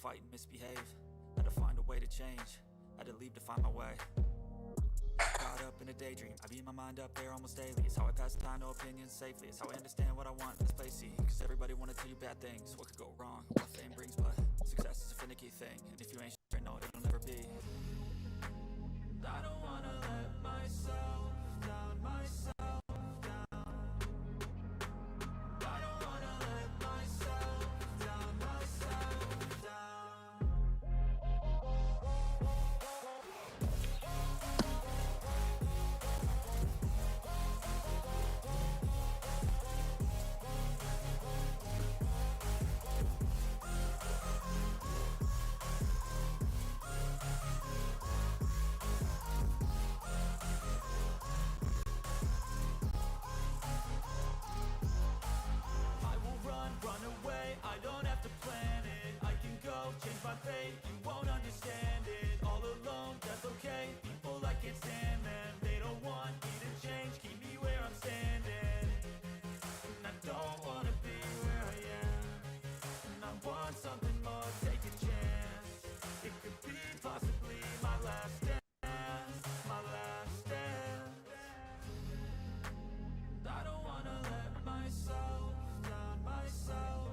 fight and misbehave. Had to find a way to change, had to leave to find my way. Caught up in a daydream, I beat my mind up there almost daily. It's how I pass the time, no opinions safely. It's how I understand what I want in this place, see. Cause everybody wanna tell you bad things, what could go wrong, what fame brings. But success is a finicky thing, and if you ain't sure, no, it'll never be. I don't wanna let myself down, myself down. I don't wanna let myself down, myself down. I don't have to plan it, I can go change my fate. You won't understand it, all alone, that's okay. People I can't stand them, they don't want me to change. Keep me where I'm standing, and I don't wanna be where I am. And I want something more, take a chance. It could be possibly my last dance, my last dance. I don't wanna let myself down, myself.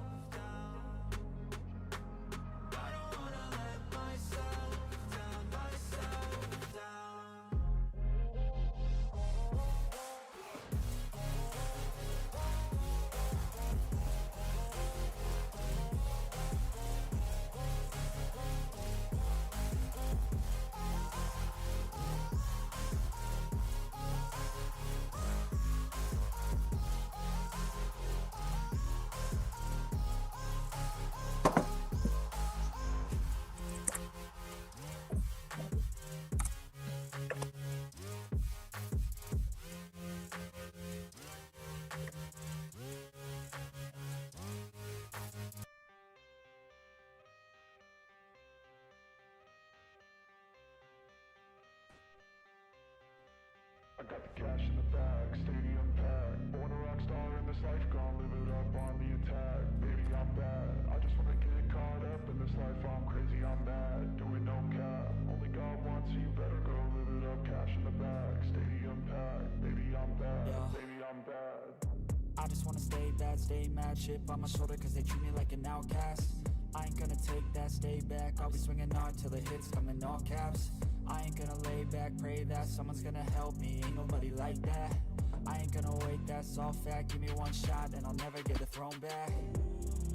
I got the cash in the bag, stadium packed. Born a rock star in this life, gon' live it up on the attack. Baby, I'm bad, I just wanna get caught up in this life. I'm crazy, I'm mad, doing no cap. Only God wants you, better go live it up. Cash in the bag, stadium packed. Baby, I'm bad, baby, I'm bad. I just wanna stay bad, stay mad. Chip on my shoulder cause they treat me like an outcast. I ain't gonna take that, stay back. I'll be swinging hard till the hits come in all caps. I ain't gonna lay back, pray that someone's gonna help me. Ain't nobody like that. I ain't gonna wait, that's all fact. Give me one shot and I'll never get the throne back.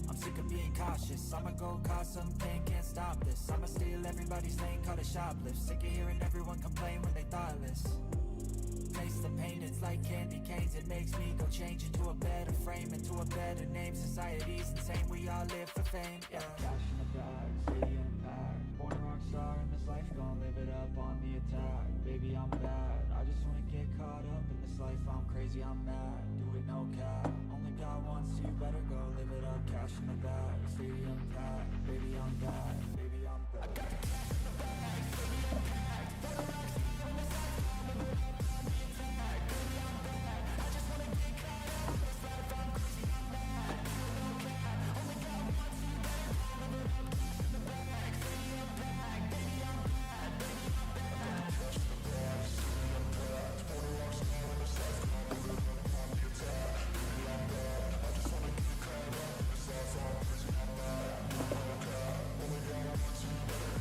I'm sick of being cautious, I'ma go cause something, can't stop this. I'ma steal everybody's lane, call it shoplift. Sick of hearing everyone complain when they thoughtless. Taste the pain, it's like candy canes. It makes me go change into a better frame, into a better name. Society's insane, we all live for fame, yeah. Cash in the bag, stadium packed. Born a rock star in this life, gon' live it up on the attack. Baby, I'm bad, I just wanna get caught up in this life. I'm crazy, I'm mad, do it no cap. Only God wants you, better go live it up. Cash in the bag, stadium packed. Baby, I'm bad, baby, I'm bad. I got the cash in the bag, stadium packed. Born a rock star in this life, gon' live it up on the attack. Baby, I'm bad, I just wanna get caught up in this life. I'm crazy, I'm mad, do it no cap. Only God wants you, better go live it up. Cash in the bag, stadium packed. Baby, I'm bad, baby, I'm bad. Cash in the bag, stadium packed. Born a rock star in this life, gon' live it up on the attack. Baby, I'm bad, I just wanna get caught up in this life. I'm crazy, I'm mad, do it no cap. Only God wants you, better go live it up. Cash in the bag,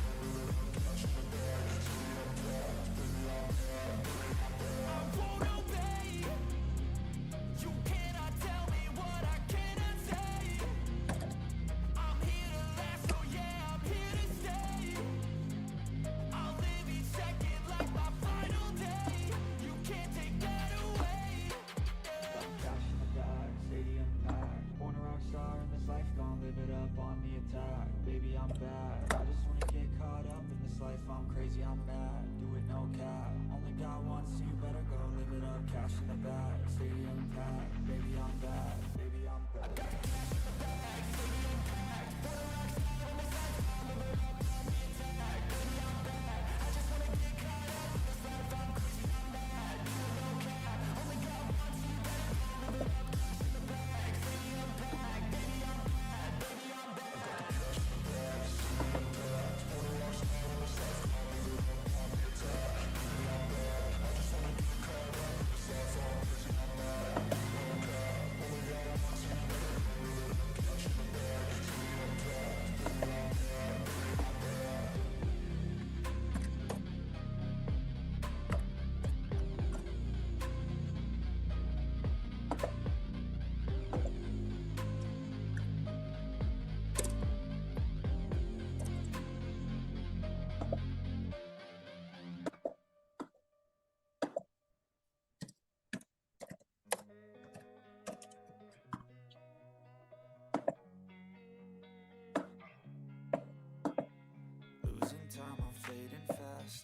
stadium packed. Baby, I'm bad, baby, I'm bad. I won't obey. You cannot tell me what I cannot say. I'm here to last, so yeah, I'm here to stay. I'll live each second like my final day. You can't take that away. Cash in the bag, stadium packed. Born a rock star in this life, gon' live it up on the attack. Baby, I'm bad, I just wanna get caught up in this life. I'm crazy, I'm mad, do it no cap. Only God wants you, better go live it up. Cash in the bag, stadium packed. Baby, I'm bad, baby, I'm bad. I got the cash in the bag, stadium packed. Born a rock star in this life, gon' live it up on the attack. Baby, I'm bad, I just wanna get caught up in this life. I'm crazy, I'm mad, do it no cap. Only God wants you, better go live it up. Cash in the bag, stadium packed. Baby, I'm bad, baby, I'm bad. I got the cash in the bag, stadium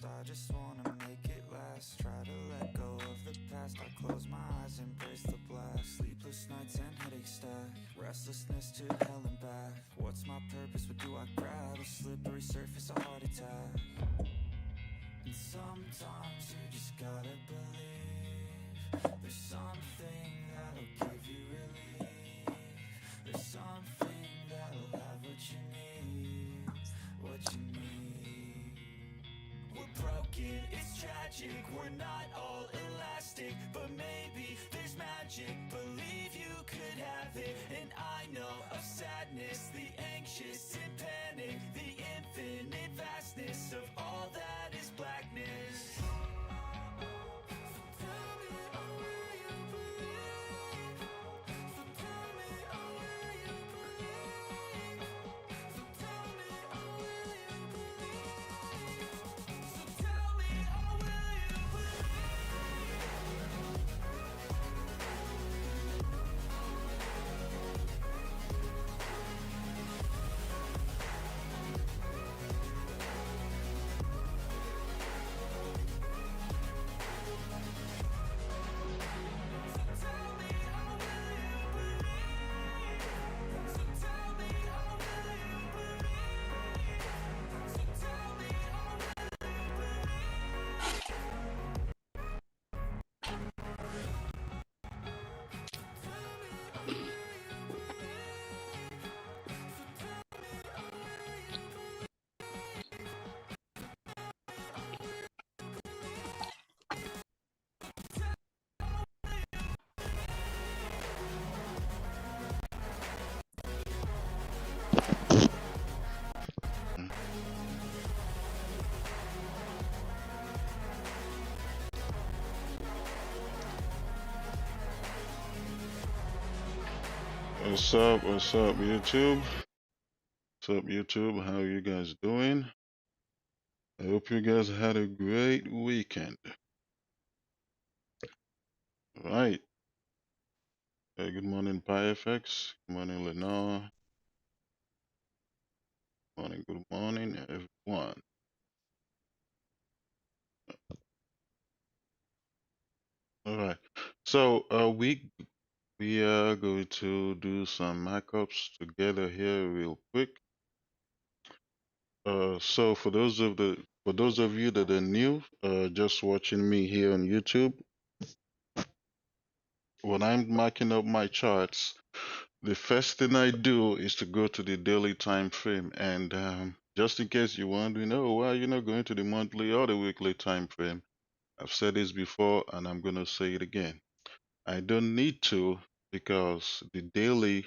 fast, I just wanna make it last. Try to let go of the past, I close my eyes, embrace the blast. Sleepless nights and headache stack, restlessness to hell and back. What's my purpose, what do I grab? A slippery surface, a heart attack. And sometimes you just gotta believe there's something that'll give you relief. There's something that'll have what you need, what you need. We're broken, it's tragic, we're not all elastic, but maybe there's magic. Believe you could have it, and I know of sadness, the anxious and panic, the infinite vastness of all that is blackness. What's up? What's up, YouTube? What's up, YouTube? How are you guys doing? I hope you guys had a great weekend. Right. Good morning, PyFX. Good morning, Lenore. Good morning, everyone. All right. So, we are going to do some markups together here real quick. So for those of you that are new, just watching me here on YouTube, when I'm marking up my charts, the first thing I do is to go to the daily time frame, and just in case you're wondering, oh, why you're not going to the monthly or the weekly time frame, I've said this before and I'm going to say it again. I don't need to, because the daily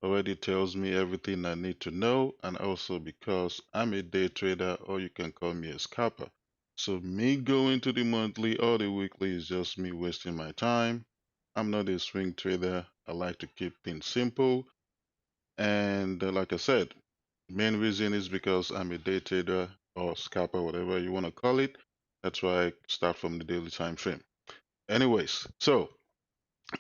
already tells me everything I need to know, and also because I'm a day trader, or you can call me a scalper. So me going to the monthly or the weekly is just me wasting my time. I'm not a swing trader. I like to keep things simple. And like I said, main reason is because I'm a day trader or scalper, whatever you want to call it. That's why I start from the daily time frame. Anyways, so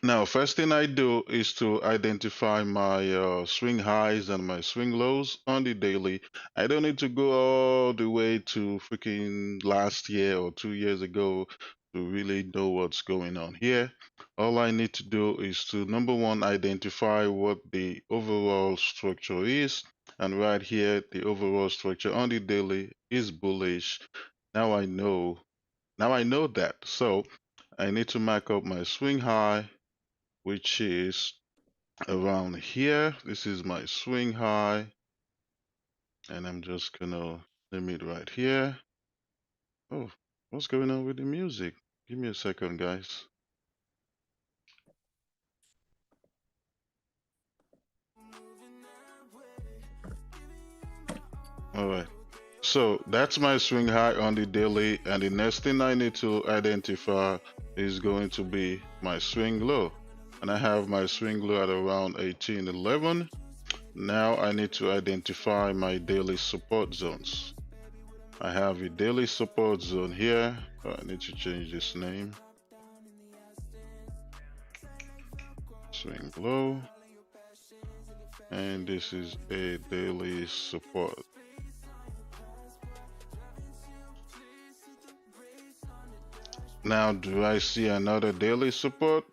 now first thing I do is to identify my swing highs and my swing lows on the daily. I don't need to go all the way to freaking last year or 2 years ago to really know what's going on here. All I need to do is to, number one, identify what the overall structure is. And right here, the overall structure on the daily is bullish. Now I know that. So I need to mark up my swing high, which is around here. This is my swing high, and I'm just gonna limit right here. Oh, what's going on with the music? Give me a second, guys. All right. So that's my swing high on the daily, and the next thing I need to identify is going to be my swing low. And I have my swing low at around 1811. Now I need to identify my daily support zones. I have a daily support zone here. I need to change this name. Swing low. And this is a daily support. Now, do I see another daily support?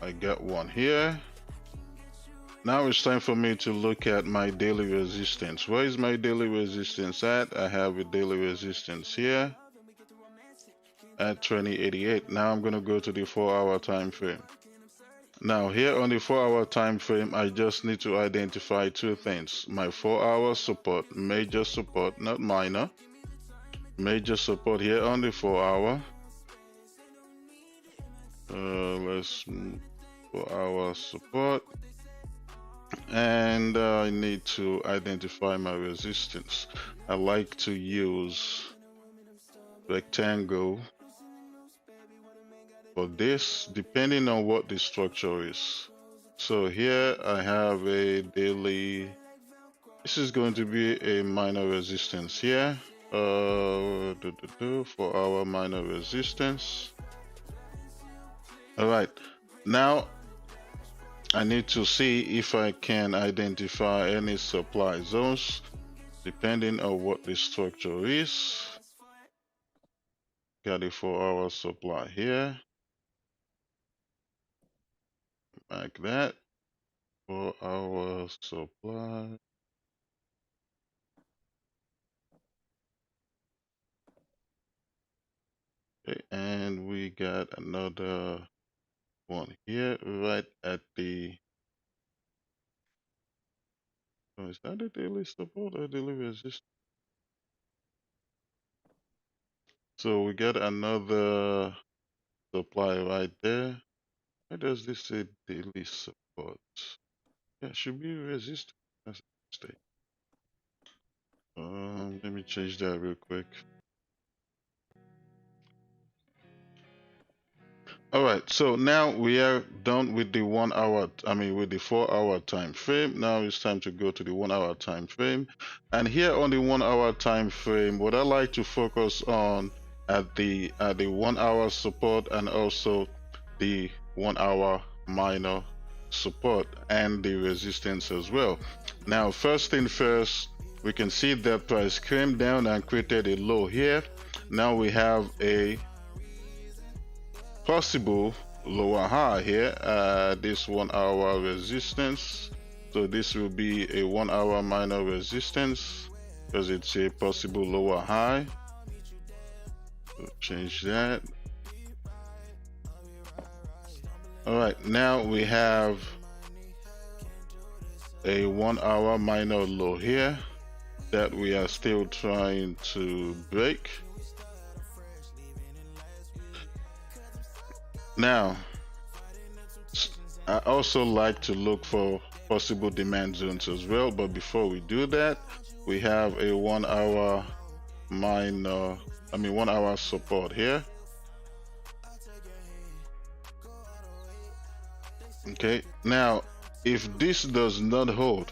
I got one here. Now it's time for me to look at my daily resistance. Where is my daily resistance at? I have a daily resistance here at 2088. Now I'm going to go to the 4-hour time frame. Now here on the 4-hour time frame, I just need to identify two things. My 4-hour support, major support, not minor. Major support here on the 4-hour. Let's 4-hour support. And I need to identify my resistance. I like to use rectangle for this, depending on what the structure is. So here I have a daily, this is going to be a minor resistance here. 4-hour minor resistance. All right, now I need to see if I can identify any supply zones depending on what the structure is. Got a 4-hour supply here, like that. 4-hour supply. Okay, and we got another one here right at the, oh, is that a daily support or daily resistance? So we got another supply right there. Why does this say daily support? Yeah, it should be resistance. That's a mistake. Let me change that real quick. All right, so now we are done with the 1 hour, with the 4-hour time frame. Now it's time to go to the 1-hour time frame. And here on the 1-hour time frame, what I like to focus on at the 1-hour support and also the 1-hour minor support and the resistance as well. Now, first thing first, we can see that price came down and created a low here. Now we have a possible lower high here, this 1-hour resistance. So this will be a 1-hour minor resistance because it's a possible lower high. So change that. All right, now we have a 1-hour minor low here that we are still trying to break. Now, I also like to look for possible demand zones as well, but before we do that, we have a 1-hour minor, 1-hour support here. Okay, now if this does not hold,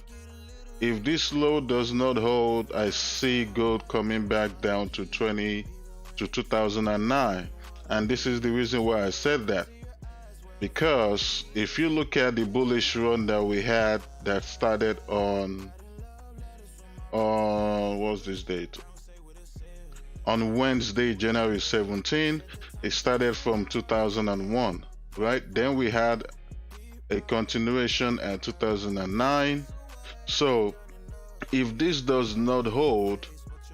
if this low does not hold, I see gold coming back down to 2009. And this is the reason why I said that, because if you look at the bullish run that we had that started on what's this date, on Wednesday, January 17, it started from 2001, right? Then we had a continuation at 2009. So if this does not hold,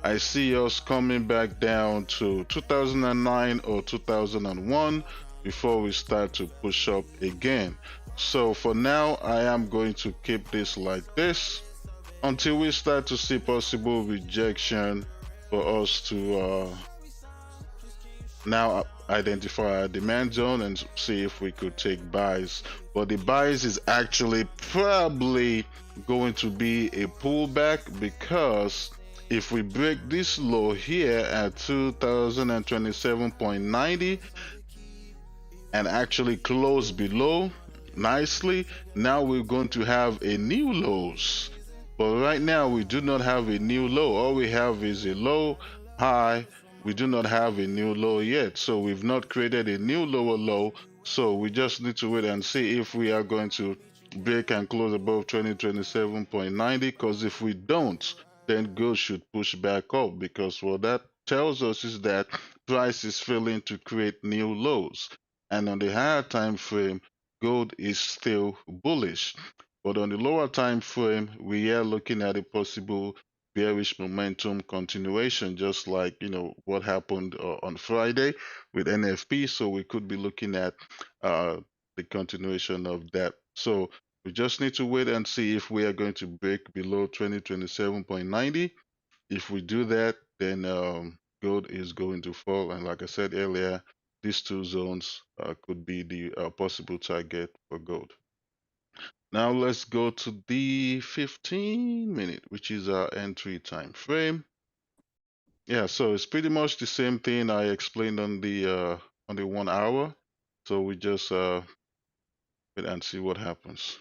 I see us coming back down to 2009 or 2001 before we start to push up again. So for now, I am going to keep this like this until we start to see possible rejection for us to now identify a demand zone and see if we could take buys. But the buys is actually probably going to be a pullback, because if we break this low here at 2027.90 and actually close below nicely, now we're going to have a new lows. But right now we do not have a new low. All we have is a low high. We do not have a new low yet. So we've not created a new lower low. So we just need to wait and see if we are going to break and close above 2027.90, because if we don't, then gold should push back up, because what that tells us is that price is failing to create new lows. And on the higher time frame, gold is still bullish. But on the lower time frame, we are looking at a possible bearish momentum continuation, just like what happened on Friday with NFP. So we could be looking at the continuation of that. So we just need to wait and see if we are going to break below 2027.90. If we do that, then gold is going to fall. And like I said earlier, these two zones could be the possible target for gold. Now let's go to the 15-minute, which is our entry time frame. Yeah, so it's pretty much the same thing I explained on the 1 hour. So we just wait and see what happens.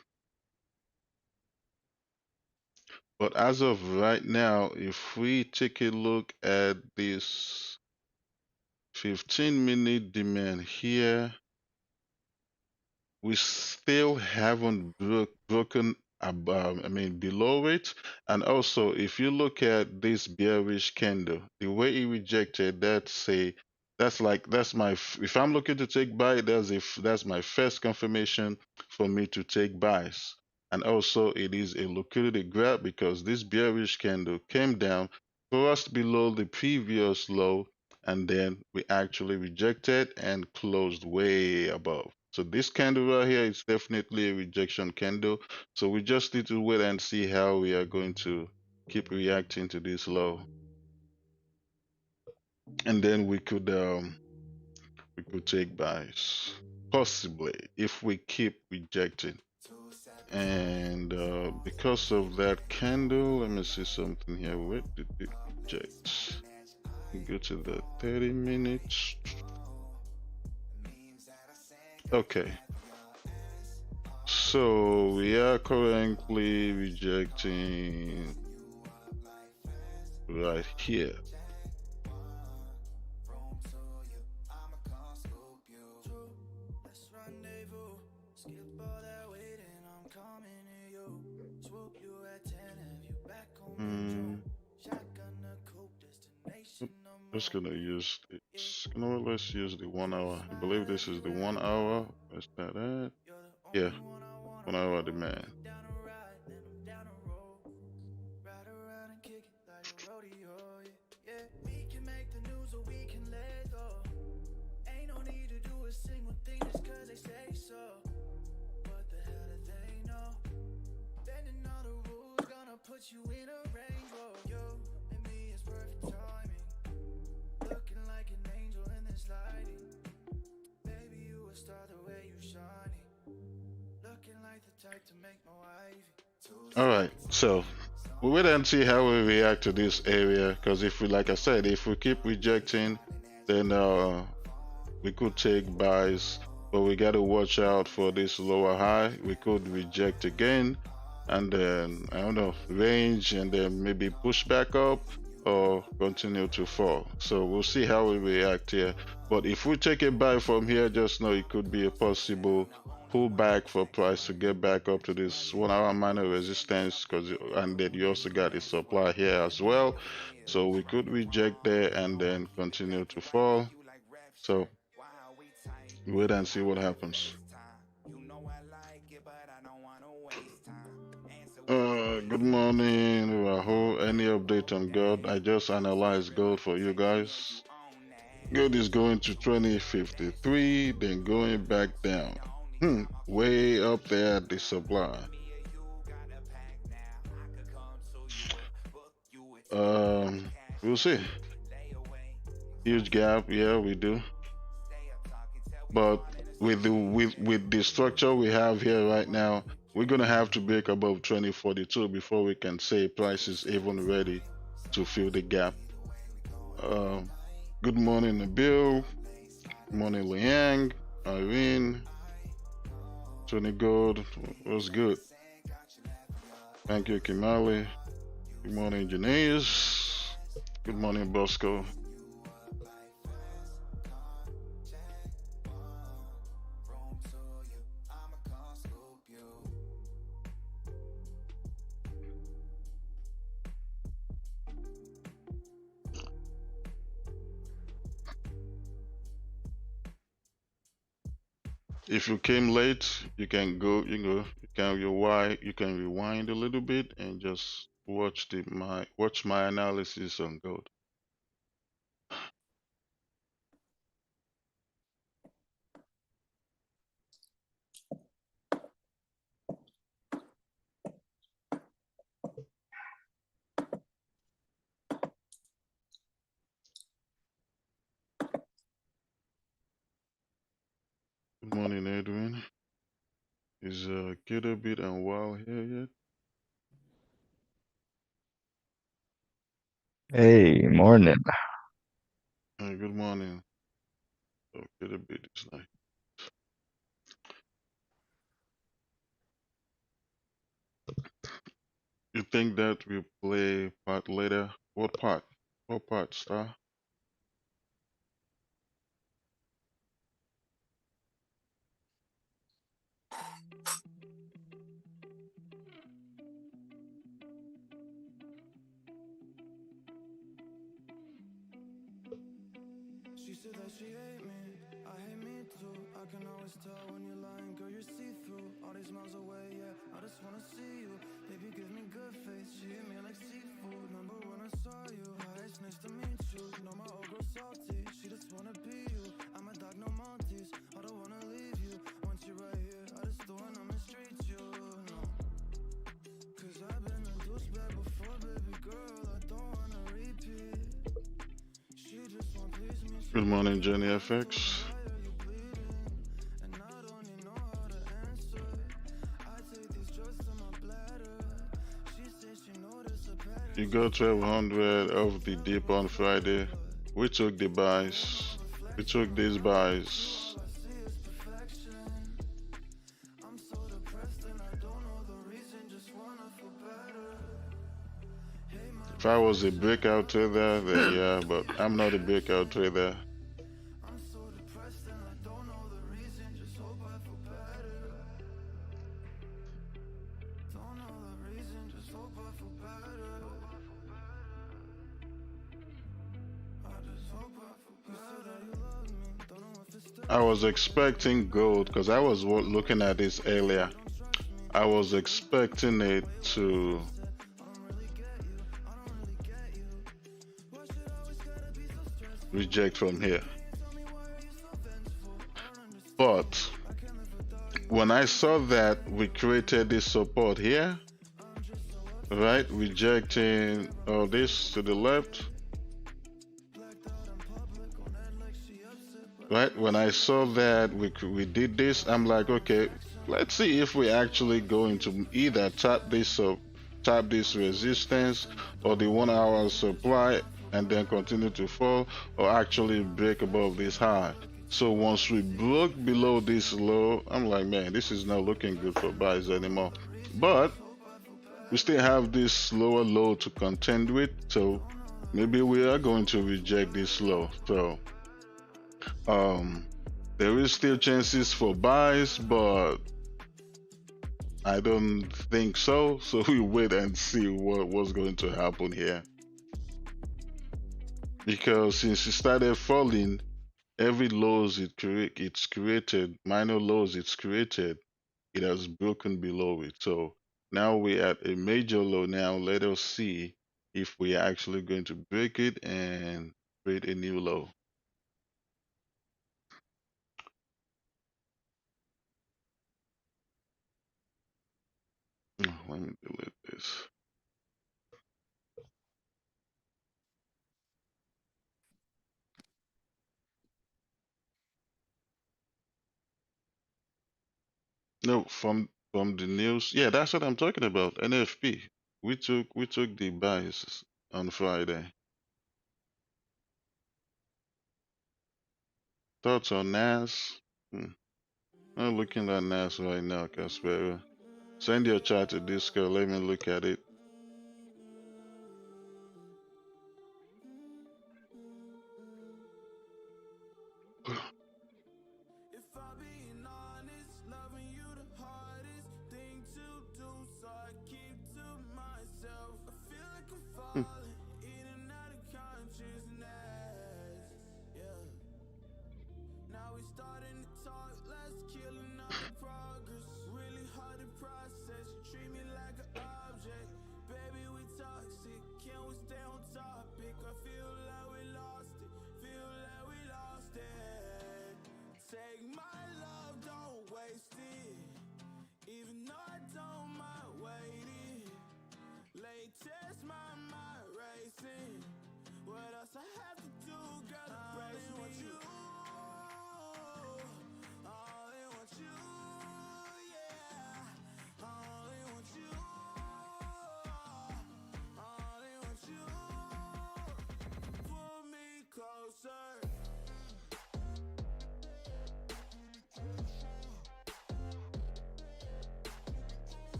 But as of right now, if we take a look at this 15-minute demand here, we still haven't broken above, below it. And also, if you look at this bearish candle, the way it rejected, that's my, if I'm looking to take buy, that's my first confirmation for me to take buys. And also, it is a liquidity grab because this bearish candle came down, crossed below the previous low, and then we actually rejected and closed way above. So this candle right here is definitely a rejection candle. So we just need to wait and see how we are going to keep reacting to this low. And then we could take buys, possibly, if we keep rejecting. And because of that candle, let me see something here. Where did it reject? Go to the 30 minutes. Okay. So we are currently rejecting right here. Just gonna use this. Let's use the 1 hour. I believe this is the 1 hour. Where's that at? Yeah, 1 hour demand. You in a rainbow, you and me is perfect timing. Looking like an angel in this lighting. Baby, you a star the way you shining. Looking like the type to make my wife. All right, so we'll wait and see how we react to this area. Because if we, like I said, if we keep rejecting, then we could take buys, but we got to watch out for this lower high. We could reject again, and then I don't know, range, and then maybe push back up or continue to fall. So we'll see how we react here. But if we take a buy from here, just know it could be a possible pullback for price to get back up to this 1 hour minor resistance, and then you also got a supply here as well. So we could reject there and then continue to fall. So wait and see what happens. Good morning, Rahul. Any update on gold? I just analyzed gold for you guys. Gold is going to 2053, then going back down. Way up there at the supply. We'll see. Huge gap, yeah, we do. But with the structure we have here right now, we're gonna have to break above 2042 before we can say price is even ready to fill the gap. Good morning, Nabil. Good morning, Liang, Irene, Tony Gold. What's good? Thank you, Kimali. Good morning, Janaeus. Good morning, Bosco. If you came late, you can go, you can rewind a little bit and just watch my analysis on gold. Good morning, Edwin. Is Bit and Wild here yet? Hey, morning. Good morning. Oh, Bit is nice. You think that we play part later? What part? What part, Star? She said that she hate me, I hate me too. I can always tell when you're lying, girl, you're see-through. All these miles away, yeah, I just wanna see you. Baby, give me good face, she hit me like seafood. Remember when I saw you, hi, it's nice to meet you. Know my old girl salty, she just wanna be you. I'm a dog, no Monties, I don't wanna leave you. Once you're right here, I just don't wanna mistreat you, no. Cause I've been a douchebag before, baby girl, I don't wanna repeat. Good morning, Jenny FX. You got 1200 of the dip on Friday. We took the buys. We took these buys. If I was a breakout trader, then yeah, but I'm not a breakout trader. I was expecting gold because I was looking at this earlier. I was expecting it to reject from here. But when I saw that we created this support here, right, rejecting all this to the left, right, when I saw that we did this, I'm like, okay, let's see if we actually going to either tap this resistance or the 1 hour supply and then continue to fall, or actually break above this high. So once we broke below this low, I'm like, man, this is not looking good for buys anymore. But we still have this lower low to contend with, so maybe we are going to reject this low. So there is still chances for buys, but I don't think so. So we wait and see what's going to happen here. Because since it started falling, every lows it's created, minor lows it's created, it has broken below it. So now we're at a major low now. Let us see if we are actually going to break it and create a new low. Let me delete this. No, from the news. Yeah, that's what I'm talking about. NFP. We took the buys on Friday. Thoughts on NAS? I'm looking at NAS right now, Caspera. Send your chart to Discord. Let me look at it.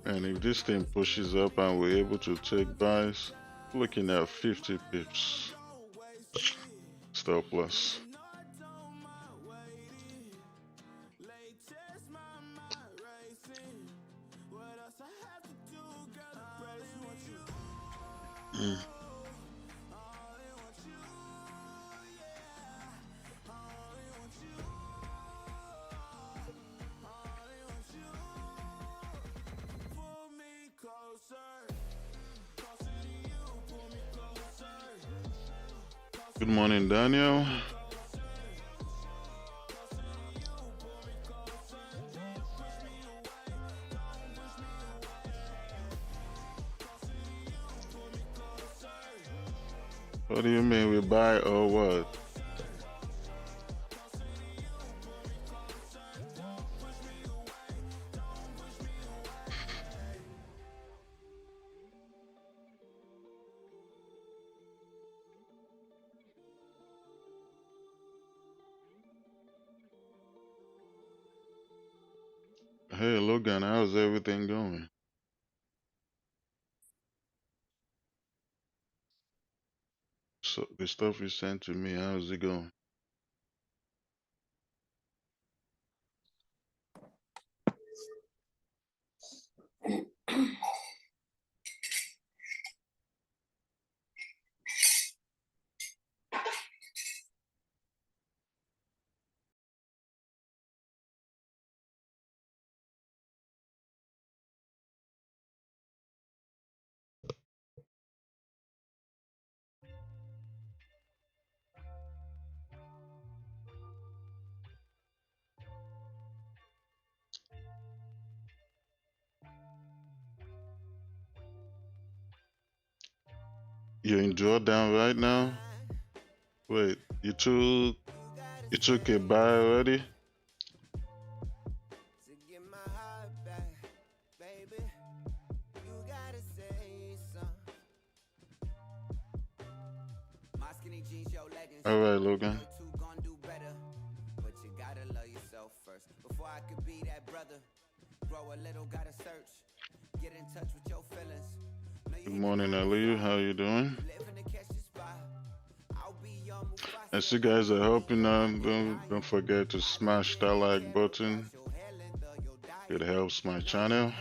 And if this thing pushes up and we're able to take buys, looking at 50 pips stop loss. Good morning, Daniel. What do you mean we buy or what? Hey Logan, how's everything going? So the stuff you sent to me, how's it going? You're in drawdown right now? Wait, you took a buy already? Alright, Logan. Good morning, Ali. How you doing? As you guys are helping out, don't forget to smash that like button. It helps my channel.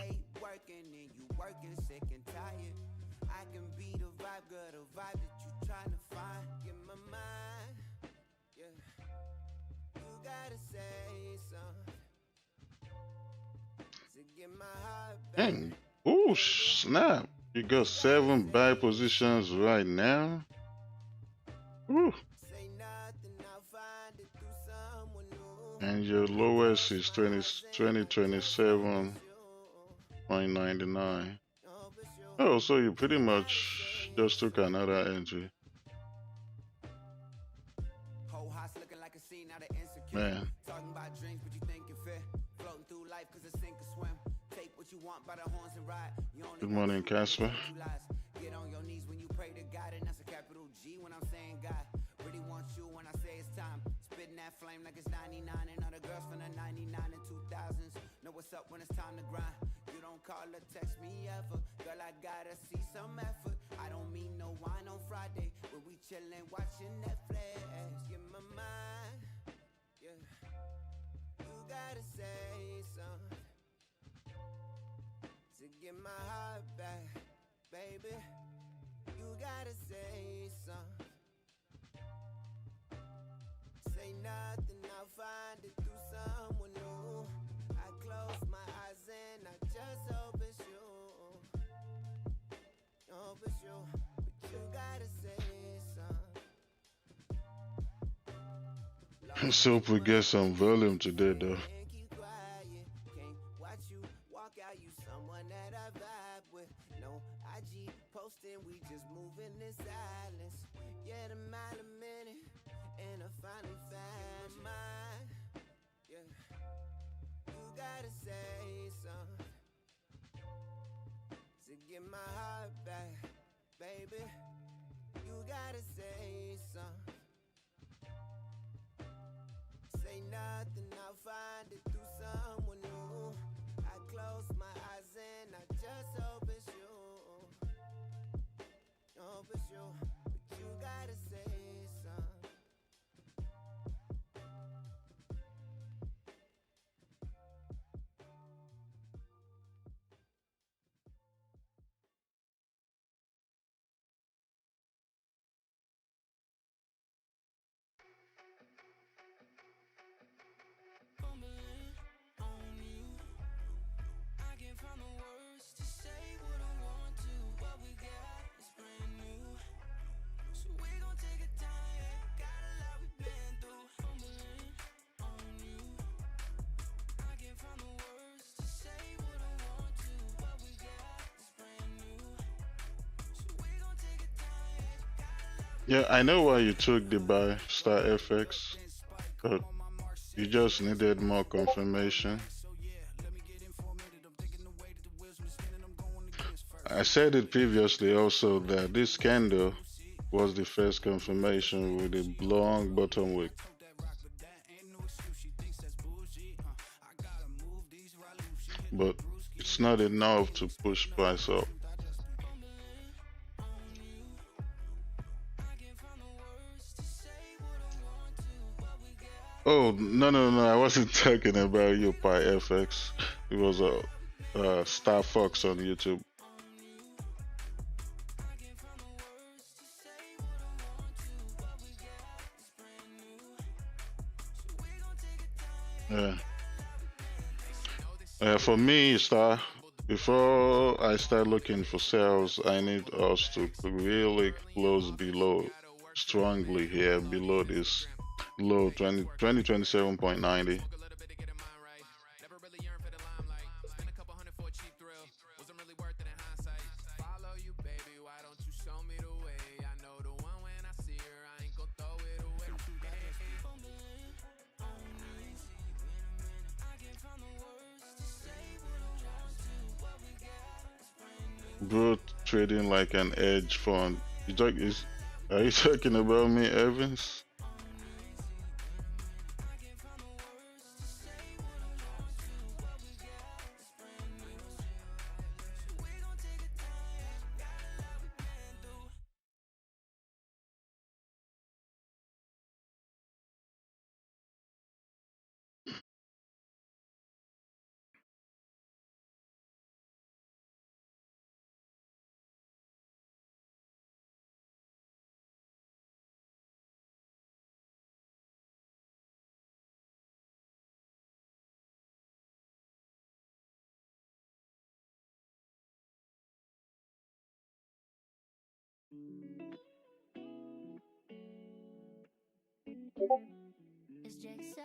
Dang. Oh, snap. You got 7 buy positions right now. Woo. And your lowest is 2027.99. Oh, so you pretty much just took another entry. Man. Good morning, Casper. Get on your knees when you pray to God, and that's a capital G when I'm saying God. Really want you when I say it's time. Spitting that flame like it's 99, and other girls from the 99 and 2000s know what's up when it's time to grind. You don't call or text me ever, girl, I gotta see some effort. I don't mean no wine on Friday, when we chillin' watching Netflix. Get my mind, yeah. You gotta say something to get my heart back, baby. You gotta say something. Say nothing, I'll find it through someone new. I close my eyes and I just hope it's you. Hope it's you, but you gotta say something. Let's hope we get some volume today though. We just moving in silence. Yeah, the mile a minute, and I finally found mine. Yeah, you gotta say something to get my heart back, baby. You gotta say something. Say nothing, I'll find it through someone new. I close my eyes and I you, but you gotta say something. Fumbling on you, I can't find the words to say what I want to. What we got is brand new, so we gon' take our time. Yeah, got a lot we've been through. Fumbling on you, I can't find the words to say what I want to. What we got is brand new, so we gon' take our time. Yeah, got a lot Yeah, I know why you took the buy star FX, but you just needed more confirmation. I said it previously also that this candle was the first confirmation with a long bottom wick, but it's not enough to push price up. Oh, no, no, no, I wasn't talking about your Pi FX. It was a Star Fox on YouTube. Yeah. For me, Star, before I start looking for sales, I need us to really close below, strongly here, below this low 2027.90. Bro, trading like an hedge fund. Are you talking about me, Evans? It's Xauusd.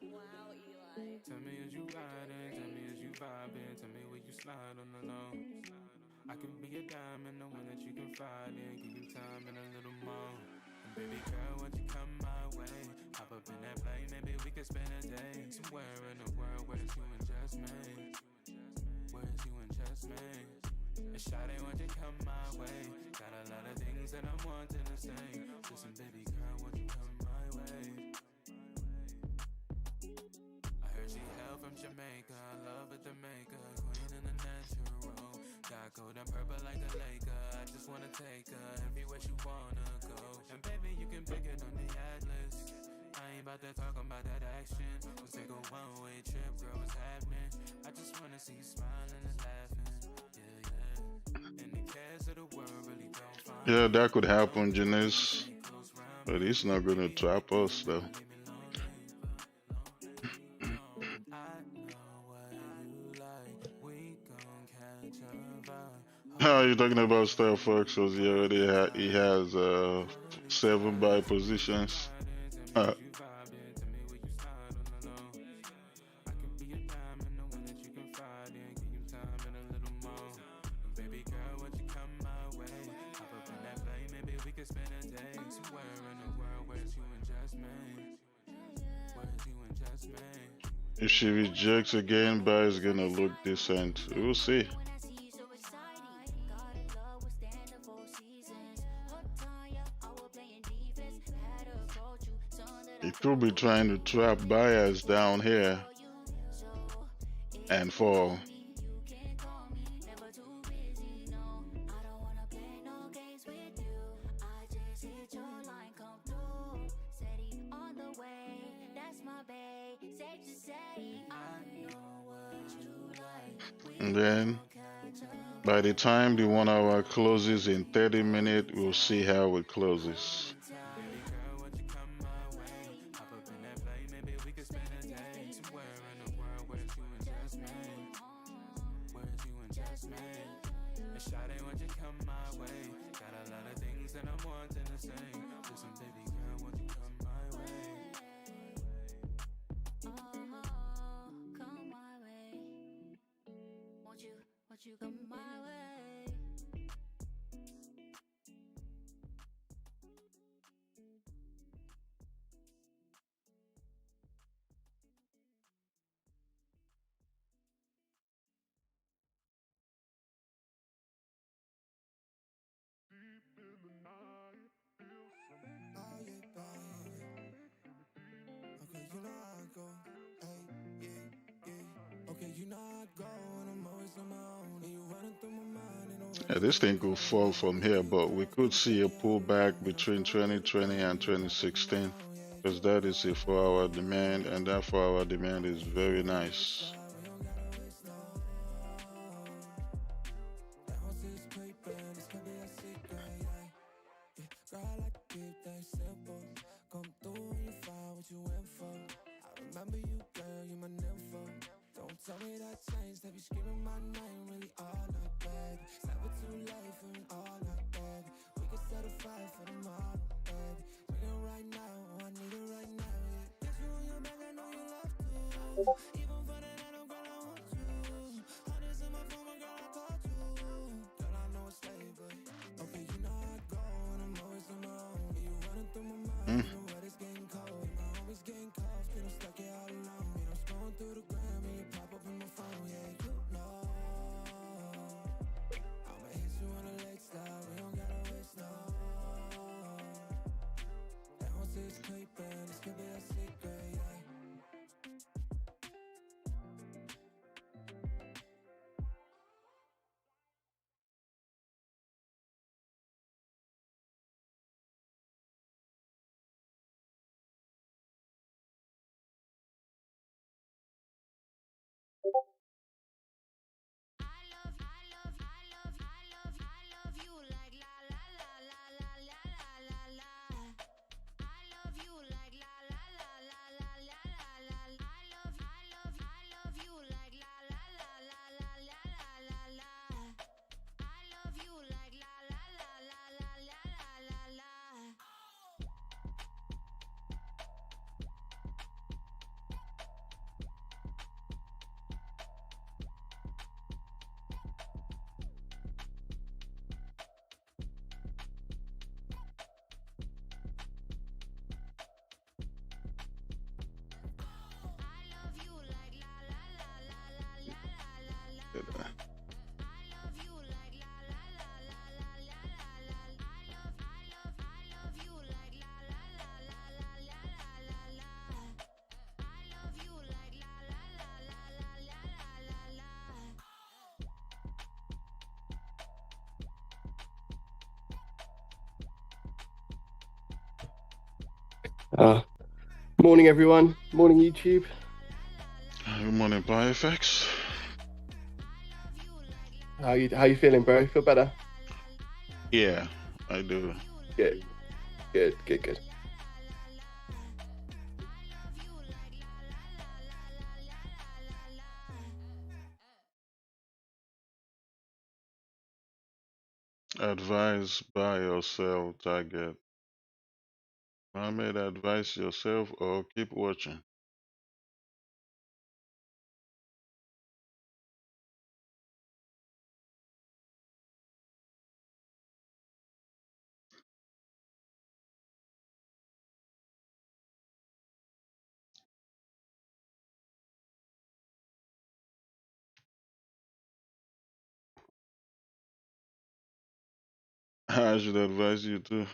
Wow, Eli. Tell me is you riding, tell me is you vibing, tell me where you slide on the low. I can be a diamond, the one that you can find in, give you time and a little more. And baby girl, won't you come my way? Hop up in that plane, maybe we could spend a day somewhere in the world where it's you and just me. Where it's you and just me. And shawty, won't you come my way? Got a lot of things that I'm wanting to say. Listen, baby girl, won't you come my way? I heard she hail from Jamaica, I love it, Jamaica, queen in the natural. Got gold and purple like a Laker, I just wanna take her everywhere she wanna go. And baby, you can pick it on the atlas. I ain't about to talk about that action. Let's take a one-way trip, girl, what's happening? I just wanna see you smiling and laughing. Yeah, yeah. And the cares of the world really don't find. Yeah, that could happen, Janice. But he's not gonna trap us though. How are you talking about Star Fox? Because he has 7 buy positions. If she rejects again, buy is gonna look decent. We'll see. He could be trying to trap buyers down here and fall. And then by the time the 1 hour closes in 30 minutes, we'll see how it closes. Baby girl, won't you come my way? Hop up in that plane, maybe we could spend a day somewhere in the world where it's you and just me. Where it's you and just me. And Shawty, won't you come my way? Got a lot of things that I'm wanting to say. Listen, baby girl, won't you come my way? Come my way. Won't you come my way? Okay, you know how I go. Hey, yeah, yeah. Okay, you know how I go, and I'm always on my own. And you running through my mind, and Yeah, already this getting thing could cold. fall from here, but we could see a pullback between Feel like 2020 and you running through my 2016 phone, yeah. because that is a 4 hour demand, and that 4 hour demand is very nice. We don't gotta waste no. That horse is creeping, this could be a secret, yeah. Yeah, girl, I like to keep things simple. Come through when you find what you went for. I remember you, girl, you my nympho. Don't tell me that changed, have you screaming my name really all night, baby. It's never too late for an all night, baby. We can set a fire for the morning, baby. Bring it right now, oh, I need it right now, yeah. Get you on your back, I know you love to. Even for the night, oh, girl, I want you. I just in my phone, my girl, I called you. Girl, I know it's late, but okay, you know how I go, and I'm always on my own. And you running through my mind, Mm. you know what it's getting cold. My homies getting cold, still I'm stuck here all alone. And I'm scrolling through the gram, and you pop up in my phone, yeah, you know. I'ma hit you on a late style, we don't gotta waste no. That horse is creeping, this could be a secret, yeah. I love you like la la la la la la la la la. I love you like la la la la la la la la. I love you like la la la la la la la la. I love you like la la la la la la la la. I love you like la la la la la la la la. I love you like la la la la la la la la. I love you like la la la la la la la la. I love you like la la la la la la la la. Uh, Morning, everyone. Morning, YouTube. Good morning, BioFX. How you feeling, bro? Feel better? Yeah, I do. Good, good, good, good. Advise buy or sell target. Mohammed, advise yourself or keep watching. I should advise you too.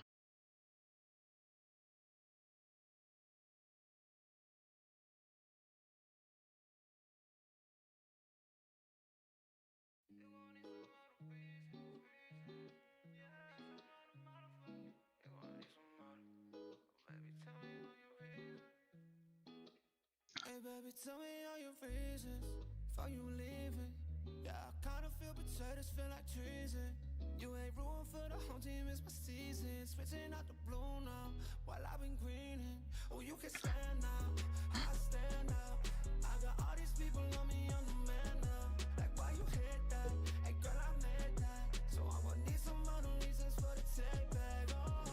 Hey baby, tell me all your reasons for you leaving. Yeah, feel betrayed, this feel like treason. You ain't room for the home team, it's my season. Switching out the blue now, while I've been greening. Oh, you can stand now, I stand out. I got all these people on me, I'm the man now. Like, why you hit that? Hey, girl, I made that. So I'm gonna need some other reasons for the take back. Oh,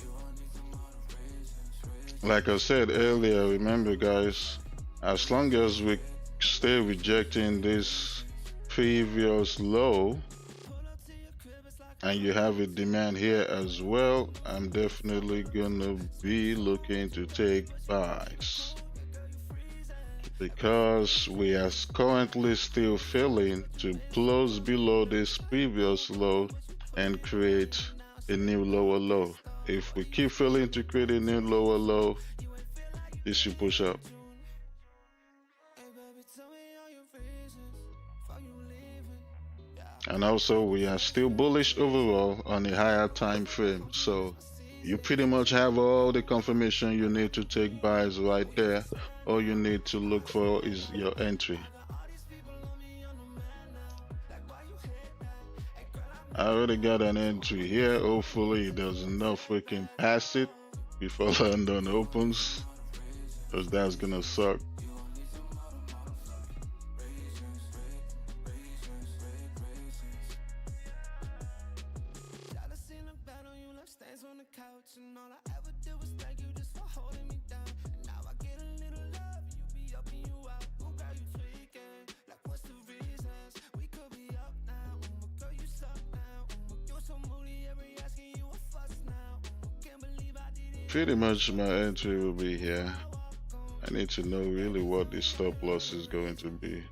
you gonna need some other reasons. Like I said earlier, remember guys, as long as we stay rejecting this previous low and you have a demand here as well, I'm definitely gonna be looking to take buys because we are currently still failing to close below this previous low and create a new lower low. If we keep failing to create a new lower low, this should push up. And also we are still bullish overall on a higher time frame, so you pretty much have all the confirmation you need to take buys right there. All you need to look for is your entry. I already got an entry here. Hopefully there's enough we can pass it before London opens, because that's gonna suck. Pretty much my entry will be here. I need to know really what the stop loss is going to be.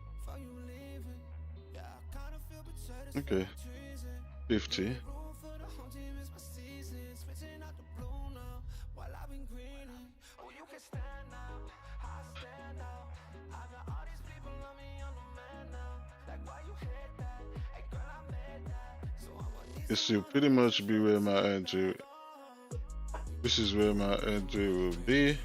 Okay, 50. This will pretty much be where my entry. This is where my entry will be.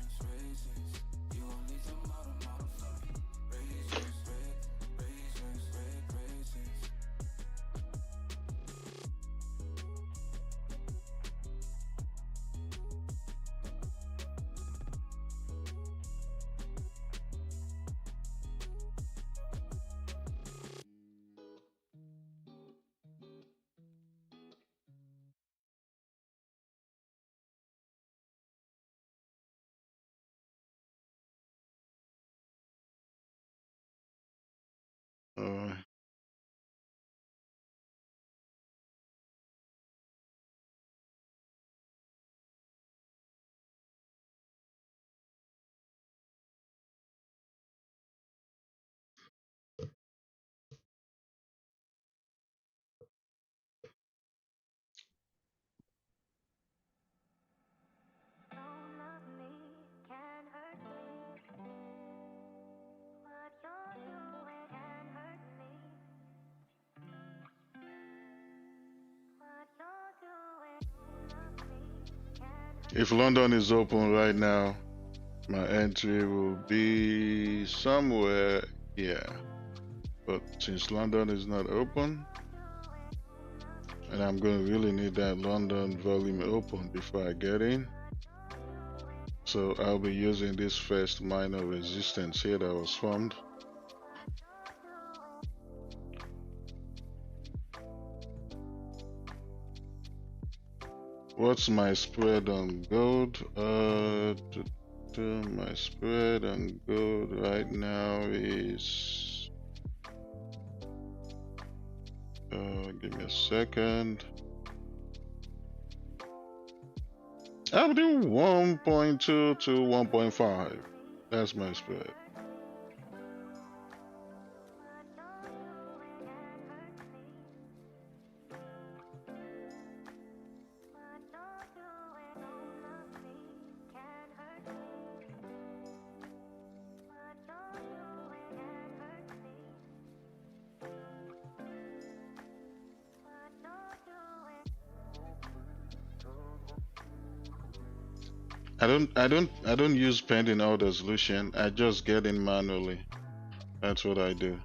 Uh, if London is open right now, my entry will be somewhere here. But since London is not open, and I'm going to really need that London volume open before I get in, so I'll be using this first minor resistance here that was formed. What's my spread on gold? My spread on gold right now is give me a second. I'll do 1.2 to 1.5. That's my spread. I don't use pending order solution. I just get in manually. That's what I do.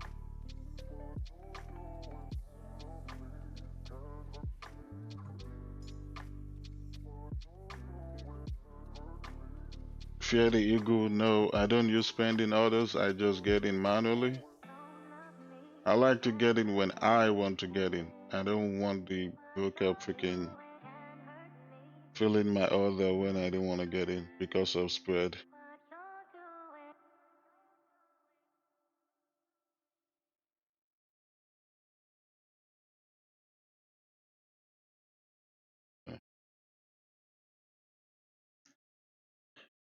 Fear the Eagle, no, I don't use pending orders. I just get in manually. I like to get in when I want to get in. I don't want the broker freaking filling my order when I don't want to get in because of spread.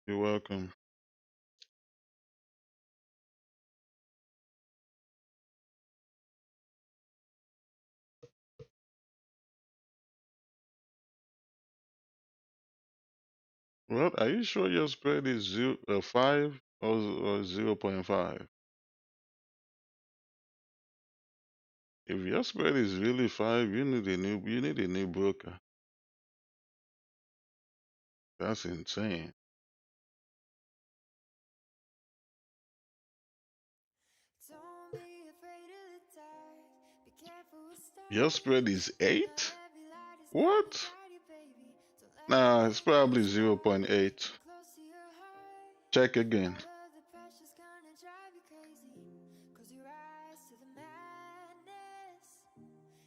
You're welcome. Well, are you sure your spread is 5 or 0.5? If your spread is really 5, you need a new broker. That's insane. Don't be afraid of the dark. Be careful with Your stars. spread is 8? Not every light is gonna What? guide you, baby. Don't let them Nah, it's rain on probably your spine. 0.8. Keep close to your heart. Check again. All of the pressure's gonna drive you crazy. Cause you rise to the madness.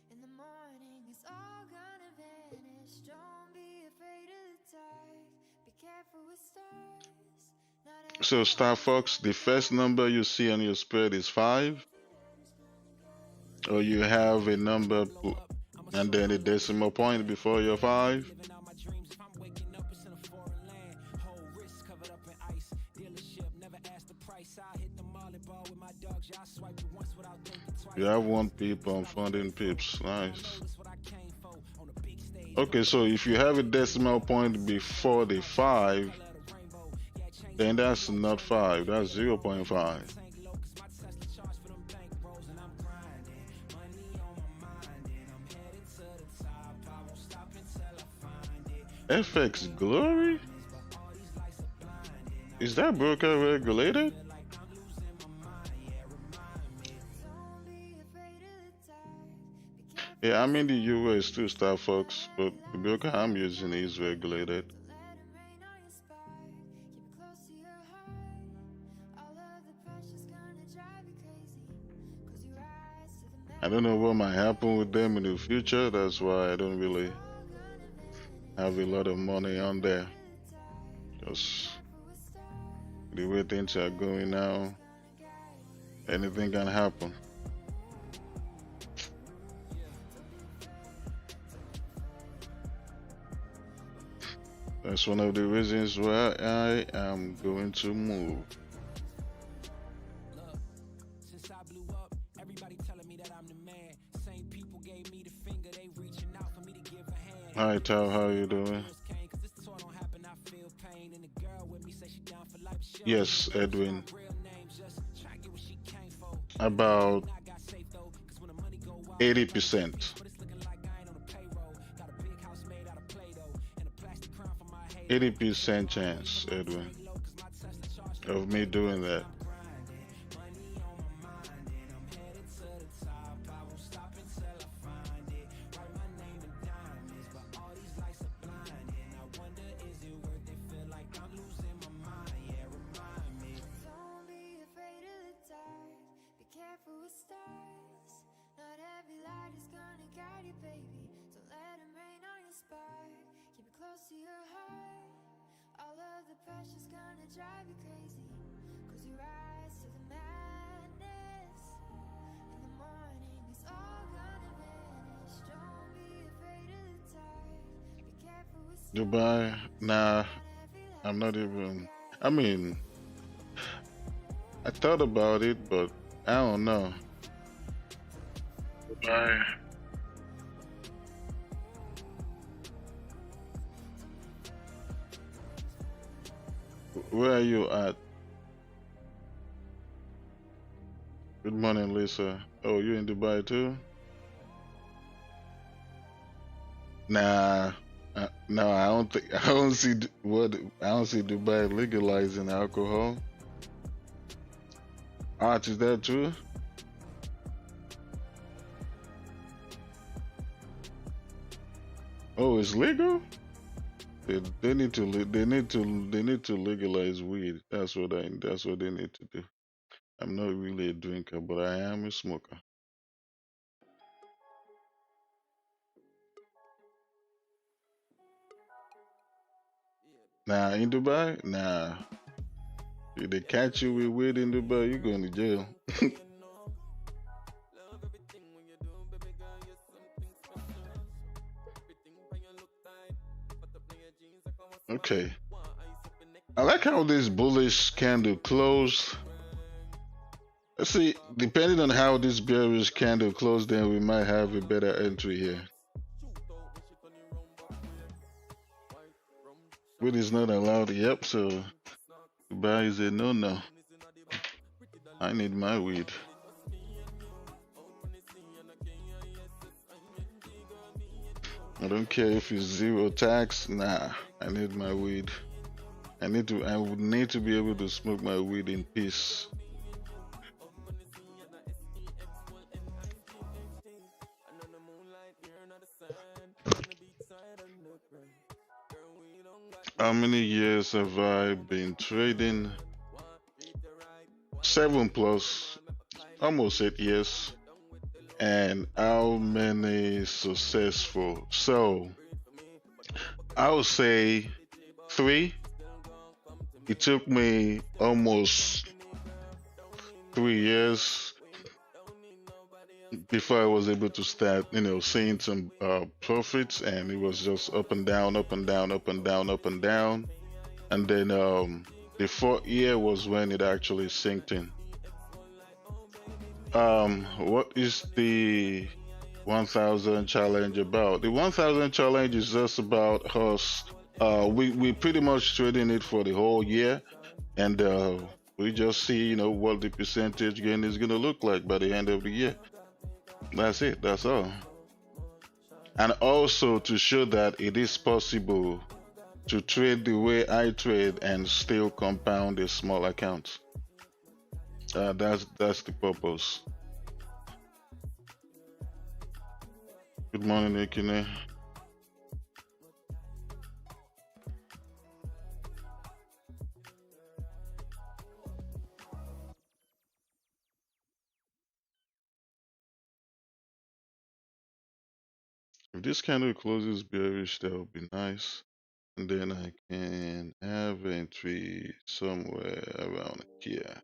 In the morning, it's all gonna vanish. Don't be afraid of the dark. Be careful with stars. Not every So Star light is Fox, the gonna first guide you. number you see on your spread is 5, or you have a number and then a decimal point before your 5. You have 1 pip on funding pips. Nice. Okay, so if you have a decimal point before the 5, then that's not 5, that's 0.5. FX Glory? Is that broker regulated? Yeah, I'm in the US too, Star Fox, but the broker I'm using is regulated. I don't know what might happen with them in the future. That's why I don't really have a lot of money on there. Just the way things are going now, anything can happen. That's one of the reasons why I am going to move. Hi Tao, how you doing? Yes, Edwin. About 80%. 80% chance, Edwin, of me doing that. To your heart, all of the pressure's gonna drive you crazy. Cause you rise to the madness. In the morning, it's all gonna vanish. Don't be afraid of the dark. Be careful with Dubai? Nah, I'm not even. I mean, I thought about it, but I don't know. Dubai. Where are you at? Good morning, Lisa. Oh, you in Dubai too? Nah, no, I don't think I don't see I don't see Dubai legalizing alcohol. Arch, is that true? Oh, it's legal? They need to they need to legalize weed. That's what they need to do. I'm not really a drinker, but I am a smoker. Nah, in Dubai, nah. If they catch you with weed in Dubai, you going to jail. Okay. I like how this bullish candle closed. Let's see, depending on how this bearish candle closed, then we might have a better entry here. Weed is not allowed. Yep, so Dubai is a no-no. I need my weed. I don't care if it's zero tax. Nah, I need my weed. I would need to be able to smoke my weed in peace. How many years have I been trading? 7 plus, almost 8 years. And how many successful? So I would say 3. It took me almost 3 years before I was able to start, seeing some profits, and it was just up and down, up and down, up and down, up and down. And then the 4th year was when it actually synced in. What is the 1000 challenge about? The 1000 challenge is just about us. We pretty much trading it for the whole year, and we just see, what the percentage gain is gonna look like by the end of the year. That's it. That's all. And also to show that it is possible to trade the way I trade and still compound a small account. That's the purpose. Good morning, Ekine. If this candle closes bearish, that would be nice. And then I can have entry somewhere around here.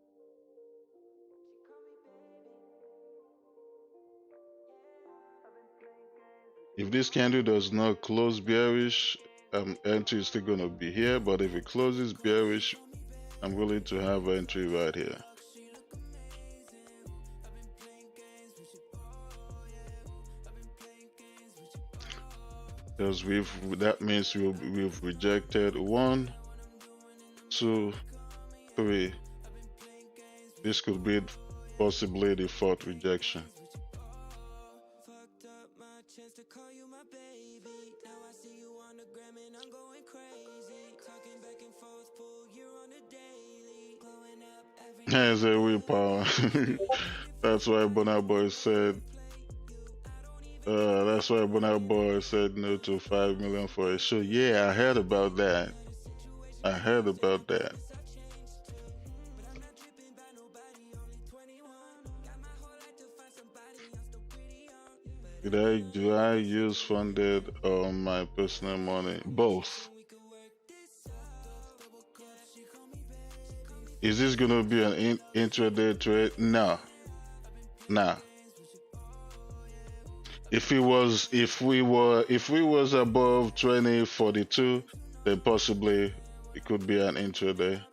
If this candle does not close bearish, entry is still going to be here. But if it closes bearish, I'm willing to have entry right here. Because that means we've rejected 1, 2, 3. This could be possibly the 4th rejection. There's a willpower. That's why Bonaboy said. That's why Bonaboy said no to 5 million for a show. Yeah, I heard about that. I heard about that. Do I use funded or my personal money? Both. Is this gonna be an intraday trade? No. Nah. If we was above 2042, then possibly it could be an intraday.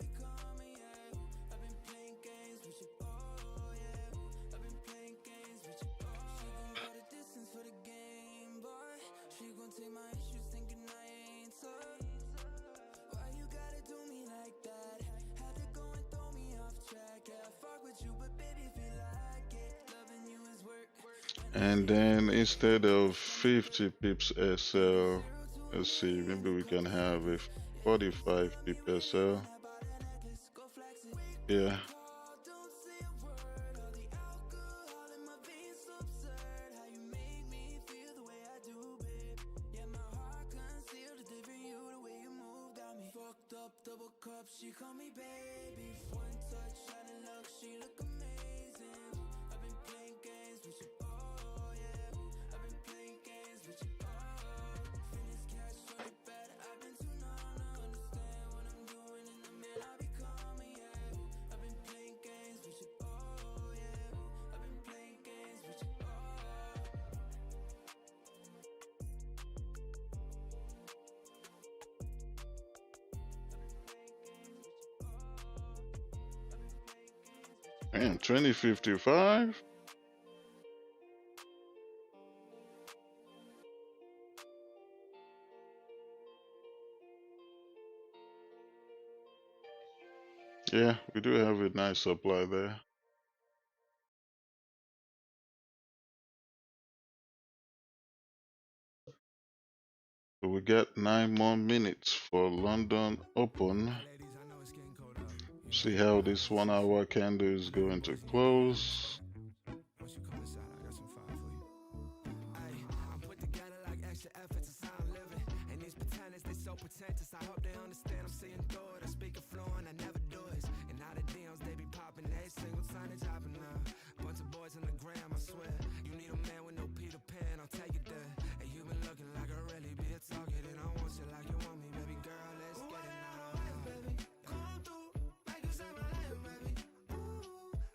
And then instead of 50 pips SL, let's see, maybe we can have a 45 pip SL. Yeah. She call me baby, one touch, out of luck, she look amazing. I've been playing games with you, oh yeah. I've been playing games with you, oh. Finish cash on it bad, I've been too numb to understand what I'm doing in the man I become, yeah. I've been playing games with you, oh yeah. I've been playing games with you, oh. Man, 2055. Yeah, we do have a nice supply there. So we got 9 more minutes for London Open. See how this 1 hour candle is going to close. Once you come inside, I got some fire for you. Ay, I'm put together like extra efforts, it's how I'm living. And these pretenders, they so pretentious. I hope they understand I'm seeing through it. I speak a fluent, I never do it. And now the DMs, they be popping every single time they dropping now. Bunch of boys on the gram, I swear. You need a man with no Peter Pan, I'll take it there. And you been looking like a really be a target. And I want you like you want me, baby girl, let's get it now. Baby, come through, make you say my name, baby. Ooh,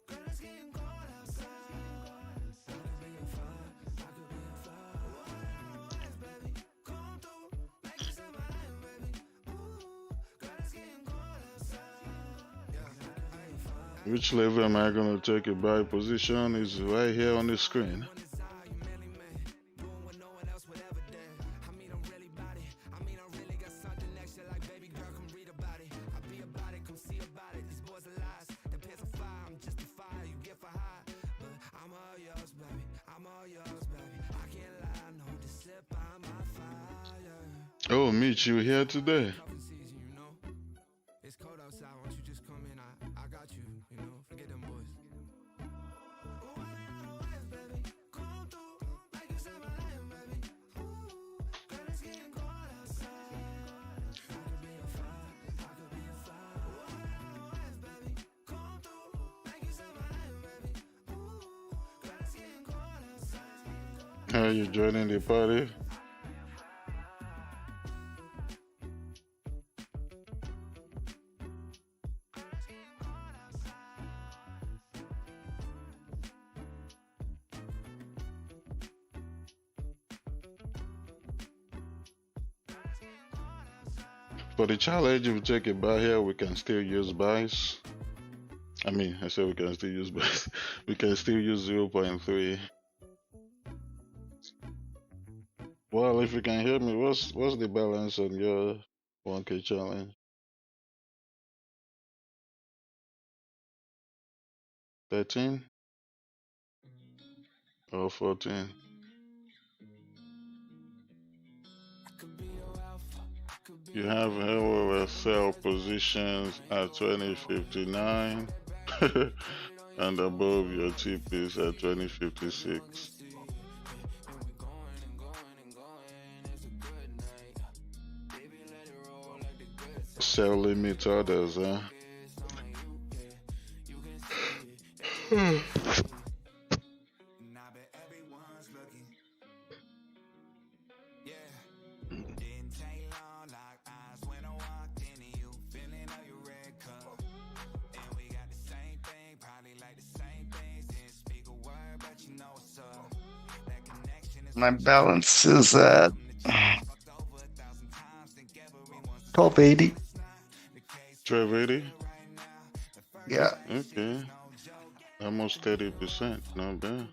girl, it's getting cold outside. Which level am I going to take a buy position is right here on the screen. Oh, Mitch, you here today? It's cold outside, won't you just come in? I got you, you know, forget them boys. Are you joining the party? For the challenge, if we take a buy here, we can still use buys. I mean, I said we can still use buys. We can still use 0.3. Well, if you can hear me, what's the balance on your 1K challenge? 13 or 14? You have however sell positions at 2059 and above your TPs at 2056. Sell limit orders, huh? My balance is at 1280. 1280? Yeah. Okay. Almost 30%. Not bad.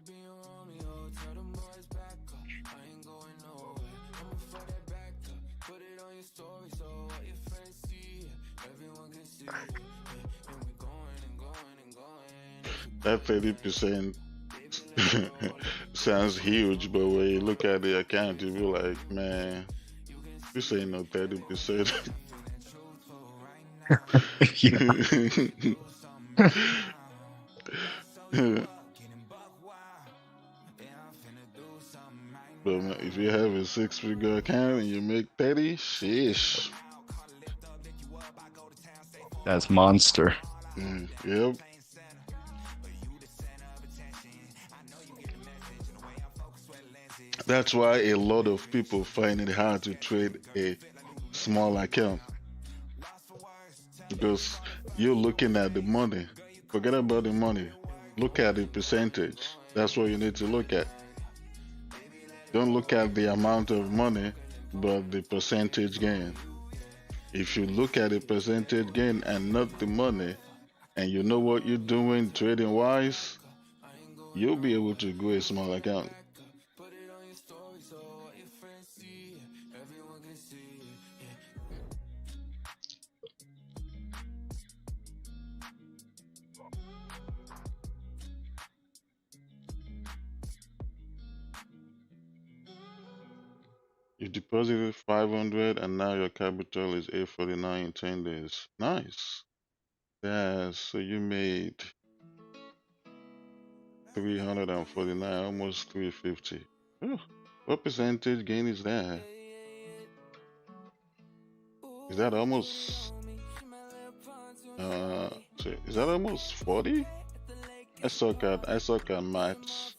That 30% sounds huge, but when you look at the account, you be like, man, this ain't no 30%. But if you have a 6-figure account and you make 30, sheesh. That's monster. Yep. That's why a lot of people find it hard to trade a small account because you're looking at the money. Forget about the money. Look at the percentage. That's what you need to look at. Don't look at the amount of money, but the percentage gain. If you look at the percentage gain and not the money, and you know what you're doing trading wise, you'll be able to grow a small account. You deposited 500 and now your capital is 849 in 10 days. Nice. Yeah, so you made 349, almost 350. Oh, what percentage gain is that? Is that almost so is that almost 40? I suck at maths.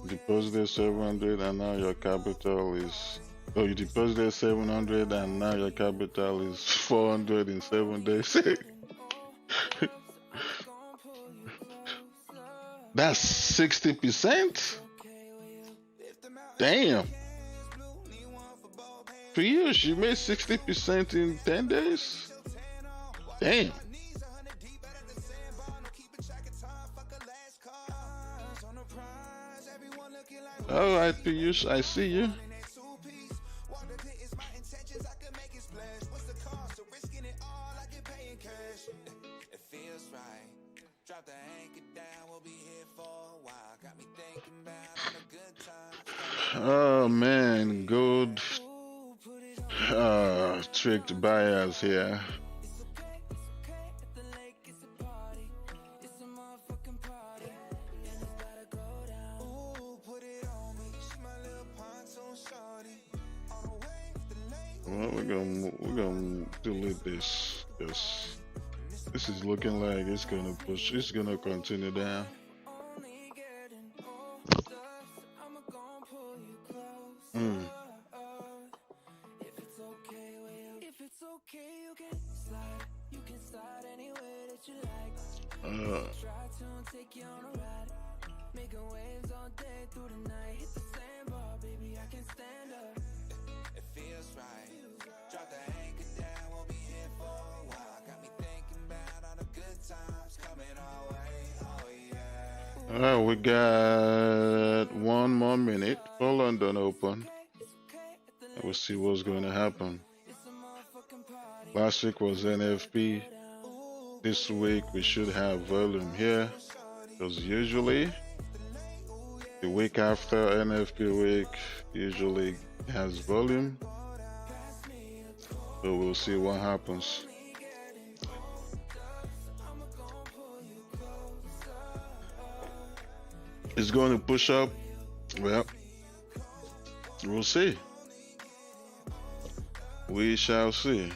Deposited 700 and now your capital is you deposited 700 and now your capital is 400 in 7 days. That's 60%? Damn. For years, you made 60% in 10 days? Damn. All right, Piyush, I see you. Oh man, good tricked buyers here. Well, we're gonna delete this because this is looking like it's gonna push. It's gonna continue down. Mm. Uh, we got 1 more minute for London Open. We'll see what's going to happen. Last week was NFP. This week we should have volume here because usually the week after NFP week usually has volume. So we'll see what happens. It's going to push up. Well, we'll see. We shall see.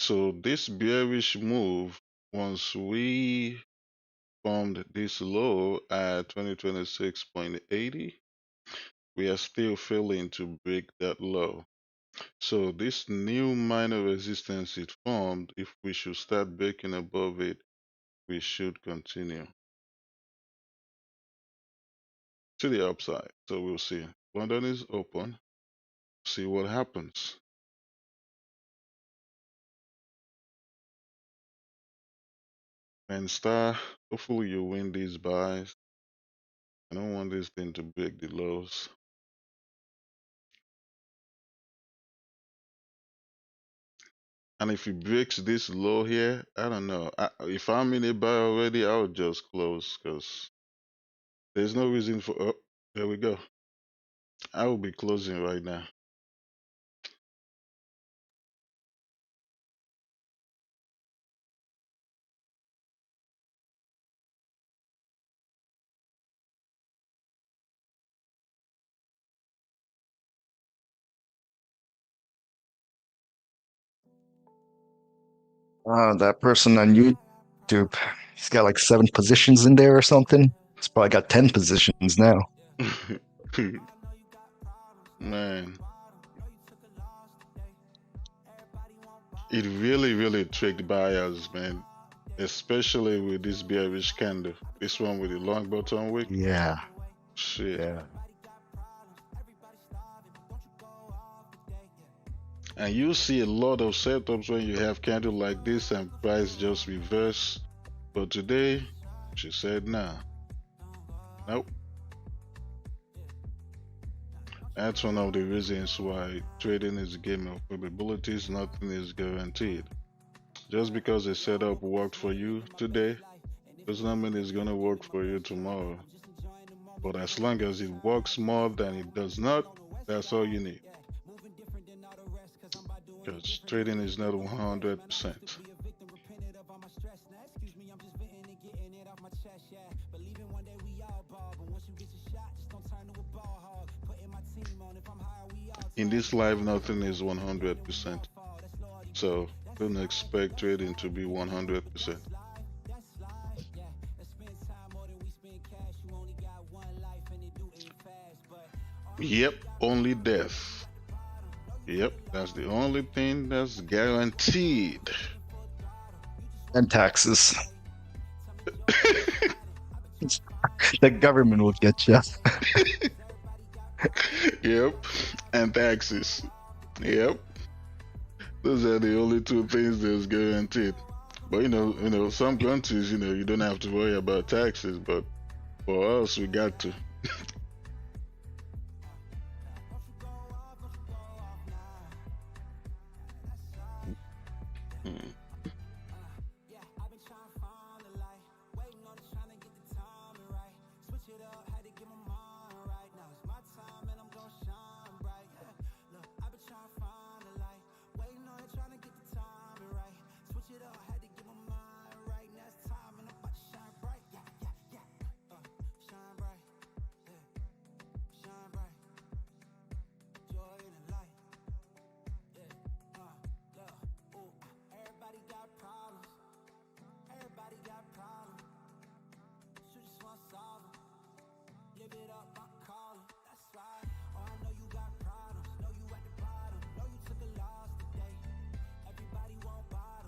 So this bearish move, once we formed this low at 2026.80, we are still failing to break that low. So this new minor resistance it formed, if we should start breaking above it, we should continue to the upside. So we'll see. London is open. See what happens. And star, hopefully you win these buys. I don't want this thing to break the lows. And if it breaks this low here, I don't know. If I'm in a buy already, I'll just close because there's no reason for. Oh, there we go. I will be closing right now. That person on YouTube, he's got like 7 positions in there or something. He's probably got 10 positions now. Man, it really, really tricked buyers, man. Especially with this bearish candle. This one with the long bottom wick. Yeah, Shit. yeah. And you see a lot of setups when you have candle like this and price just reverse. But today, she said nah. Nope. That's one of the reasons why trading is a game of probabilities. Nothing is guaranteed. Just because a setup worked for you today does not mean it's gonna work for you tomorrow. But as long as it works more than it does not, that's all you need. Because trading is not 100%. In this life, nothing is 100%. So don't expect trading to be 100%. Yep, only death. Yep, that's the only thing that's guaranteed. And taxes. The government will get you. Yep, and taxes. Yep, those are the only two things that's guaranteed. But some countries, you don't have to worry about taxes. But for us, we got to. Hmm.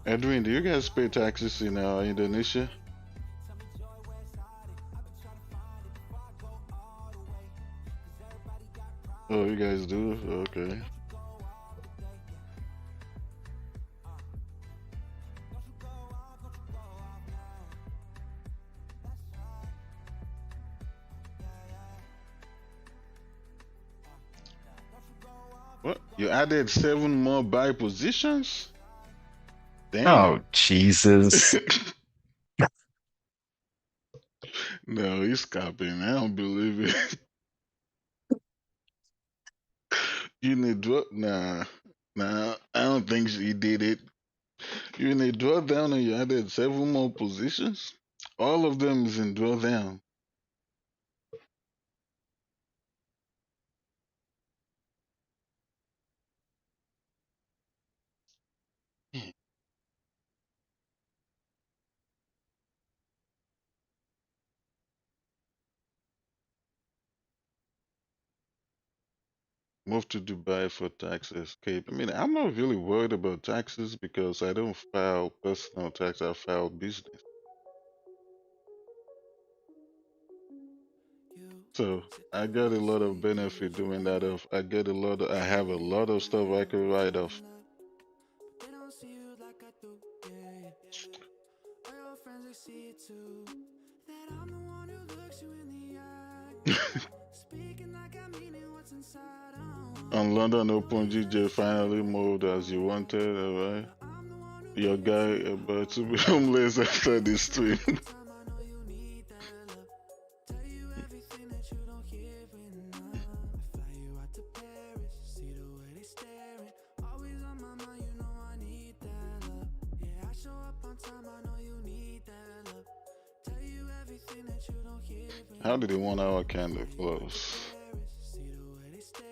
Edwin, do you guys pay taxes in Indonesia? Oh, you guys do? Okay. What? You added 7 more buy positions? Oh, Damn. Jesus. No, he's copying. I don't believe it. You need draw? Nah, I don't think he did it. You need drawdown and you added 7 more positions? All of them is in drawdown. Move to Dubai for tax escape. I mean, I'm not really worried about taxes because I don't file personal tax, I file business. So I got a lot of benefit doing that. I have a lot of stuff I could write off. On London Open, GJ finally moved as you wanted, alright? your guy about to be homeless after this stream. How did the 1 hour candle close?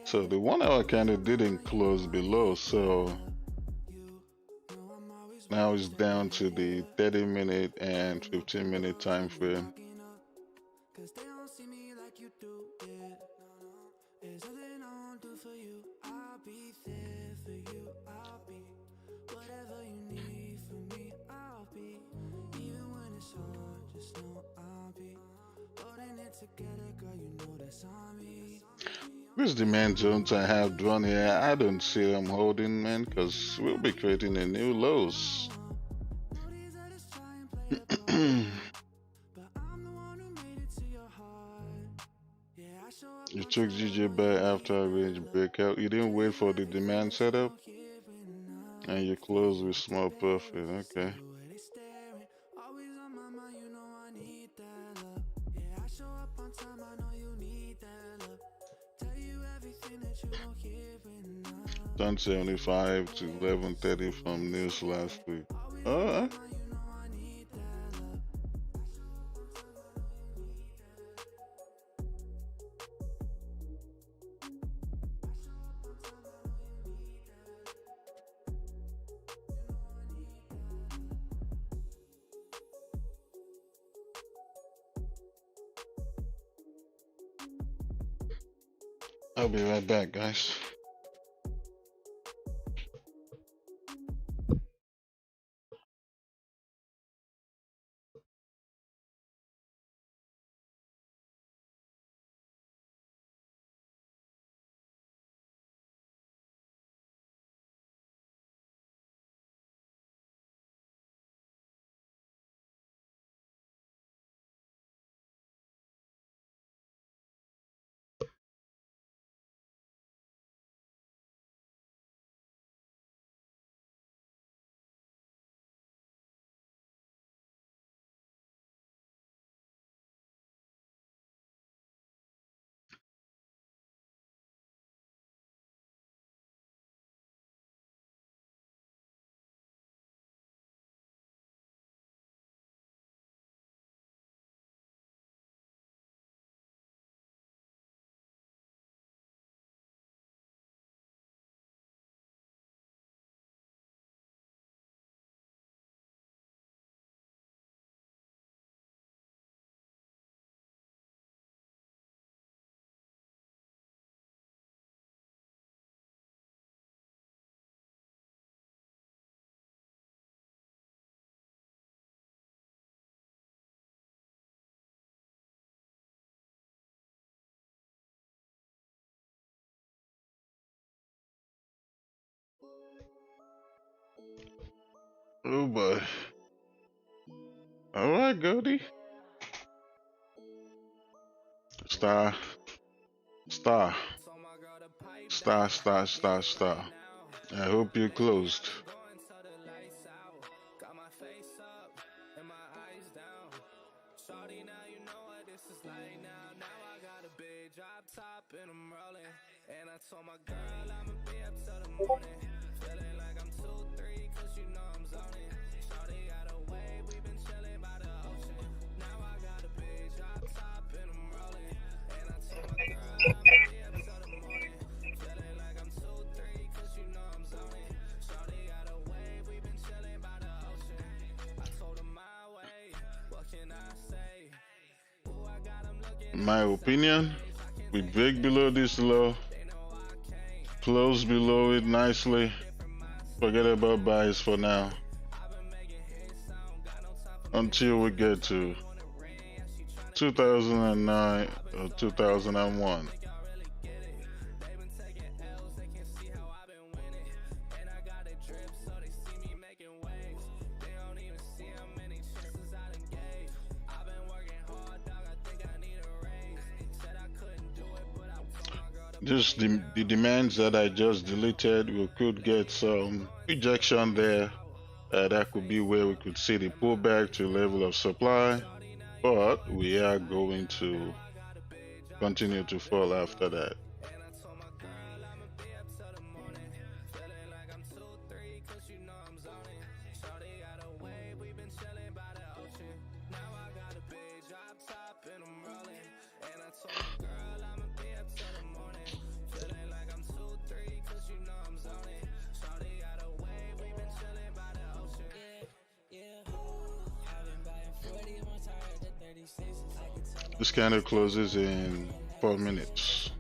So the 1 hour candle didn't close below, so now it's down to the 30-minute and 15-minute time frame. Which demand zones I have drawn here, I don't see them holding, man, because we'll be creating a new lows. You took GJ back after a range breakout. You didn't wait for the demand setup, and you closed with small profit. Okay. Done 75 to 11:30 from news last week. Alright. I'll be right back, guys. Oh boy. Alright, Goldie. Star. Star. Star, star, star, star. I hope you closed. In my opinion, we break below this low, close below it nicely, forget about buys for now until we get to 2009 or 2001. Just the demands that I just deleted, we could get some rejection there That could be where we could see the pullback to level of supply, but we are going to continue to fall after that. This candle closes in 4 minutes.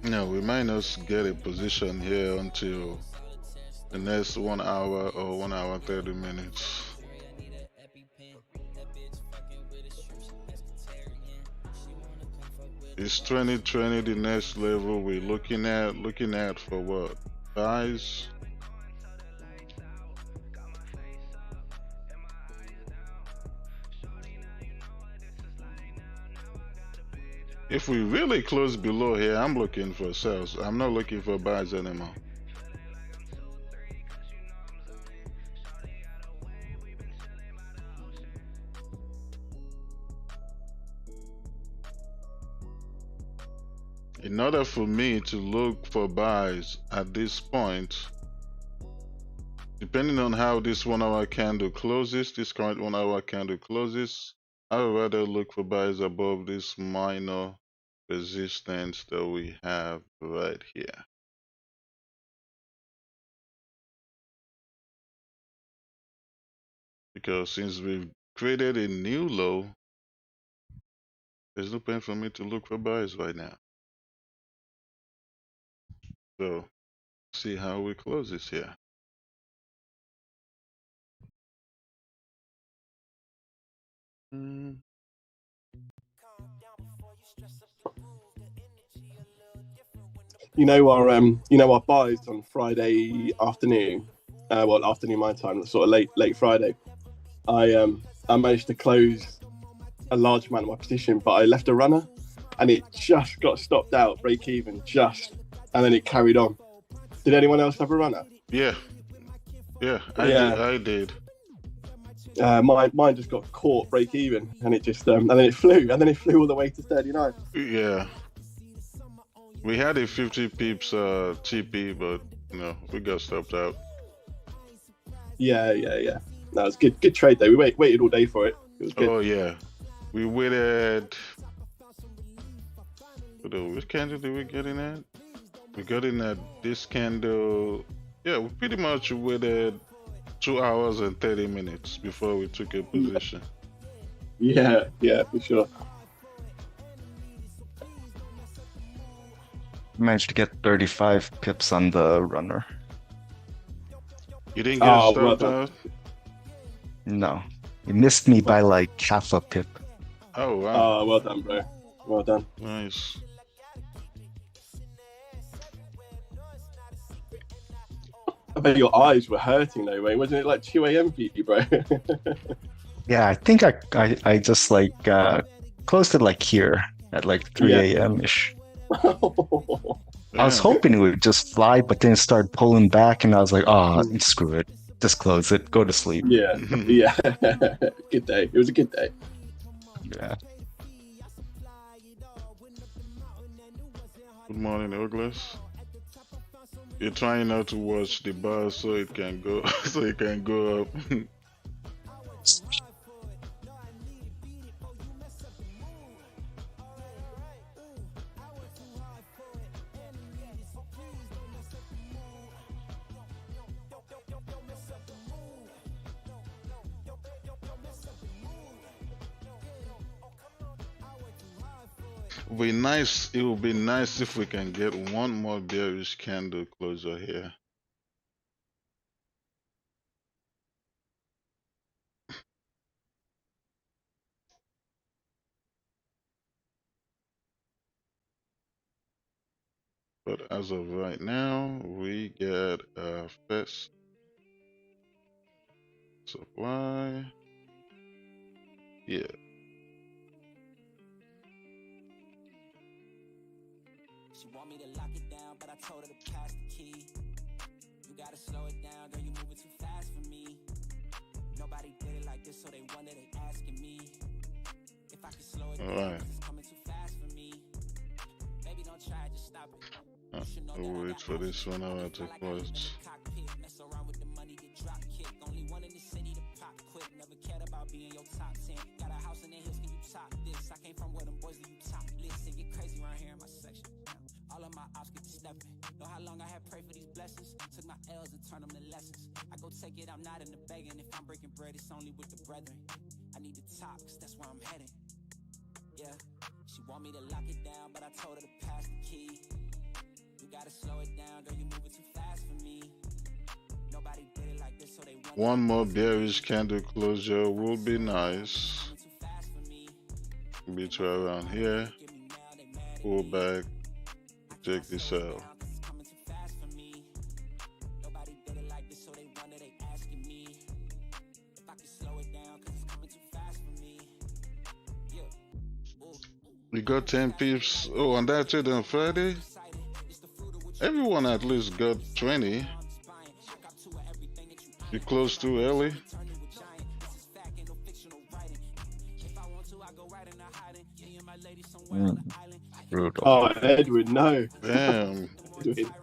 No, we might not get a position here until the next 1 hour or 1 hour 30 minutes. Is 2020 the next level we're looking at? Looking at for what? Buys? If we really close below here, I'm looking for sales. I'm not looking for buys anymore. In order for me to look for buys at this point, depending on how this 1 hour candle closes, this current 1 hour candle closes, I would rather look for buys above this minor resistance that we have right here. Because since we've created a new low, there's no point for me to look for buys right now. So, see how we close this here. Our buys on Friday afternoon, afternoon my time, sort of late Friday. I managed to close a large amount of my position, but I left a runner, and it just got stopped out, break even, and then it carried on. Did anyone else have a runner? Yeah, I did. Mine just got caught break even, and it just and then it flew all the way to 39. Yeah, we had a 50 pips TP, but we got stopped out. Yeah. That was good trade though. We waited all day for it. It was good. Oh yeah, we waited. Which candle did we get in at? We got in at this candle. Yeah, we pretty much waited 2 hours and 30 minutes before we took a position. Yeah, for sure. Managed to get 35 pips on the runner. You didn't get stopped out? No. You missed me by like half a pip. Oh wow. Well done, bro. Well done. Nice. I bet your eyes were hurting though, Wayne. Wasn't it like 2 a.m. for you, bro? Yeah, I think I just like closed it like here at like 3 a.m. ish. I was hoping it would just fly, but then it started pulling back, and I was like, oh, screw it. Just close it. Go to sleep. Yeah. Good day. It was a good day. Yeah. Good morning, Douglas. You're trying not to watch the bar so it can go up. It would be nice if we can get one more bearish candle closure here. But as of right now, we get first. Supply. Yeah. She want me to lock it down, but I told her to pass the key. You gotta slow it down, girl, you moving too fast for me. Nobody did it like this, so they wonder, they asking me if I can slow it down, Alright. 'cause it's coming too fast for me. Baby, don't try, just stop it. You should know that I'll I wait got for this one options. hour I to fly like I live in close. the cockpit. Mess around with the money, get drop kick. Only one in the city to pop quick. Never cared about being your top 10. Got a house in the hills, can you top this? I came from where them boys that you top list. It get crazy around here in my section. All of my ops get to stepping. Know how long I had prayed for these blessings. Took my L's and turned them to lessons. I go take it, I'm not in the begging. If I'm breaking bread, it's only with the brethren. I need the top, cause that's where I'm headed. Yeah, she want me to lock it down, but I told her to pass the key. You gotta slow it down, girl, you moving too fast for me. Nobody did it like this, so they wonder. One more bearish candle closure will be nice. Coming too fast for me. Beat you around here. Give me now, they mad at Pull me. back. Check this Slow it out. down, 'cause it's coming too fast for me. Nobody did it like this, so they wonder, they asking me if I can slow it down, 'cause it's coming too fast for me. Yeah. Ooh. We got 10 pips. Oh, and that's it on Friday. Everyone at least got 20. You close too early. Brutal. Oh, Edward, no. Damn. Edward.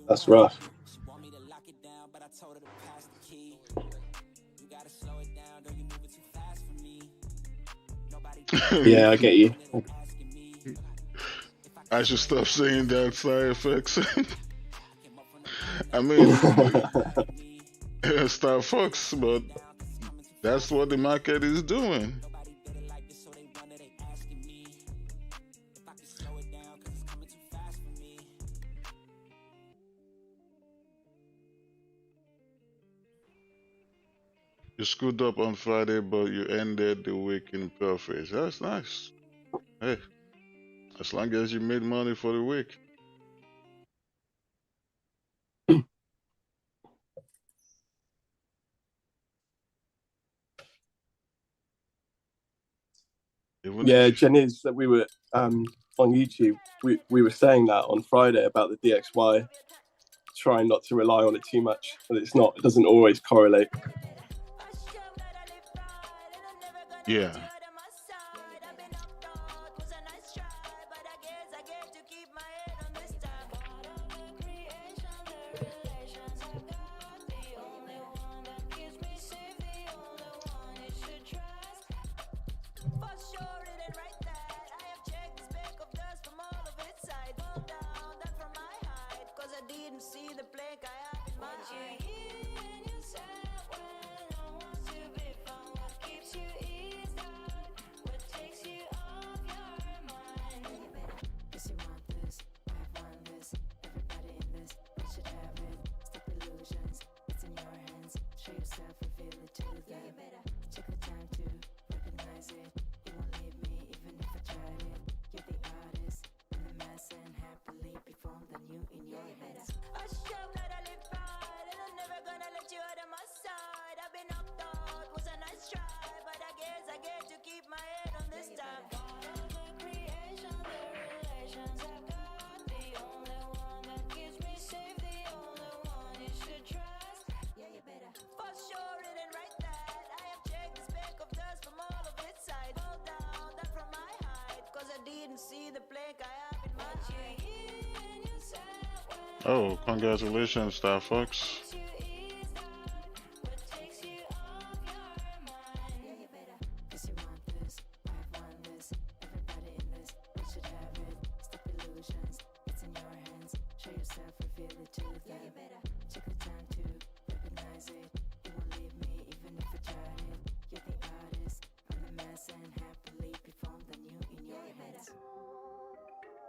That's rough. She want me to lock it down, but I told her to pass the key. You gotta slow it down, girl, you moving too fast for me. Nobody Yeah, I get you. asking me I should stop saying that side effects. I mean, Star Fox, but that's what the market is doing. nobody did it like this, so they wonder, they asking me if I can slow it down, 'cause it's coming too fast for me. You screwed up on Friday, but you ended the week in profits. That's nice. Hey, as long as you made money for the week. Even Yeah, if Jen is that we were on YouTube. We were saying that on Friday about the DXY, trying not to rely on it too much, but it's not. It doesn't always correlate. yeah. Oh, congratulations, Star Fox.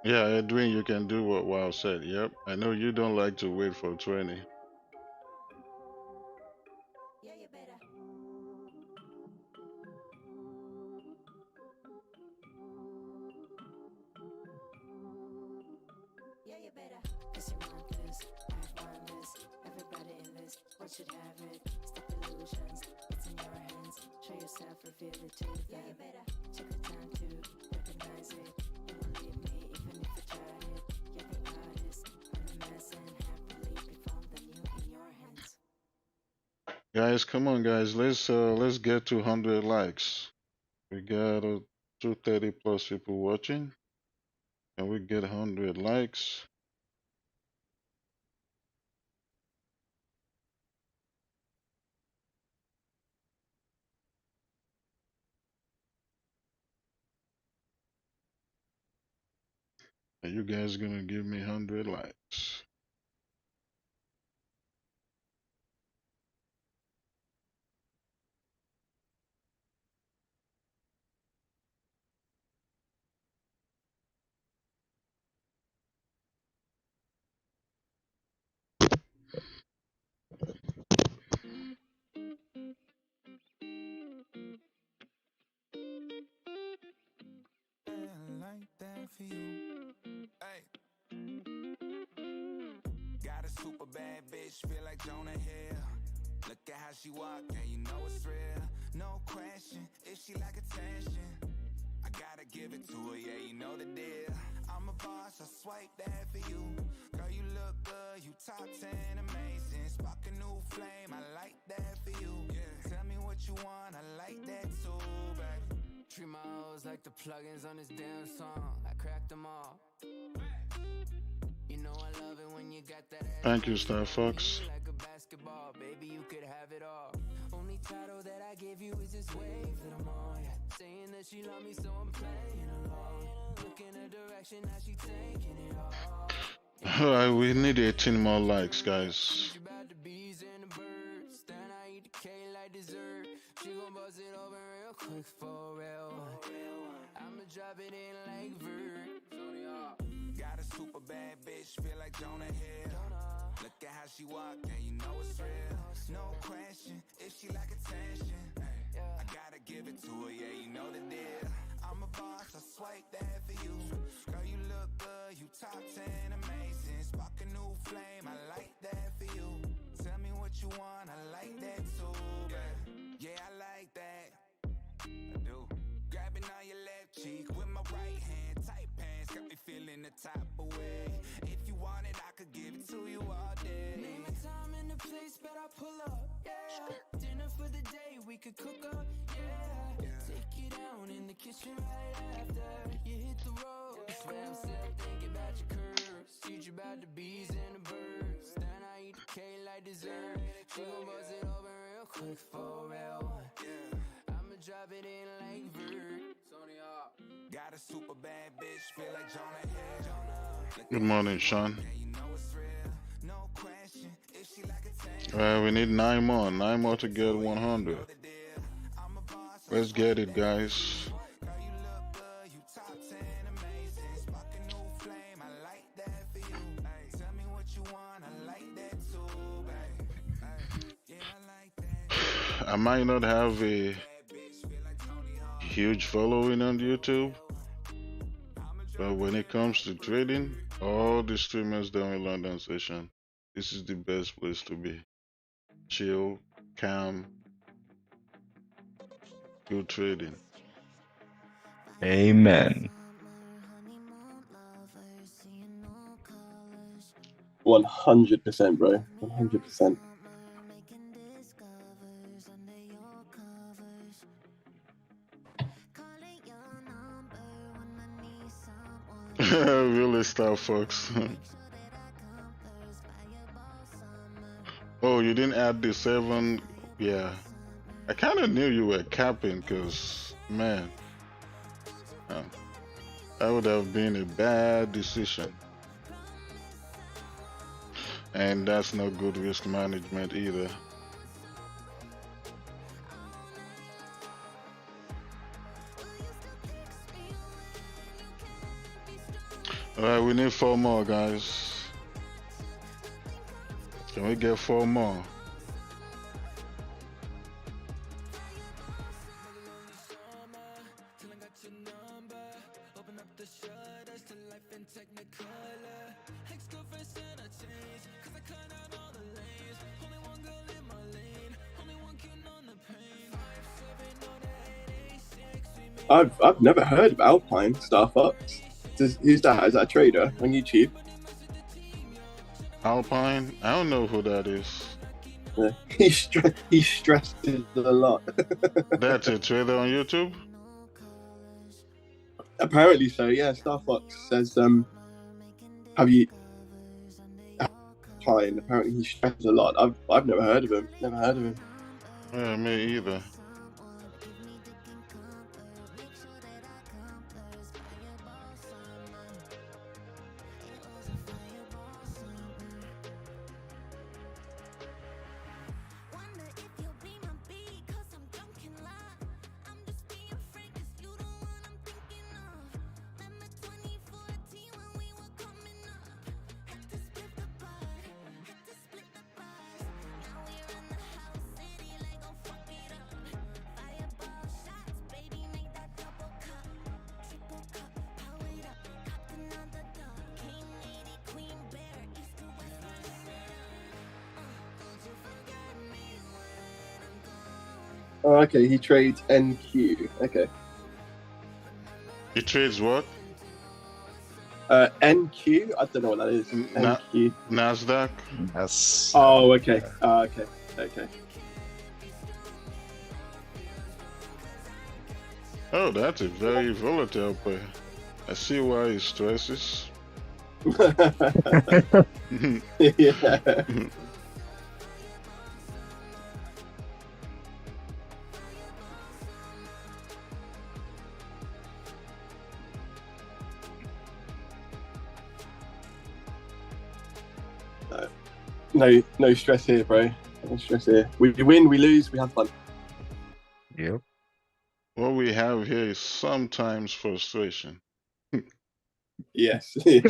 Yeah, Edwin, you can do what Wow said. Yep. I know you don't like to wait for 20. this. I have won this. Everybody in this world should have it. Stop illusions. It's in your hands. Show yourself, reveal it to them. Yeah, you better take the time to recognize it. You won't leave me even if you tried it. You're the artist. I'm the mess and happily be found the new in your hands. Guys, come on, guys. Let's get to 100 likes. We got 230 plus people watching, and we get 100 likes. And you guys gonna give me 100 likes. Like that for you. Hey. Got a super bad bitch, feel like Jonah Hill. Look at how she walk, and you know it's real. No question, if she like attention, I gotta give it to her, yeah, you know the deal. I'm a boss, I swipe that for you. Girl, you look good, you top 10, amazing. Spark a new flame, I like that for you. Yeah, tell me what you want, I like that too, baby. Treat my hoes like the plugins on this damn song. I cracked them all. You know I love it when you got that ass. Thank you, Star Fox. Like a basketball, baby, you could have it all. Only title that I give you is this wave that I'm on. Yeah. Saying that she love me, so I'm playing along. Looking her direction, now she taking it all. Alright, we need 18 more likes, guys. About the bees and the birds, then I eat the cake like dessert. She gon' buzz it open real quick for real. I'ma drop it in like Vert. Got a super bad bitch, feel like Jonah Hill. Look at how she walk, and you know it's real. No question, if she like attention, I gotta give it to her, yeah, you know the deal. I'm a boss, I swipe that for you. Girl, you look good, you top 10, amazing. Spark a new flame, I like that for you. Tell me what you want, I like that too, babe. Yeah, I like that, I do. Grabbing on your left cheek with my right hand, tight pants, got me feeling the type of way. If you want it, I could give it to you all day. Name a time and a place, bet I pull up, yeah. Dinner for the day, we could cook up, yeah. Take you down in the kitchen right after you hit the road. Swear I'm still thinking about your curves. Teach you about the bees and the birds. Then I eat the cake like dessert. She gon' buzz it open real quick for real. I'ma drop it in like Vert. Got a super bad bitch, feel like Jonah Hill. Good morning, Sean. You know it's real. No question, if she like attention. Alright, we need 9 more. 9 more to get 100. I'm a boss, Let's get it, guys. girl, you look good, you top 10, amazing. Spark a new flame, I like that for you. Ay, tell me what you want, I like that too, babe. Ay, yeah, I like that. I might not have a Bad bitch, feel like Tony Hawk. huge following on YouTube, but when it comes to trading, all the streamers down in London session, this is the best place to be. Chill, calm, good trading. Amen. 100%, bro. 100%. Really, Star Fox. Oh, you didn't add the 7. Yeah, I kind of knew you were capping, because man, that would have been a bad decision, and that's no good risk management either. Alright, we need 4 more, guys. Can we get 4 more? Till I got your number. Open up the shutters to life in technicolor. Ex-girlfriend sent a change. I've never heard of Alpine Star Fox. Who's that? Is that a trader on YouTube? Alpine? I don't know who that is. Yeah. He stresses a lot. That's a trader on YouTube? Apparently so. Yeah. Star Fox says, have you Alpine? Apparently he stresses a lot. I've never heard of him. Never heard of him. Yeah, me either. Wonder if you'll be my bee, cause I'm drunk in love. I'm just being frank, cause you the one I'm thinking of. Remember 2014 when we were coming up? Had to split the bud, had to split the buzz. Now we're in the house city, like gon' fuck it up. Fireball shots, baby, make that double cup. Triple cup, power it up, copped another dub. King 80, Queen Bear, east to west, don't you forget me when I'm gone. Oh, okay. He trades NQ. Okay. He trades what? NQ. I don't know what that is. Na- NQ. Nasdaq? Yes. Oh, okay. Okay. Okay. Oh, that's a very volatile pair. I see why he stresses. Yeah. No stress here, bro. No stress here. We win, we lose, we have fun. Yep. What we have here is sometimes frustration. Yes. Yeah.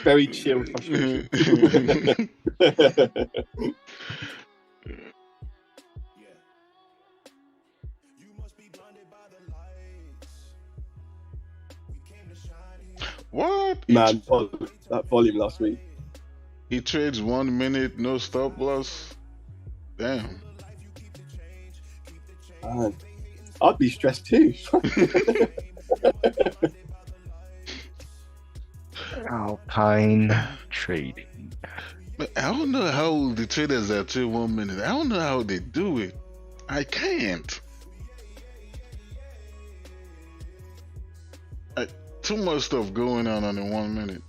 Very chill frustration. What? Man, that volume last week. He trades 1 minute, no stop loss. Damn. Man, I'd be stressed too. Alpine trading. But I don't know how the traders that trade 1 minute. I don't know how they do it. I can't. Too much stuff going on in 1 minute.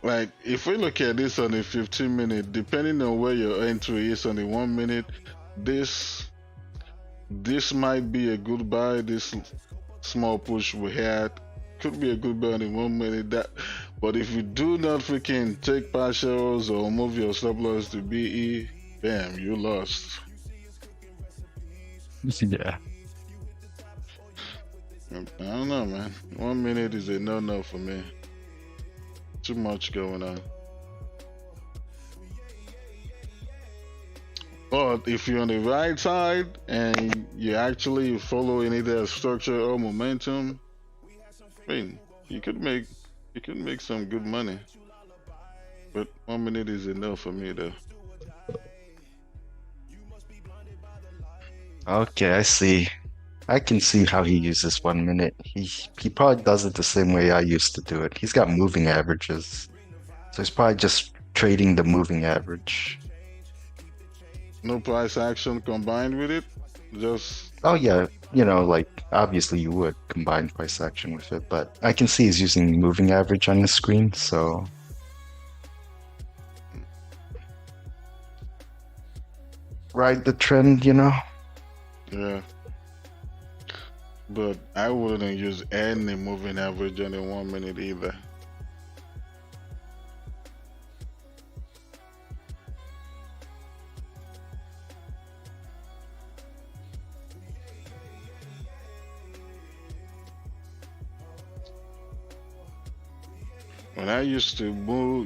Like, if we look at this on a 15 minute, depending on where your entry is on the 1 minute, this might be a good buy. This small push we had could be a good buy on the 1 minute. But if you do not freaking take partials or move your stop loss to BE, damn, you lost. Yeah. I don't know, man. 1 minute is a no-no for me. Too much going on. But if you're on the right side and you actually following either structure or momentum, I mean, you could make some good money. But 1 minute is enough for me, though. Okay, I see. I can see how he uses 1 minute. He probably does it the same way I used to do it. He's got moving averages. So he's probably just trading the moving average. No price action combined with it? Just... Oh yeah, like obviously you would combine price action with it, but I can see he's using moving average on his screen, so ride the trend, Yeah. But I wouldn't use any moving average on the 1 minute either. When I used to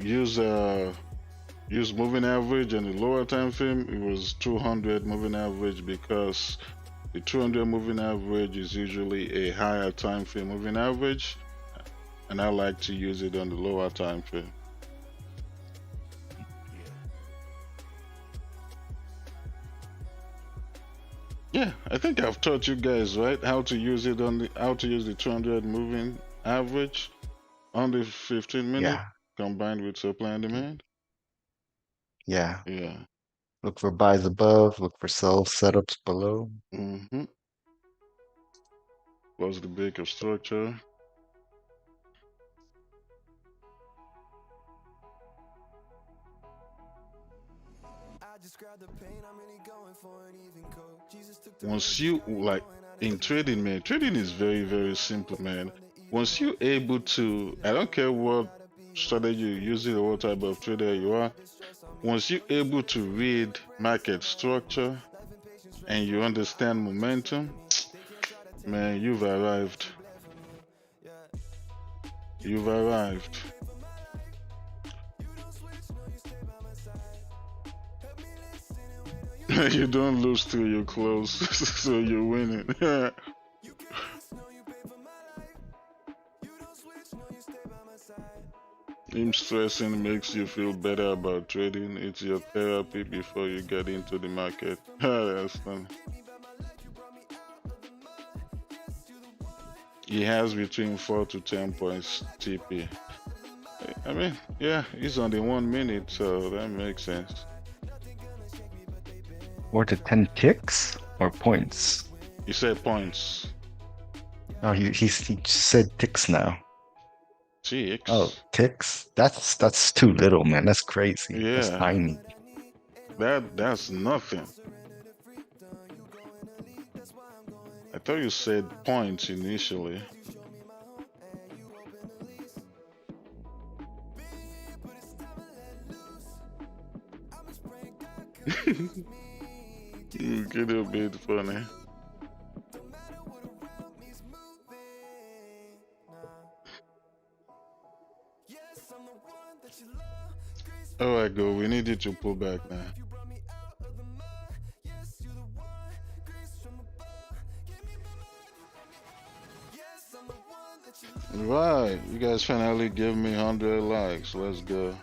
use moving average on the lower time frame, it was 200 moving average because the 200 moving average is usually a higher time frame moving average, and I like to use it on the lower time frame. Yeah, I think I've taught you guys, right, how to use it on the how to use the 200 moving average on the 15 minute Yeah. combined with supply and demand. Yeah. Yeah. Look for buys above, look for sell setups below. Mm-hmm. Plus the break of structure. I just grabbed the pain, I'm really going for an even code. Jesus took the Once words, you got me like going. I in didn't need trading, man, trading is very, very simple, man. Once you're able to, I don't care what strategy you're using or what type of trader you are, once you're able to read market structure and you understand momentum, man, you've arrived. You've arrived. You don't lose till you're close, so you're winning. Him stressing makes you feel better about trading. It's your therapy before you get into the market. That's funny. He has between 4 to 10 points TP. I mean, yeah, he's on the 1 minute, so that makes sense. 4 to 10 ticks or points? He said points. Oh, he said ticks now. Oh, Ticks. ticks? That's too little, man. That's crazy. That's Yeah, tiny. that's nothing. I thought you said points initially. Get a bit funny. Alright, go. We need you to pull back now. Right, you guys finally give me 100 likes. Let's go.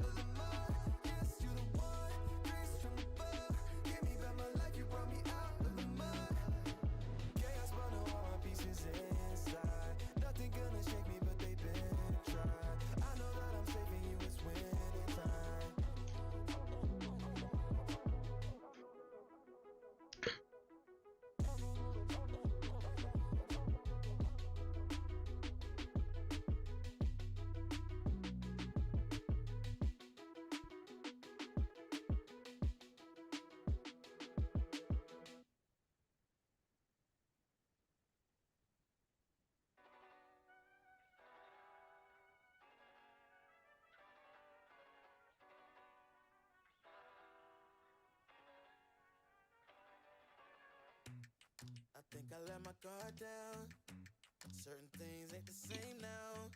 I think I let my guard down. Certain things ain't the same now.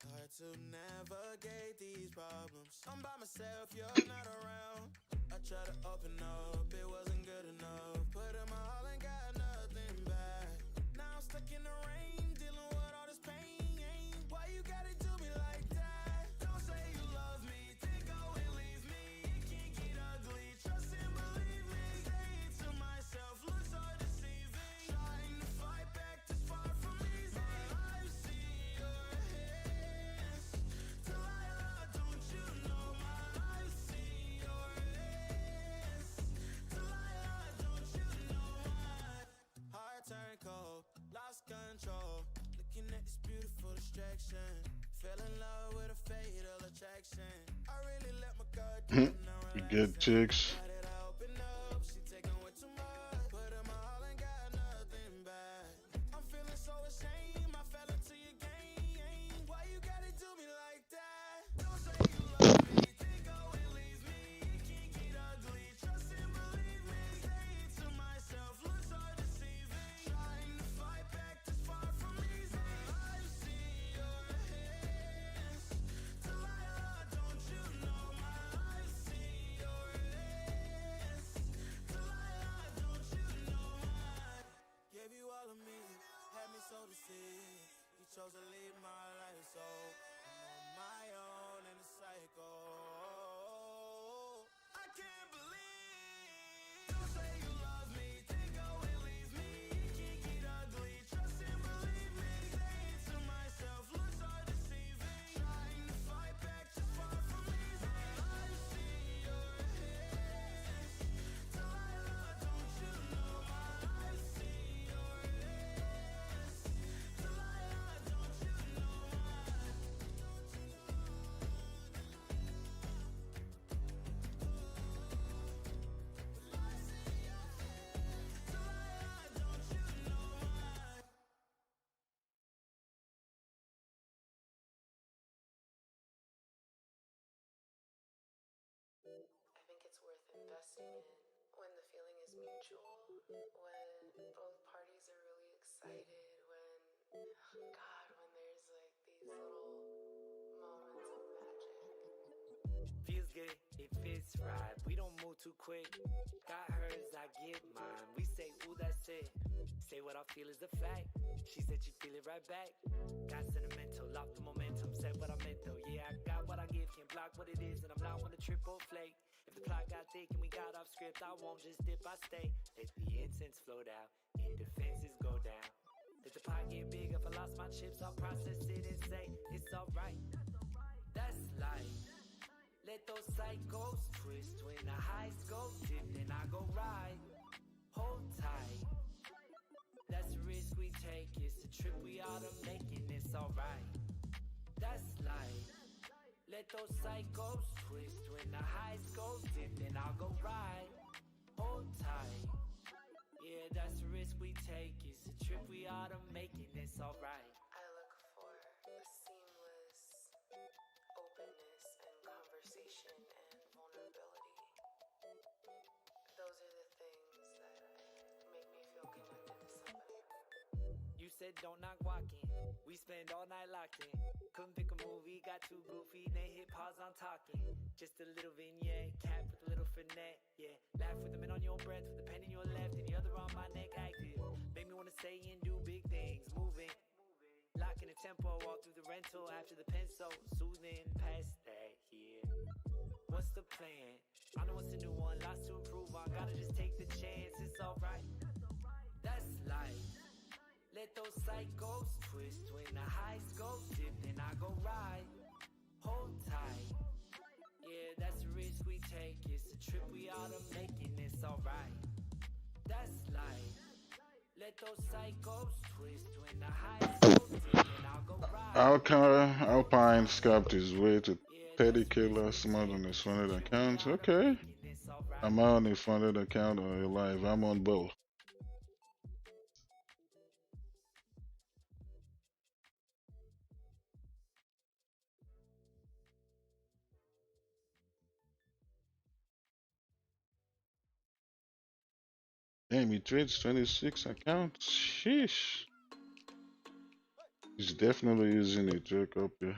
Hard to navigate these problems. I'm by myself, you're not around. I tried to open up, it wasn't good enough. Put in my all and got nothing back. Now I'm stuck in the rain, dealing with all this pain. Why you gotta do me like that? Don't say you love me, then go and leave me. It can get ugly, trust and believe me. Staying to myself looks so deceiving. Trying to fight back this far from easy. I've seen your hands. Delilah, don't you know my I've seen your hands. Delilah, don't you know my heart turned cold, lost control. Looking at this beautiful distraction. Fell in love with a fatal attraction. I really let my guard down. Now Good chicks. got it, I open up. She taking way too much. Put in my all and got nothing back. I'm feeling so ashamed. I fell into your game. Why you gotta do me like that? Don't say you love me, then go and leave me. It can get ugly, trust and believe me. Staying to myself looks so deceiving. Trying to fight back this far from easy. I've seen your hands. Delilah, don't you know my I've seen your hands. trusting in when the feeling is mutual, when both parties are really excited, when, God, when there's like these little moments of magic. Feels good, it fits right. We don't move too quick. Got hers, I get mine. We say, ooh, that's it. Say what I feel is the fact. She said she feel it right back. Got sentimental, locked the momentum. Said what I meant though. Yeah, I got what I give, can't block what it is, and I'm not one to trip or flake. If the plot got thick and we got off script, I won't just dip, I stay. Let the incense float out, and defenses go down. Let the pot get big. If I lost my chips, I'll process it and say it's alright. That's life. Let those cycles twist when the highs go dip, then I go ride. Hold tight. That's the risk we take. It's a trip we ought to make, and it's alright. That's life. Let those cycles twist when the highs go dip, then I'll go ride. Hold tight. Yeah, that's the risk we take. It's a trip we ought to make, and it's alright. I look for a seamless openness and conversation and vulnerability. Those are the things that make me feel connected to somebody. You said don't knock walking. We spend all night locked in. Couldn't pick a movie, got too goofy, then hit pause on talking. Just a little vignette, cap with a little finesse. Yeah, laugh with the man on your breath, with the pen in your left and the other on my neck active. Make me wanna say and do big things, moving. Locking the tempo, all through the rental after the pencil, soothing past that, yeah. What's the plan? I know it's a new one, lots to improve on. Gotta just take the chance, it's alright. That's life. Let those cycles twist when the highs go dip, then I go ride. Hold tight. Yeah, that's the risk we take. It's a trip we ought to make, and it's alright. That's life. Let those cycles twist when the highs go dip, then I'll go ride. Alpine scalped his way to 30K last month on his funded account. Okay. Am I on a funded account or live? I'm on both. Damn, he trades 26 accounts. Sheesh. He's definitely using a trick up here.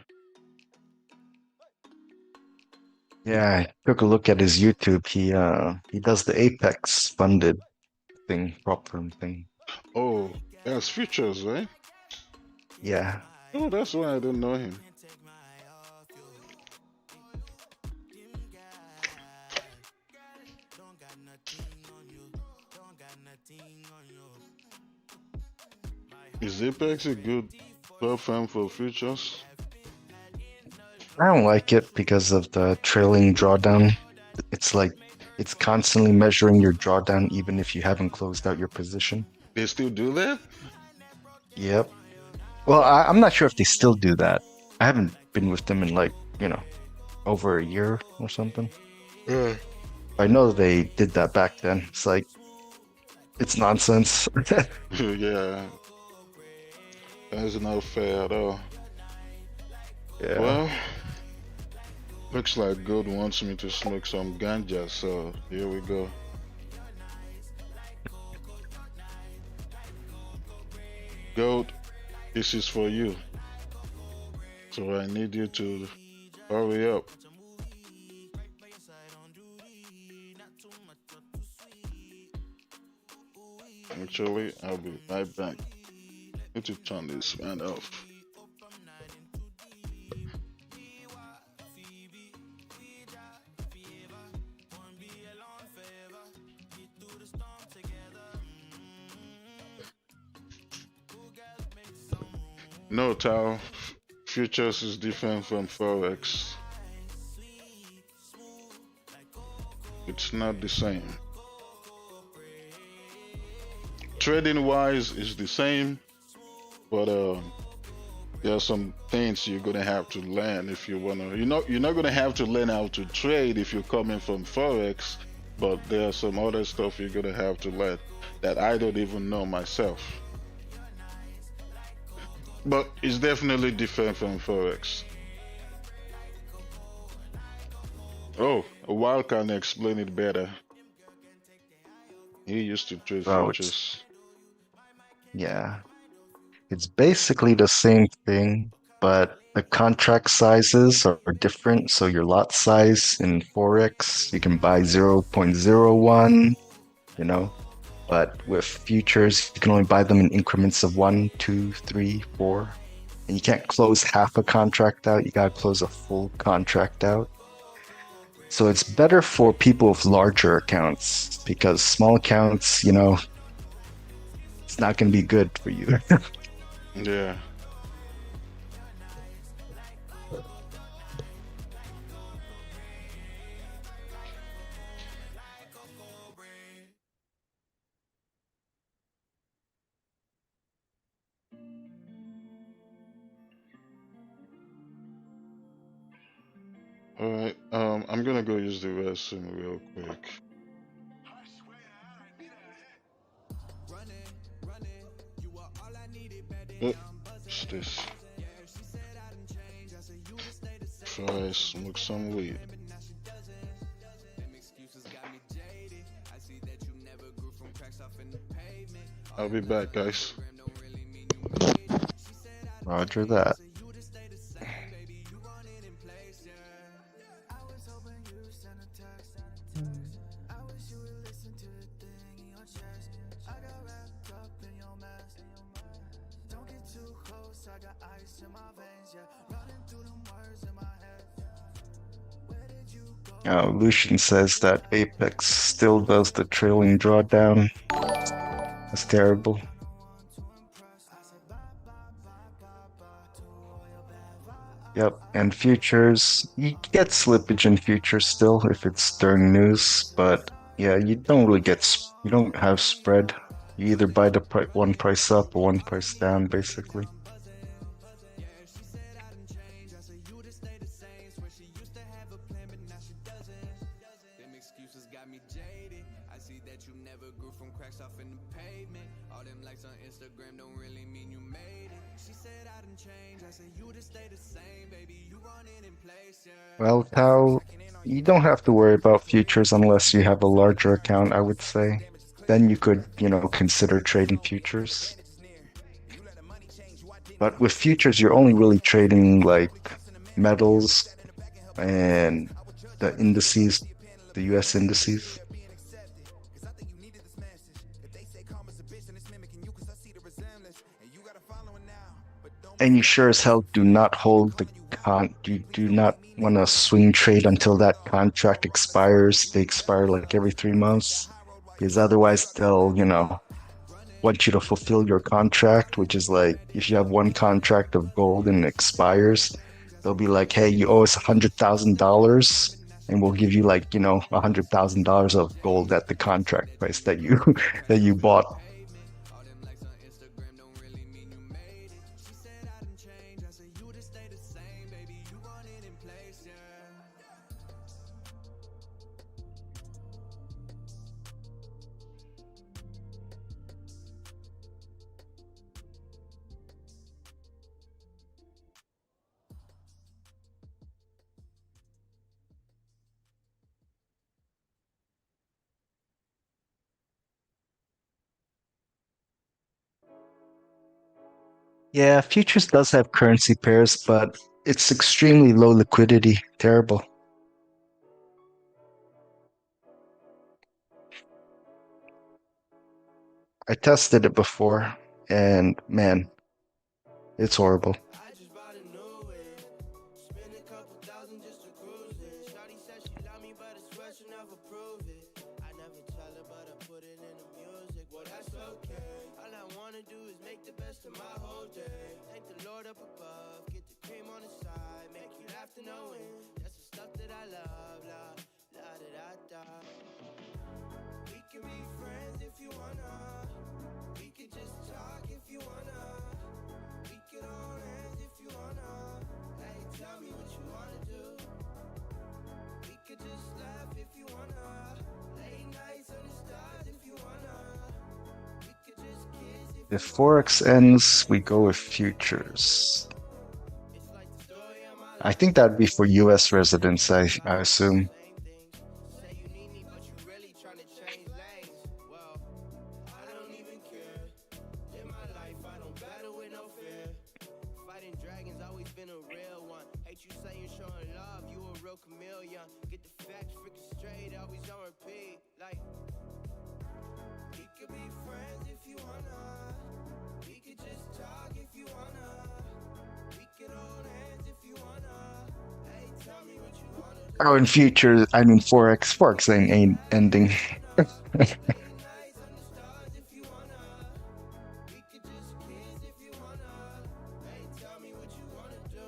Yeah, I took a look at his YouTube. He does the Apex funded thing, prop firm thing. Oh, that's futures, right? Yeah. Oh, that's why I don't know him. Is Apex a good platform for futures? I don't like it because of the trailing drawdown. It's like it's constantly measuring your drawdown even if you haven't closed out your position. They still do that? Yep. Well, I'm not sure if they still do that. I haven't been with them in like, over a year or something. Yeah. I know they did that back then. It's like, it's nonsense. Yeah. That's not fair at all. Yeah. Well, looks like God wants me to smoke some ganja, so here we go. God, this is for you. So I need you to hurry up. Actually, I'll be right back. Need to turn this fan off. No, Tao. Futures is different from Forex. It's not the same. Trading wise is the same, but there are some things you're gonna have to learn if you wanna. You're not gonna have to learn how to trade if you're coming from Forex, but there are some other stuff you're gonna have to learn that I don't even know myself. But it's definitely different from Forex. Oh, a while can explain it better. He used to trade So it's, futures. yeah, it's basically the same thing, but the contract sizes are different. So your lot size in Forex, you can buy 0.01, you know, but with futures, you can only buy them in increments of 1, 2, 3, 4. And you can't close half a contract out. You gotta close a full contract out. So it's better for people with larger accounts because small accounts, it's not going to be good for you. Yeah. All right. I'm gonna go use the restroom real quick. Oh, what's this? Try smoke some weed. I'll be back, guys. Roger that. Lucian says that Apex still does the trailing drawdown. That's terrible. Yep, and futures, you get slippage in futures still if it's during news, but yeah, you don't have spread. You either buy the one price up or one price down, basically. Well, Tao, you don't have to worry about futures unless you have a larger account, I would say. Then you could, consider trading futures. But with futures, you're only really trading like metals and the indices, the US indices. And you sure as hell do not hold you do not want to swing trade until that contract expires. They expire like every 3 months because otherwise they'll, want you to fulfill your contract, which is like if you have one contract of gold and it expires, they'll be like, hey, you owe us $100,000 and we'll give you like, $100,000 of gold at the contract price that you that you bought. Yeah, futures does have currency pairs, but it's extremely low liquidity. Terrible. I tested it before, and man, it's horrible. If Forex ends, we go with futures. I think that'd be for US residents, I assume. straight, always on repeat. Like, we could be friends if you wanna. We could just talk if you wanna. We could hold hands if you wanna. Hey, tell me what you wanna do. Oh, in future, I mean Forex. Forex ain't ending. Late nights under stars if you wanna. We could just kiss if you wanna. Hey, tell me what you wanna do.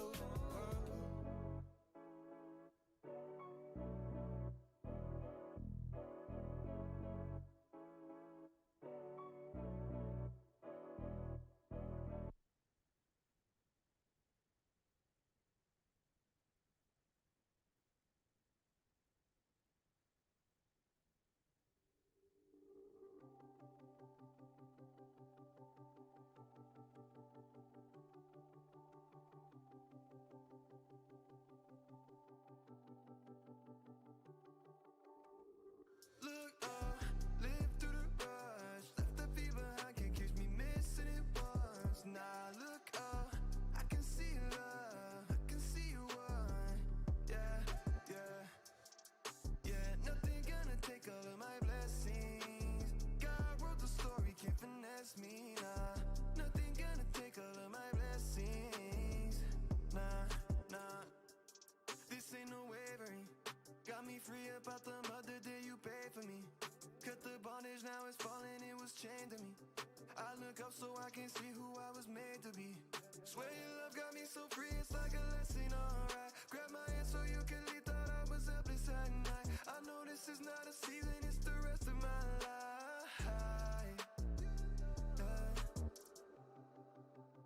Look up, live through the rush. Left the feet behind, can't catch me missing it once. Nah, look up, I can see love, I can see you one. Yeah, yeah, yeah. Nothing gonna take all of my blessings. God wrote the story, can't finesse me. Nah, nothing gonna take all of my blessings. Nah, nah. This ain't no wavering. Got me free about the mother day you paid for me. Cut the bondage, now it's falling, it was chained to me. I look up so I can see who I was made to be. Swear your love got me so free, it's like a lesson, alright. Grab my hand so you can leave, thought I was helpless at night. I know this is not a season, it's the rest of my life. Yeah.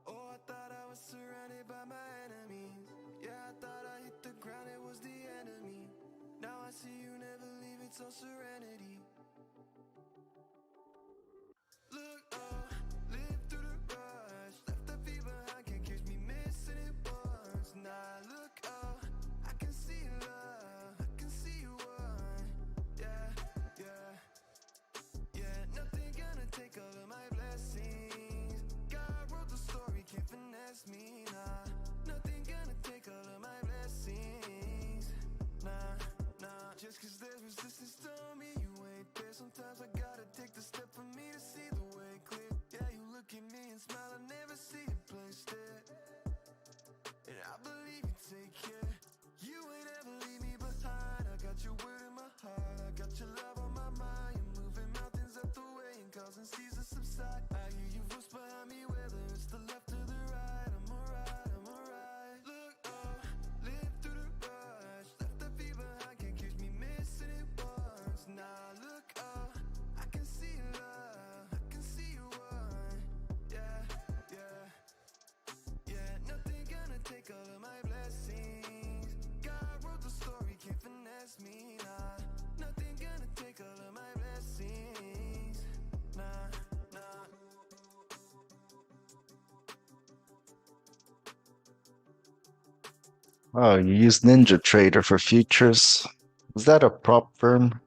Oh, I thought I was surrounded by my enemies. Yeah, I thought I hit the ground, it was the enemy. Now I see you never leave, it's all serenity. Look up, live through the rush. Left the feet behind, can't catch me missing it once. Nah, look up, I can see love, I can see you one. Yeah, yeah, yeah. Nothing gonna take all of my blessings. God wrote the story, can't finesse me. Nah, nothing gonna take all of my blessings. Nah, nah. Just cause there's resistance, don't mean you ain't there. Sometimes I gotta take the step for me to see the way clear. Yeah, you look at me and smile, I never see it place there. And I believe you take care. You ain't ever leave me behind. I got your word in my heart, I got your love on my mind. You're moving mountains up the way and causing seas to subside. I hear your voice behind me, whether it's the left or the right. I'm alright, I'm alright. Look up, live through the rush. Left the feet behind, can't catch me missing it once. Nah, look up, I can see love, I can see you one. Yeah, yeah, yeah. Nothing gonna take all of my blessings. God wrote the story, can't finesse me. Nah, nothing gonna take all of my blessings. Nah, nah. Oh, you use Ninja Trader for futures. Is that a prop firm?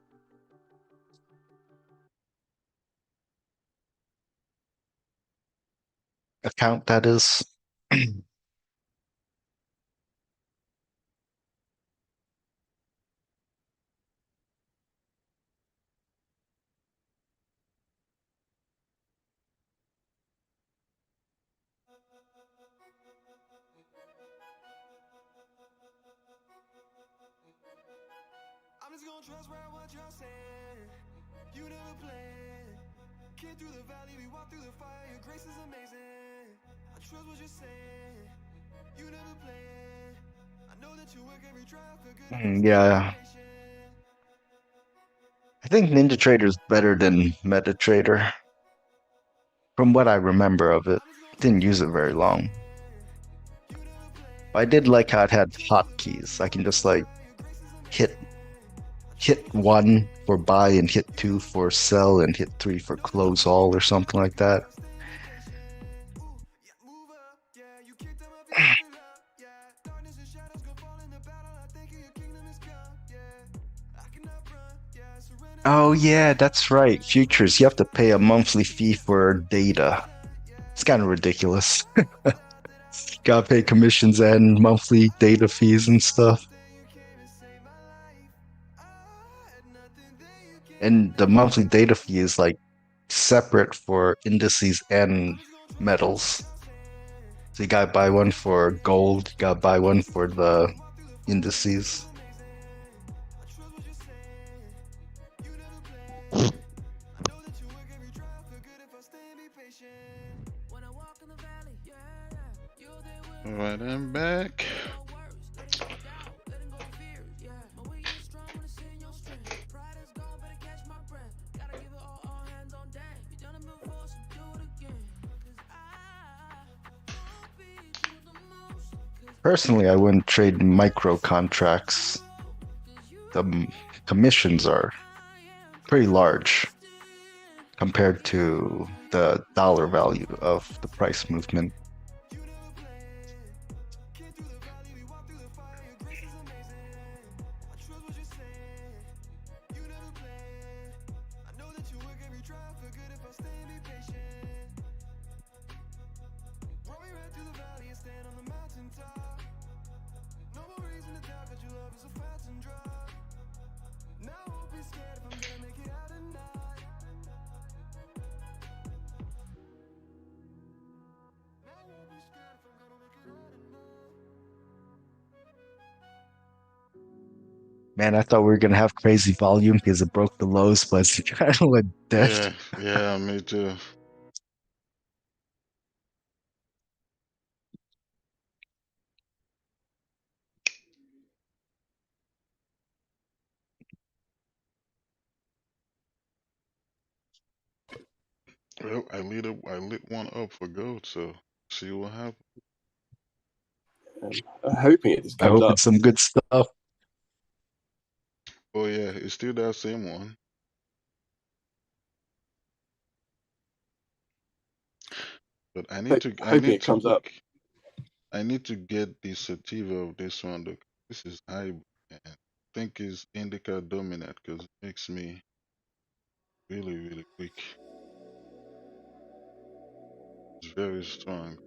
Account, that is. I'm just gonna trust what you're saying. You never planned. Came through the valley, we walked through the fire. Your grace is amazing. I trust what you're saying. You never planned. I know that you work every trial for good. Yeah, I think Ninja Trader is better than MetaTrader. From what I remember of it, didn't use it very long. I did like how it had hotkeys. I can just like hit one for buy and hit two for sell and hit three for close all or something like that. Oh yeah, that's right. Futures, you have to pay a monthly fee for data. It's kind of ridiculous. Gotta pay commissions and monthly data fees and stuff. And the monthly data fee is like separate for indices and metals. So you gotta buy one for gold, you gotta buy one for the indices. All right, I'm back. Personally, I wouldn't trade micro contracts. The commissions are pretty large compared to the dollar value of the price movement. Man, I thought we were gonna have crazy volume because it broke the lows, but it's kind of went dead. Yeah, me too. Well, I lit one up for gold, so see what happens. I'm hoping it just I goes hope up. it's some good stuff. Oh yeah, it's still that same one. But I need to Hoping it comes up. I need to get the sativa of this one. Look, this is high, and I think is indica dominant because it makes me really weak. It's very strong.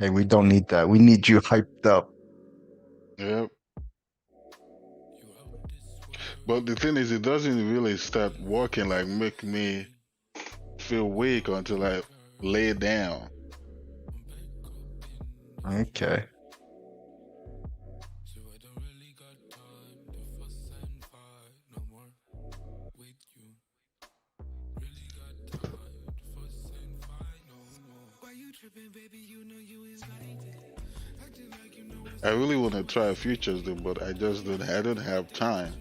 Hey, we don't need that. We need you hyped up. Yep. But the thing is, it doesn't really start working like make me feel weak until I lay down. Okay. I really want to try futures though, but I just don't. I don't have time.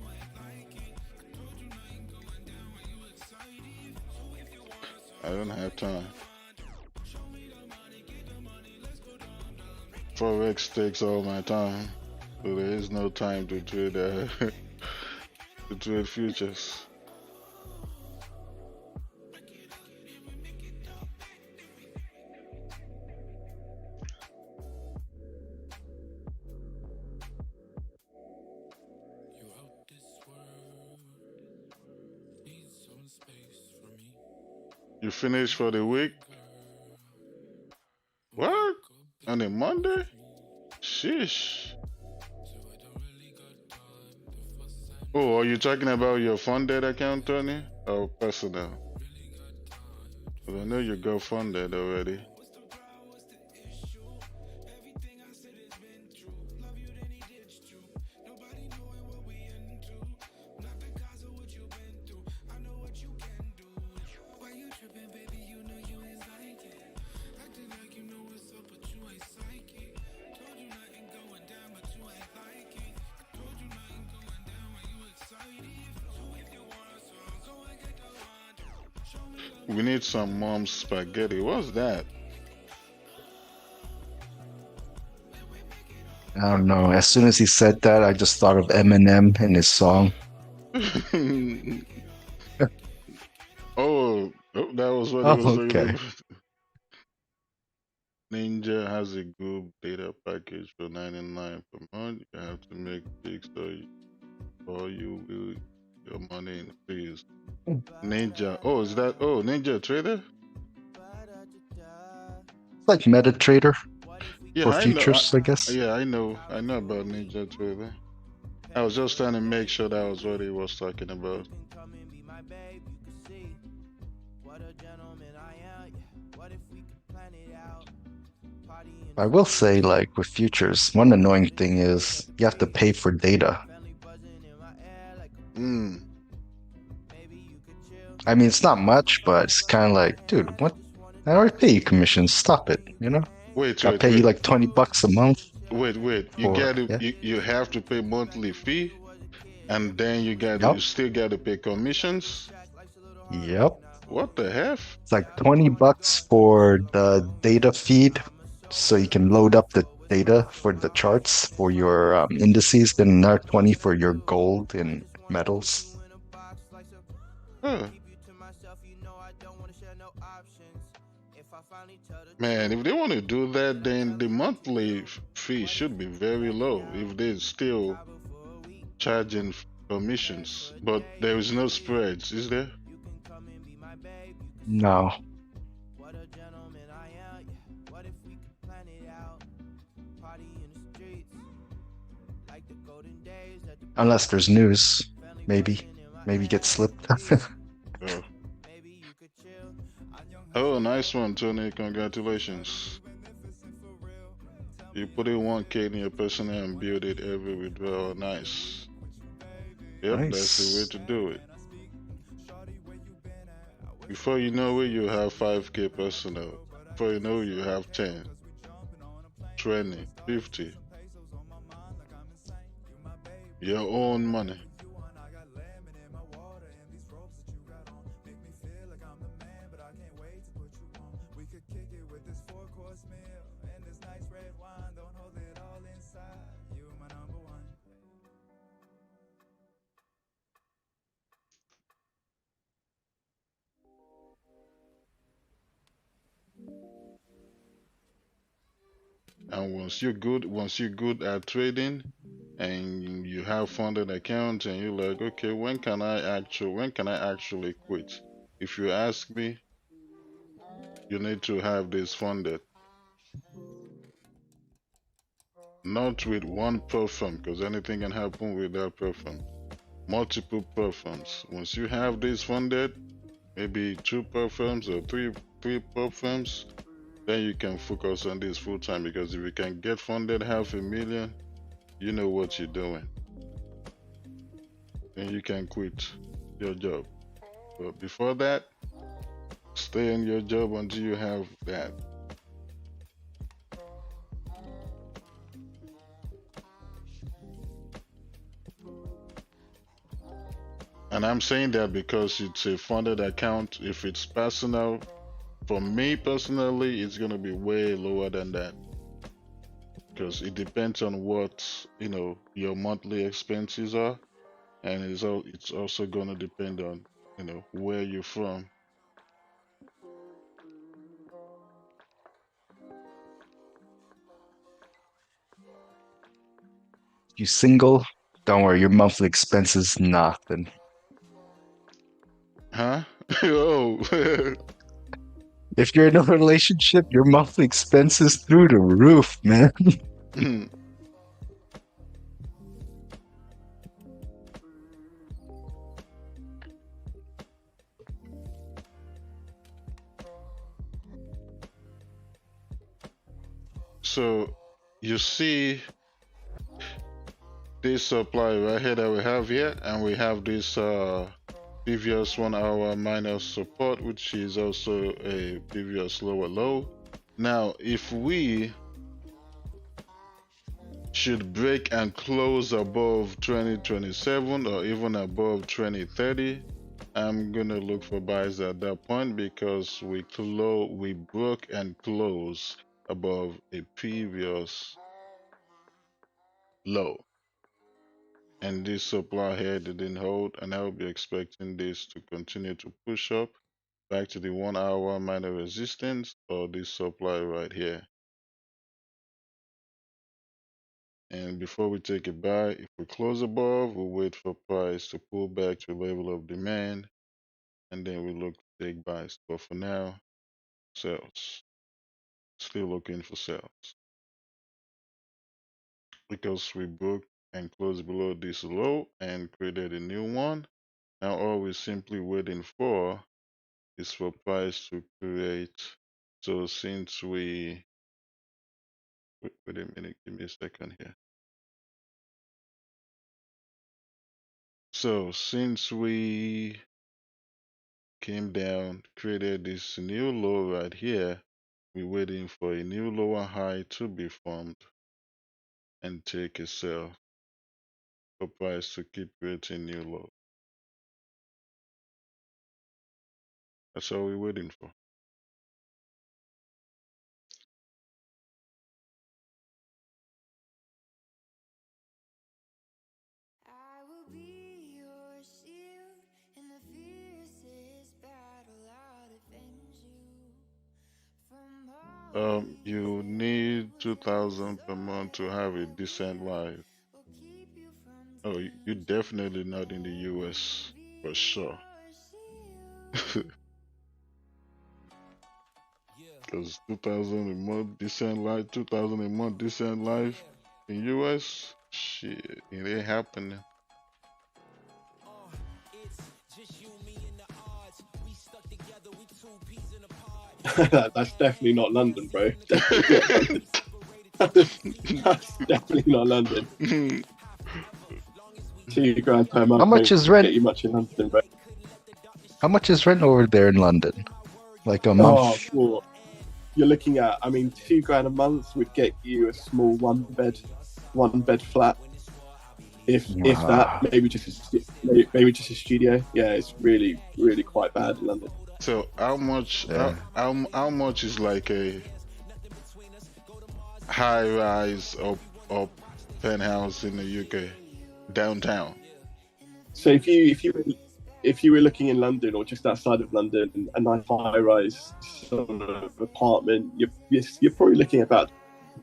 I don't have time. Forex takes all my time, so there is no time to trade to trade futures. You finished for the week? What? On a Monday? Sheesh. Oh, are you talking about your funded account, Tony? Or personal? Well, I know you got funded already. We need some mom's spaghetti. What's that? I don't know. As soon as he said that, I just thought of Eminem and his song. Oh, that was what he Oh, was talking okay. about. Ninja has a good data package for 99 per month. You have to make gigs or you will your money in fees. Ninja. Oh, is that? Oh, Ninja Trader. It's like MetaTrader Yeah, for I know. futures, I guess. Yeah, I know. I know about Ninja Trader. I was just trying to make sure that was what he was talking about. I will say, like with futures, one annoying thing is you have to pay for data. Mm. I mean, it's not much, but it's kind of like, dude, what? I already pay you commissions. Stop it, you know? Wait, Got to wait, pay you wait, like $20 a month wait. You for, gotta, yeah. you have to pay monthly fee, and then you Yep. still gotta pay commissions. Yep. What the heck? It's like $20 for the data feed, so you can load up the data for the charts for your indices. Then another 20 for your gold and metals. Huh. Man, if they want to do that, then the monthly fee should be very low. If they're still charging commissions, but there is no spreads, is there? No, unless there's news, maybe get slipped. Oh, oh, nice one, Tony. Congratulations. You put in 1K in your personal and build it every withdrawal. Nice. Yep, that's the way Nice. to do it. Before you know it, you have 5K personal. Before you know it, you have 10, 20, 50. Your own money. And once you're good at trading and you have funded accounts and you're like, okay, when can I actually quit? If you ask me, you need to have this funded. Not with one platform, because anything can happen with that platform. Multiple platforms. Once you have this funded, maybe two platforms or three platforms, then you can focus on this full time, because if you can get funded 500,000, you know what you're doing. Then you can quit your job. But before that, stay in your job until you have that. And I'm saying that because it's a funded account. If it's personal, for me personally, it's gonna be way lower than that. Because it depends on what, your monthly expenses are, and it's also gonna depend on, where you're from. You single? Don't worry, your monthly expense is nothing. Huh? Oh. If you're in a relationship, your monthly expense is through the roof, man. So you see this supply right here that we have here, and we have this previous 1 hour minor support, which is also a previous lower low. Now, if we should break and close above 2027 or even above 2030, I'm gonna look for buys at that point, because we broke and closed above a previous low. And this supply here didn't hold, and I'll be expecting this to continue to push up back to the 1 hour minor resistance, or this supply right here. And before we take a buy, if we close above, we'll wait for price to pull back to level of demand, and then we look to take buys. But for now, sales. Still looking for sales, because we broke and close below this low and created a new one. Now all we're simply waiting for is for price to create. So since we wait a minute, give me a second here. So since we came down, created this new low right here, we're waiting for a new lower high to be formed and take a sell for price to keep creating new low. That's all we're waiting for. I will be your shield in the fiercest battle. I'll defend you from all You evil. need With my 2,000 per month to have a sword I decent life. will keep you from Oh, you're definitely not in the danger. I will US for be sure. your shield. Because 2,000 a month decent life, 2,000 a month decent life in US, shit, it ain't happening. It's just you, me, and the odds. We stuck together, we two peas in a pod. That's definitely not London, bro. Definitely not London. That's definitely not London. 2 grand per How month much won't is rent? get you much in London, bro. How much is rent over there in London? Like a Oh, month? well, you're looking at, I mean, 2 grand a month would get you a small one bed flat. If that, Ah, maybe just a studio. Yeah, it's really, really quite bad in London. So how much yeah. how much is like a high rise or penthouse in the UK downtown? So if you were looking in London or just outside of London, a nice high rise sort of apartment, you're probably looking at about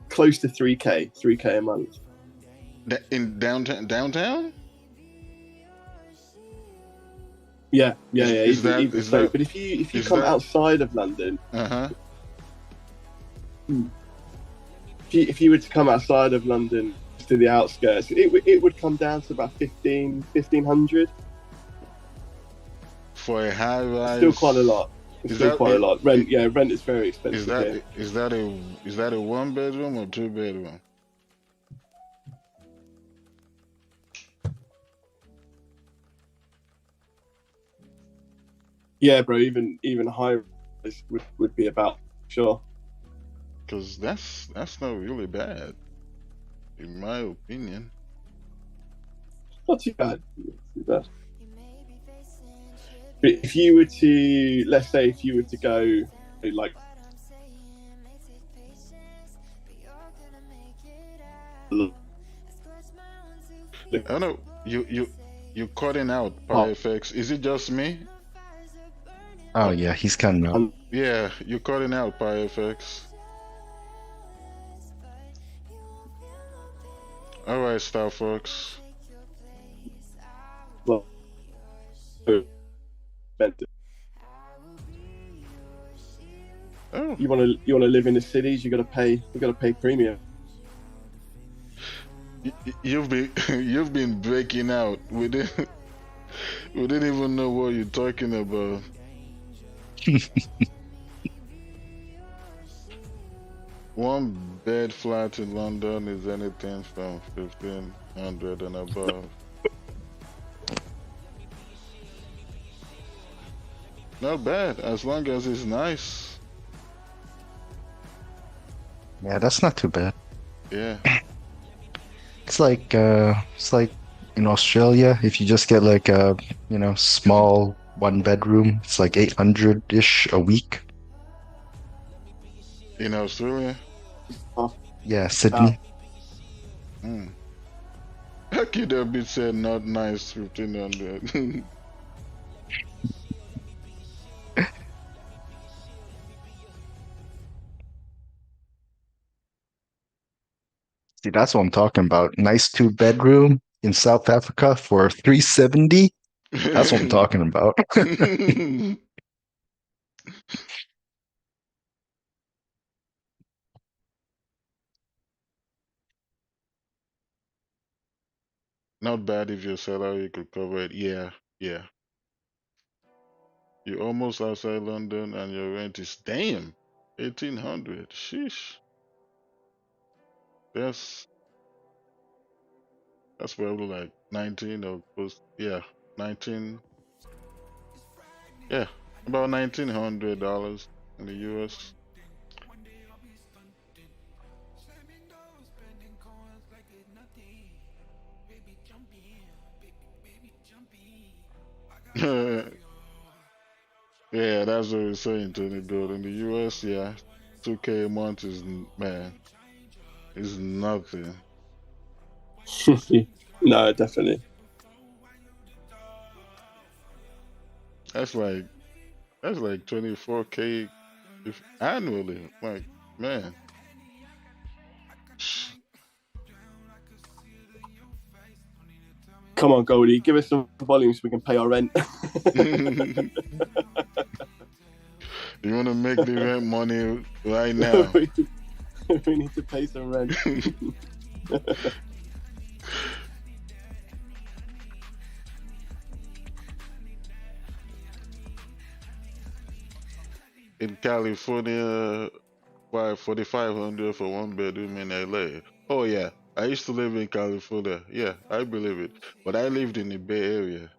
close to 3k a month. In downtown? Yeah, Is that even is so. that But if you is come that outside of London, uh-huh. if you were to come outside of London to the outskirts, it would come down to about 1500. For a high It's still quite a rise? lot. It's Is still that quite a it, lot. it Rent is very is expensive that here. is that a 1 bedroom or 2 bedroom? Yeah, bro. Even high rise would be about sure. Because that's not really bad, in my opinion. Not too bad. Not too bad. You may be facing But if you were to, let's say, if you were to go like what I'm saying. May take patience, but you're gonna make it the out. I scratch my own 2 feet I to know you cutting out part, PyFX. Is it just me? the fires are burning Oh Oh, yeah, he's cutting out. yeah, you cutting out PyFX. just, but you won't feel no pain. All right, Star Fox. Take your place. I will well, be your shield. expensive. I will be your shield. Oh, You want to live in the cities, you got to pay premium. you've been you've been breaking out. We didn't even know what you're talking about. One bed flat in London is anything from 1,500 and above. Not bad, as long as it's nice. Yeah, that's not too bad. Yeah. It's like in Australia, if you just get like a, small one bedroom, it's like 800-ish a week. In Australia? Yeah, Uh, Sydney. Hmm. How could that be said not nice 1,500? See, that's what I'm talking about. Nice two-bedroom in South Africa for 370. That's what I'm talking about. Not bad if your salary could cover it. Yeah, yeah. You're almost outside London and your rent is damn 1800. Sheesh. That's that's probably like 19 or close. Yeah, 19. Yeah, about $1,900 in the US. Yeah, that's what we're saying, Tony Bill. In the US, yeah, 2K a month is man, is nothing. No, definitely. That's like that's like 24K if annually. Like, man. Come on, Goldie, give us some volume so we can pay our rent. You want to make the rent money right now? We need to pay some rent. In California, 4,500 for one bedroom in LA. Oh yeah, I used to live in California. Yeah, I believe it. But I lived in the Bay Area,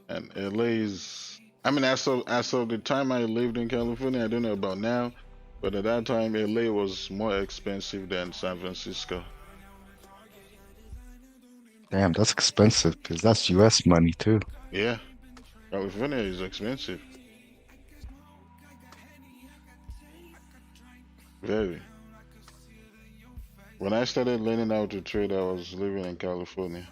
and LA is. I mean, as of the time I lived in California, I don't know about now, but at that time, LA was more expensive than San Francisco. Damn, that's expensive because that's US money too. Yeah, California is expensive, very. When I started learning how to trade, I was living in California.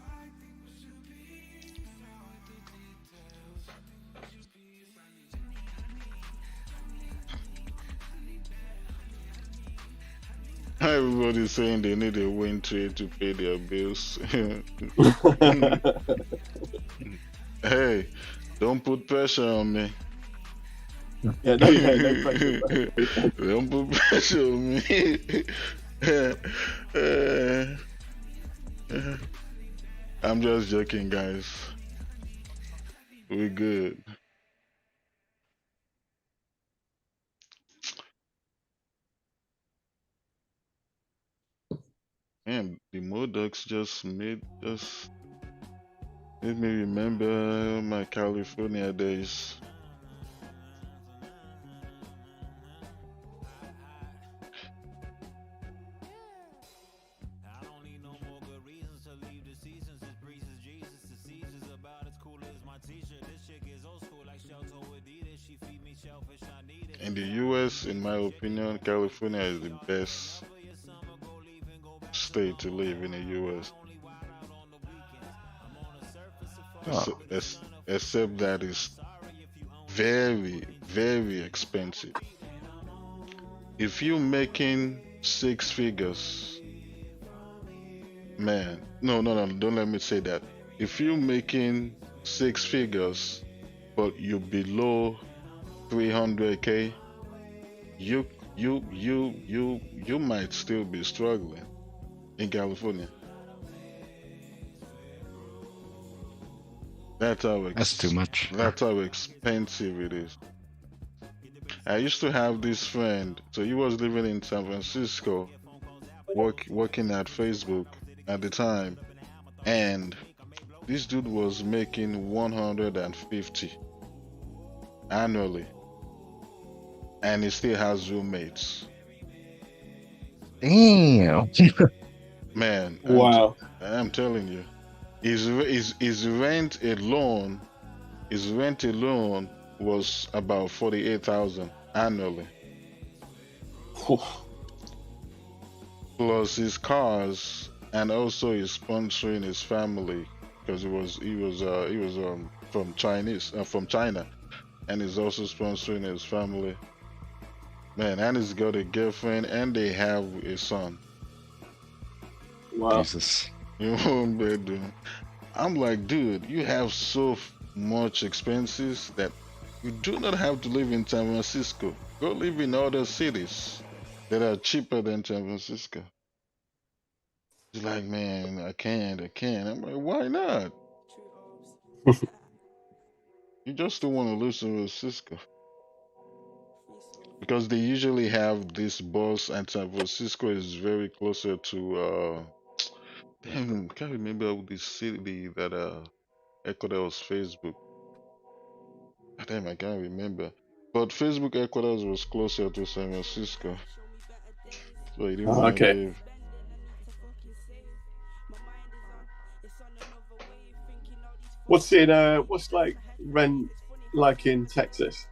Everybody's saying they need a win trade to pay their bills. Hey, don't put pressure on me. Yeah, no pressure. Don't put pressure on me. I'm just joking, guys. We're good. Man, the Modocs just made me remember my California days. In the US, in my opinion, California is the best state to live in the US. Oh, Except that it's very, very expensive. If you're making six figures, man, no, don't let me say that. If you're making six figures, but you're below 300K, you you might still be struggling in California. that's too much. That's how expensive it is. I used to have this friend, so he was living in San Francisco, working at Facebook at the time, and this dude was making 150 annually, and he still has roommates. Damn. Man, Wow. I'm telling you, his rent alone was about 48,000 annually, plus his cars, and also he's sponsoring his family because he was from China, and he's also sponsoring his family. Man, and he's got a girlfriend, and they have a son. Wow. Jesus. You won't bedroom. I'm like, dude, you have so much expenses that you do not have to live in San Francisco. Go live in other cities that are cheaper than San Francisco. He's like, man, I can't. I'm like, why not? You just don't want to listen to Cisco because they usually have this boss, and San Francisco is very closer to damn, can't remember the city that Ecuador's Facebook. Damn, I can't remember. But Facebook headquarters was closer to San Francisco, so he didn't Oh, want to okay. leave. What's like rent like in Texas?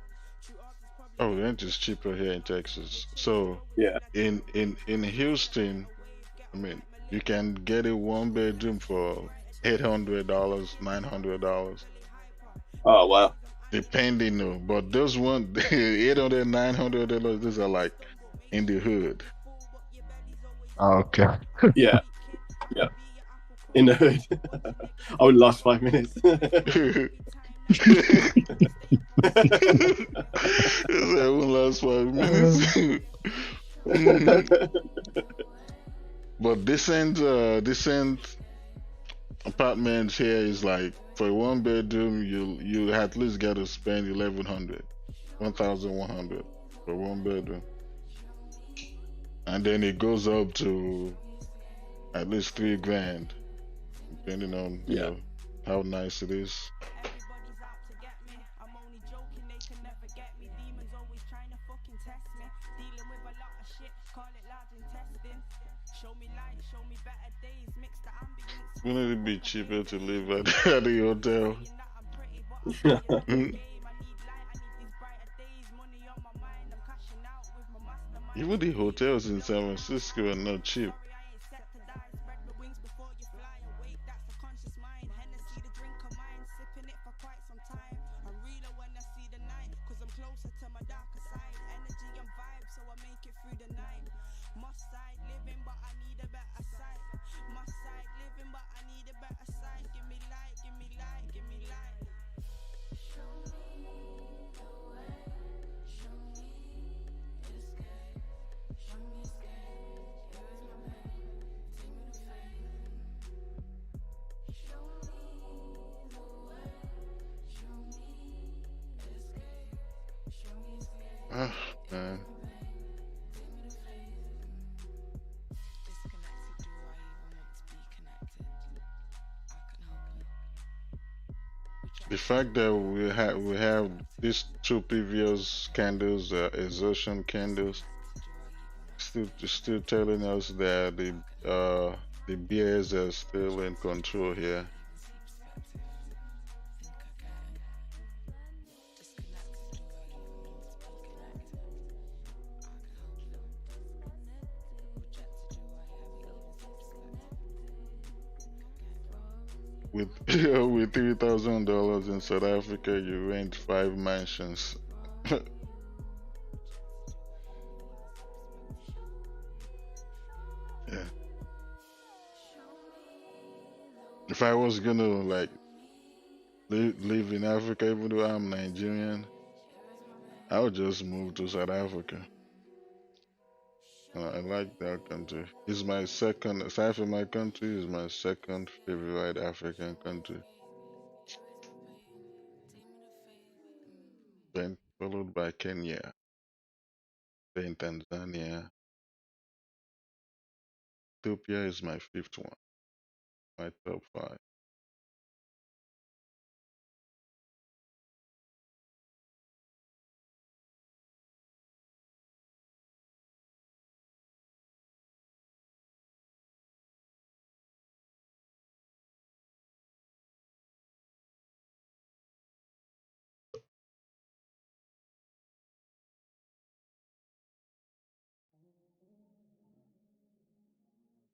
Oh, rent is cheaper here in Texas. So Yeah. in Houston, I mean, you can get a one bedroom for $800, $900, Oh wow. depending. No, but those one $800, $900, these are like in the hood. Okay. Yeah. Yeah. In the hood. I would last 5 minutes. That won't last 5 minutes. Mhm. But decent apartments here is like for a one bedroom, you at least got to spend 1,100, 1,100 for one bedroom, and then it goes up to at least 3 grand, depending on Yeah. how nice it is. Wouldn't it be cheaper to live at, at the hotel? Mm. Even the hotels in San Francisco are not cheap. Ah, man. The fact that we have these two previous candles, exhaustion candles, still telling us that the bears are still in control here. With with $3,000 in South Africa, you rent 5 mansions. Yeah. If I was gonna like live in Africa, even though I'm Nigerian, I would just move to South Africa. I like that country. It's my second, aside from my country, is my second favorite African country. Then followed by Kenya, then Tanzania. Ethiopia is my fifth one, my top five.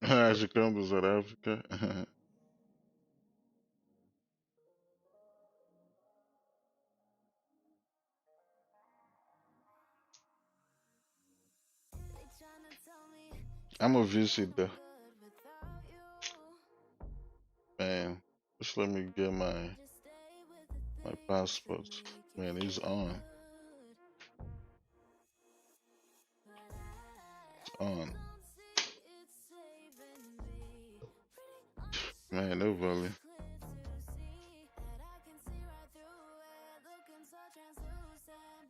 I should come to South Africa. I'm a visitor, man. Just let me get my passport. Man, it's on. It's on. Man, no volume.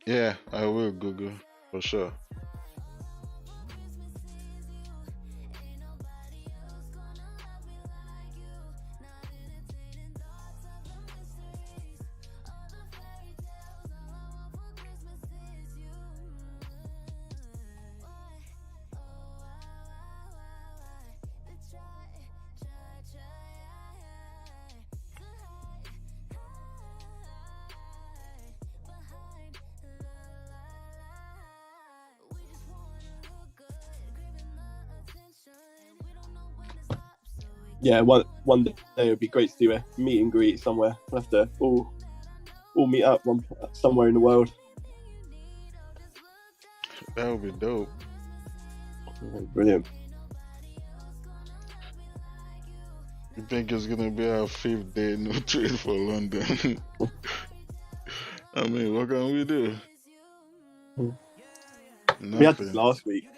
Yeah, I will Google for sure. Yeah, one day it would be great to do a meet and greet somewhere. We'll have to all meet up somewhere in the world. That would be dope. Brilliant. You think it's gonna be our 5th day no trade for London? I mean, what can we do? Nothing. We had this last week.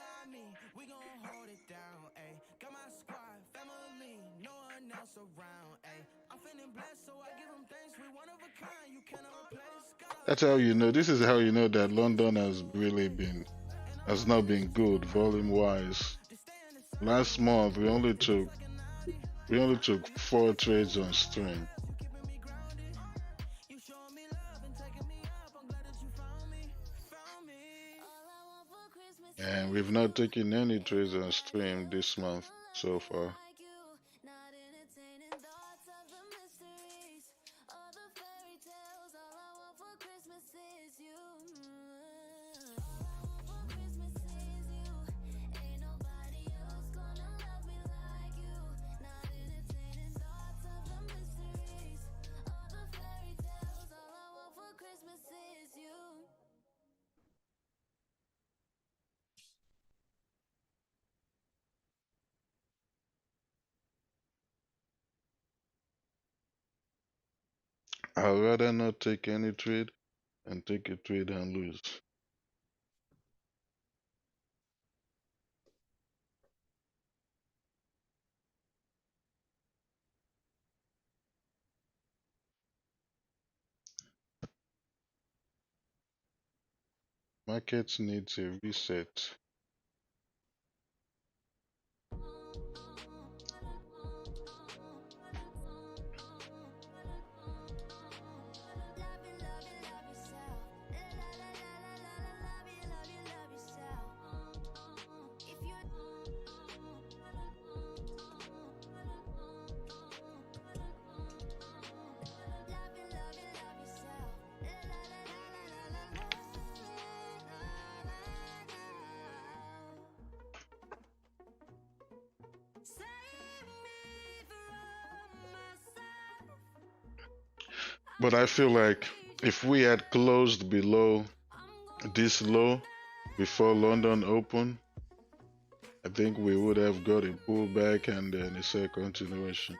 That's how you know. This is how you know that London has not been good volume wise. Last month we only took 4 trades on stream. And we've not taken any trades on stream this month so far. I'd rather not take any trade and take a trade and lose. Markets needs a reset. But I feel like if we had closed below this low before London opened, I think we would have got a pullback and then a second continuation.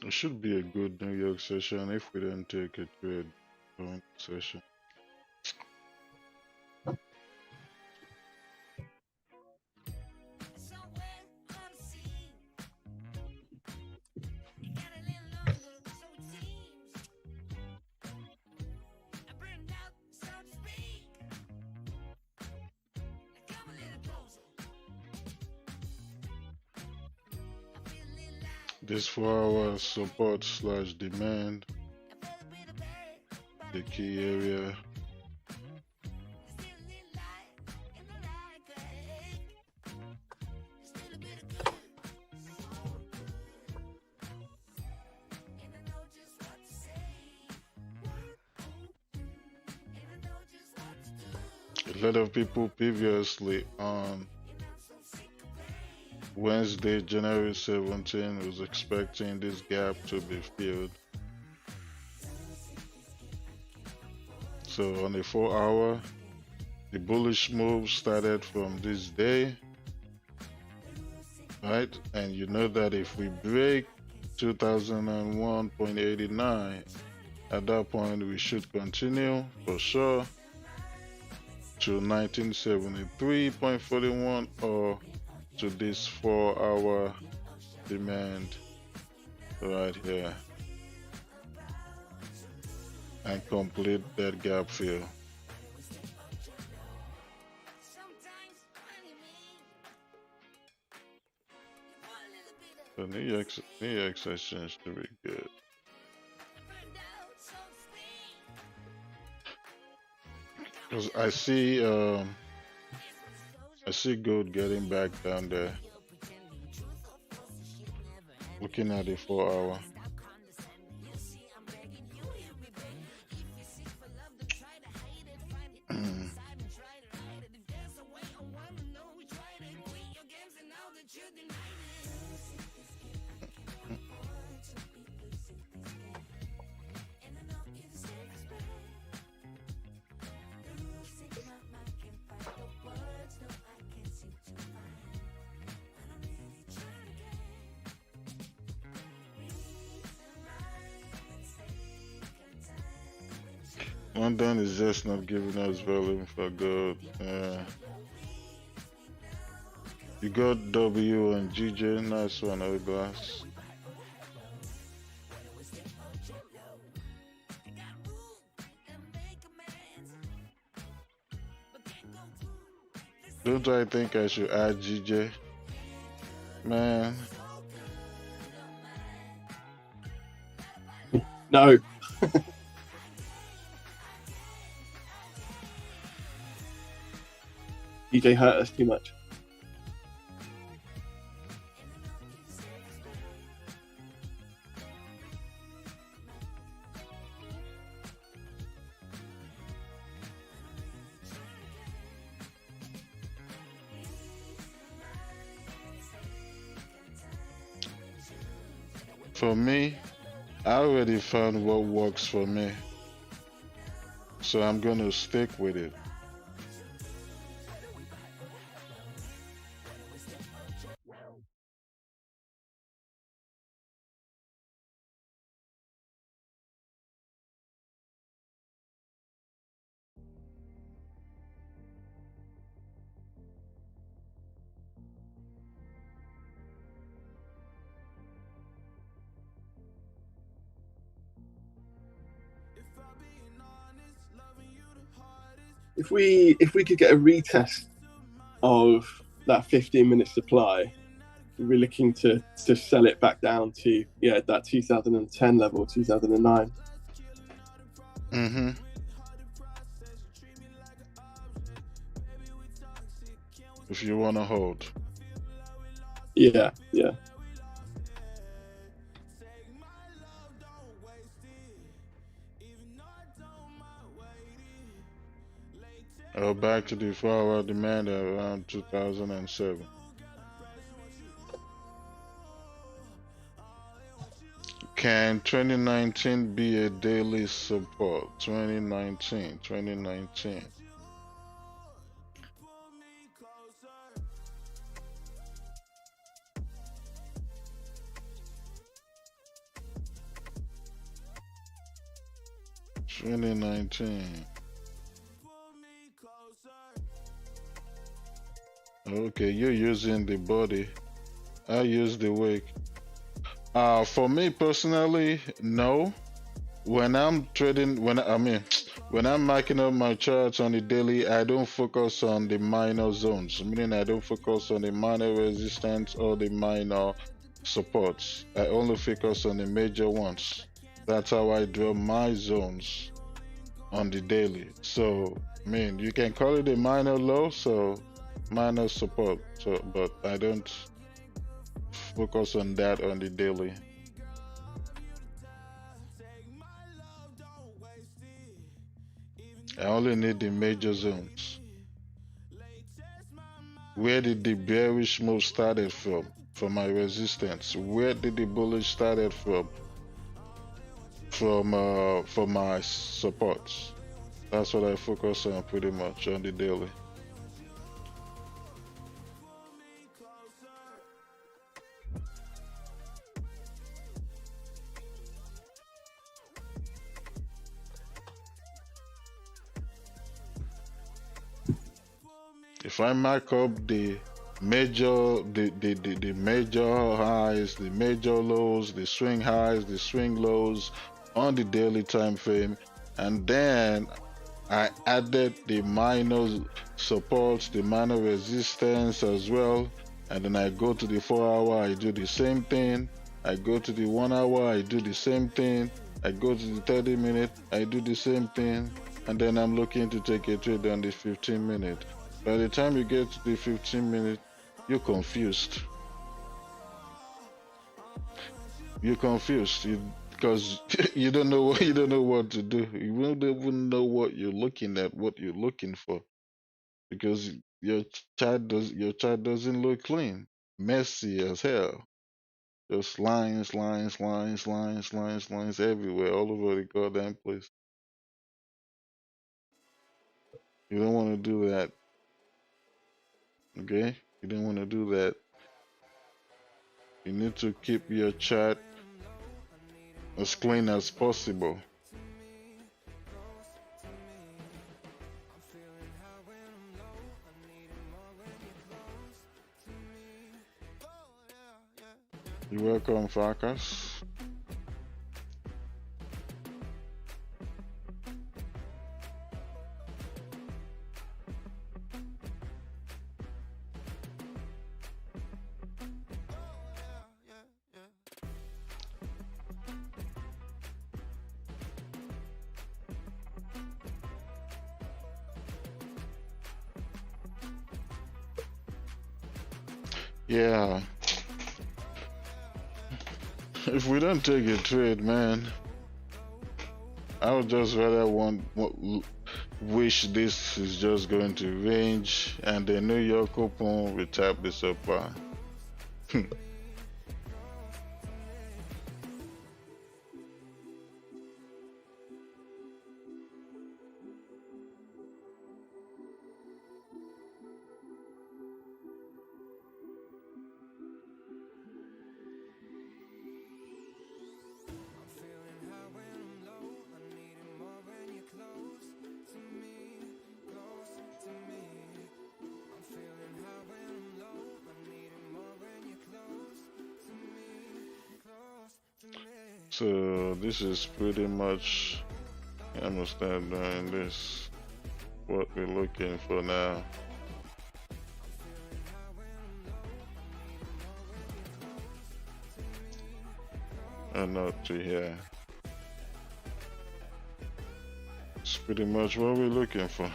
It should be a good New York session if we don't take a trade during the session. This 4 hour support slash demand, the key area. A lot of people previously on Wednesday, January 17, was expecting this gap to be filled. So on a 4 hour, the bullish move started from this day, right? And you know that if we break 2001.89, at that point we should continue for sure to 1973.41 or to this 4 hour demand right here and complete that gap fill. The New York session should be good. Because I see gold getting back down there. Looking at the 4 hour. London is just not giving us volume for gold. You got W and GJ, nice one, Hourglass. Don't I think I should add GJ? Man. No. DJ hurt us too much. For me, I already found what works for me, so I'm gonna stick with it. If we could get a retest of that 15-minute supply, we're looking to sell it back down to that 2010 level, 2009. If you wanna hold. Yeah. Back to the 4 hour demand at around 2007. Can 2019 be a daily support? 2019. 2019. Okay, you're using the body. I use the wick. For me personally, no. When I'm trading, when I'm marking up my charts on the daily, I don't focus on the minor zones, meaning I don't focus on the minor resistance or the minor supports. I only focus on the major ones. That's how I draw my zones on the daily. So, you can call it a minor low, so minor support. So, but I don't focus on that on the daily. I only need the major zones. Where did the bearish move started from? From my resistance. Where did the bullish started from? From my supports. That's what I focus on pretty much on the daily. If I mark up the major the major highs, the major lows, the swing highs, the swing lows on the daily time frame, and then I added the minor supports, the minor resistance as well, and then I go to the 4 hour, I do the same thing. I go to the 1 hour, I do the same thing. I go to the 30-minute, I do the same thing, and then I'm looking to take a trade on the 15-minute. By the time you get to the 15-minute, you're confused. You're confused because you don't know what to do. You don't even know what you're looking at, what you're looking for, because your chart doesn't look clean, messy as hell. Just lines, lines, lines, lines, lines, lines everywhere, all over the goddamn place. You don't want to do that. Okay? You don't want to do that. You need to keep your chart as clean as possible. You're welcome, Farkas. Yeah. If we don't take a trade, man, I would just rather wish this is just going to range and the New York Open will tap this up. So this is pretty much, I'm gonna start doing this, what we're looking for now. And not to here. It's pretty much what we're looking for.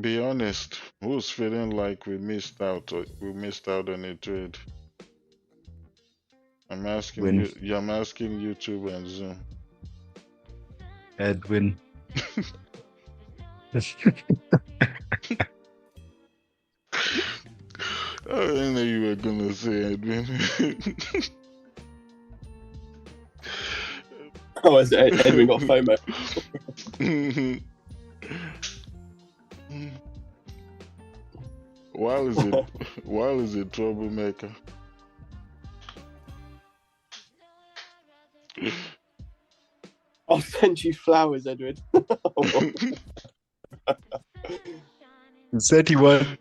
Be honest. Who's feeling like we missed out on a trade? I'm asking Win. you. Yeah, I'm asking YouTube and Zoom. Edwin. I didn't know you were gonna say Edwin. Oh, has Edwin got FOMO? While is it troublemaker? I'll send you flowers, Edwin. He said he won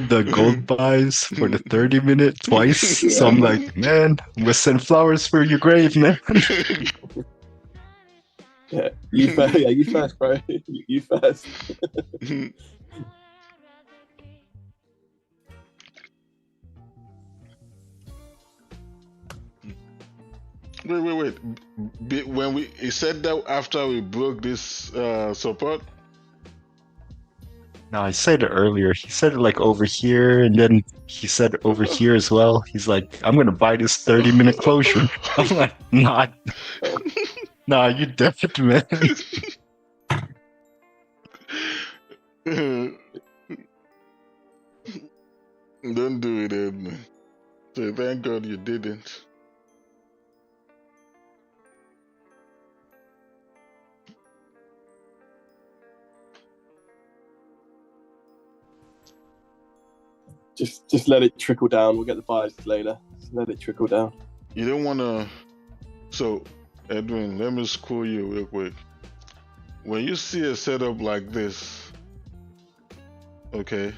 the gold buys for the 30-minute twice. So Yeah. I'm like, man, I'm gonna send flowers for your grave, man. Yeah, you first. Yeah, you first, bro. You first. Wait. When he said that after we broke this support. No, I said it earlier. He said it like over here, and then he said over here as well. He's like, I'm gonna buy this 30-minute closure. I'm like, nah, you definitely, man. Don't do it, Edmund. So thank God you didn't. Just let it trickle down. We'll get the buys later. Just let it trickle down. You don't wanna. So, Edwin, let me school you real quick. When you see a setup like this, okay?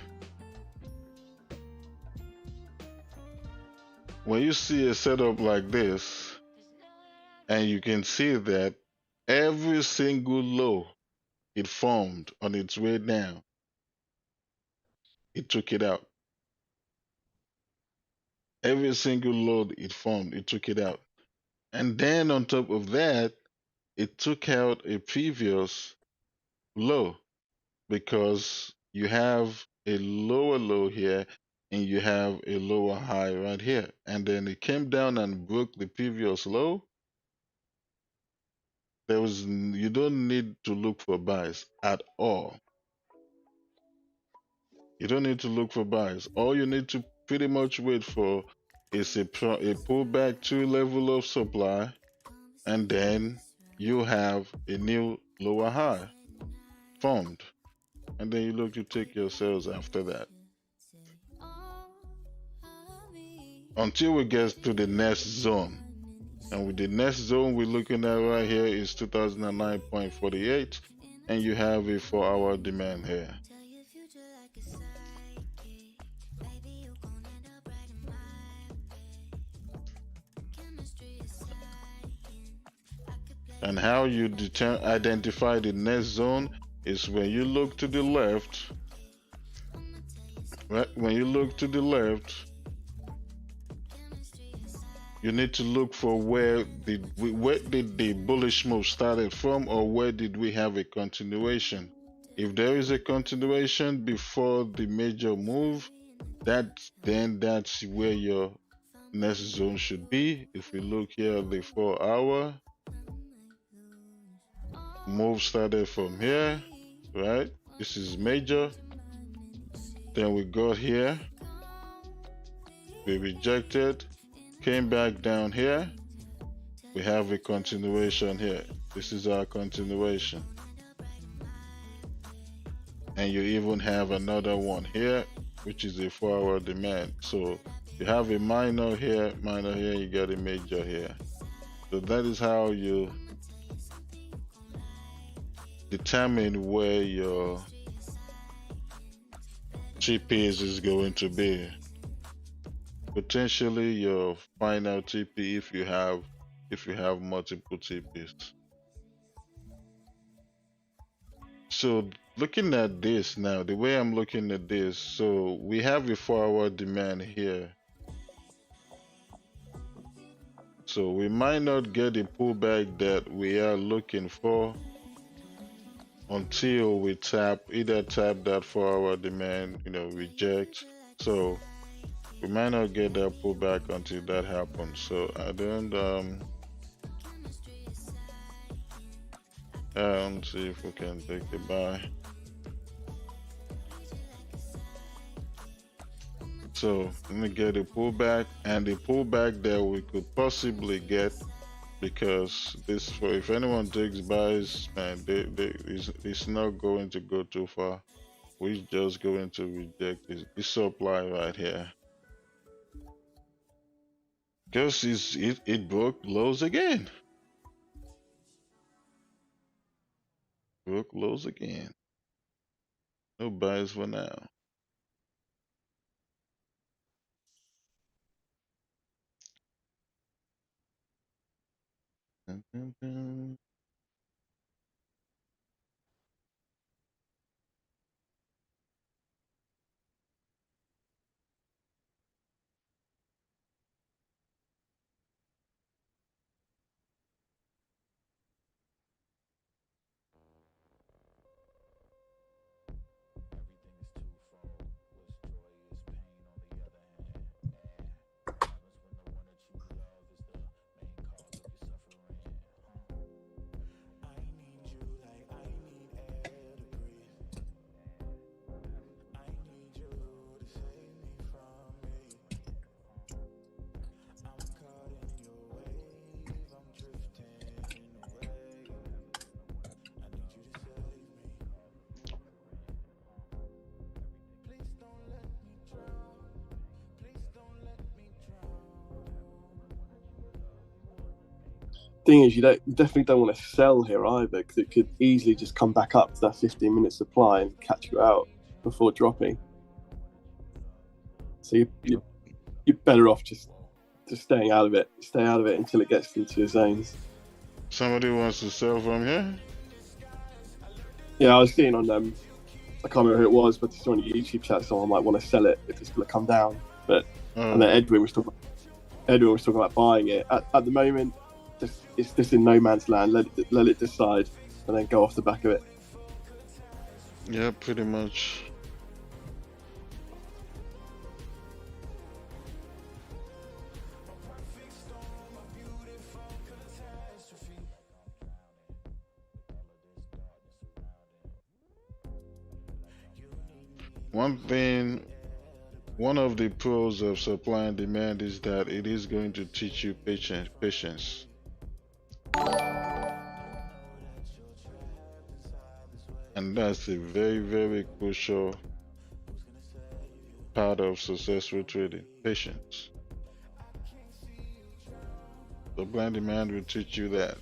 When you see a setup like this, and you can see that every single low it formed on its way down, it took it out. Every single low it formed, it took it out. And then on top of that, it took out a previous low because you have a lower low here and you have a lower high right here. And then it came down and broke the previous low. You don't need to look for buys at all. You don't need to look for buys. All you need to pretty much wait for is a pullback to level of supply, and then you have a new lower high formed. And then you look to take your sales after that. Until we get to the next zone. And with the next zone we're looking at right here is 2009.48, and you have a 4-hour demand here. And how you identify the next zone is when you look to the left. Right? When you look to the left, you need to look for where did the bullish move started from, or where did we have a continuation. If there is a continuation before the major move, that's where your next zone should be. If we look here at the 4-hour, move started from here, right? This is major. Then we got here, we rejected, came back down here, we have a continuation here. This is our continuation. And you even have another one here, which is a 4-hour demand. So you have a minor here, you get a major here. So that is how you determine where your TPs is going to be. Potentially your final TP if you have multiple TPs. So looking at this now, the way I'm looking at this, so we have a 4-hour demand here. So we might not get the pullback that we are looking for until we either tap that 4 hour demand, reject. So we might not get that pullback until that happens. So I don't see if we can take the buy. So let me get a pullback, and the pullback that we could possibly get, because if anyone takes buys, man, it's not going to go too far. We're just going to reject this supply right here, because it broke lows again. Broke lows again. No buys for now. Dun, dun, dun. Thing is, you definitely don't want to sell here either, because it could easily just come back up to that 15-minute supply and catch you out before dropping. So you're better off just staying out of it. Stay out of it until it gets into the zones. Somebody wants to sell from here? Yeah, I was seeing on I can't remember who it was, but it's on your YouTube chat. Someone might want to sell it if it's going to come down. But and then Edwin was talking about buying it. At the moment, it's just in no man's land. Let it decide, and then go off the back of it. Yeah, pretty much. One of the pros of supply and demand is that it is going to teach you patience. And that's a very, very crucial part of successful trading, patience. Supply and demand will teach you that.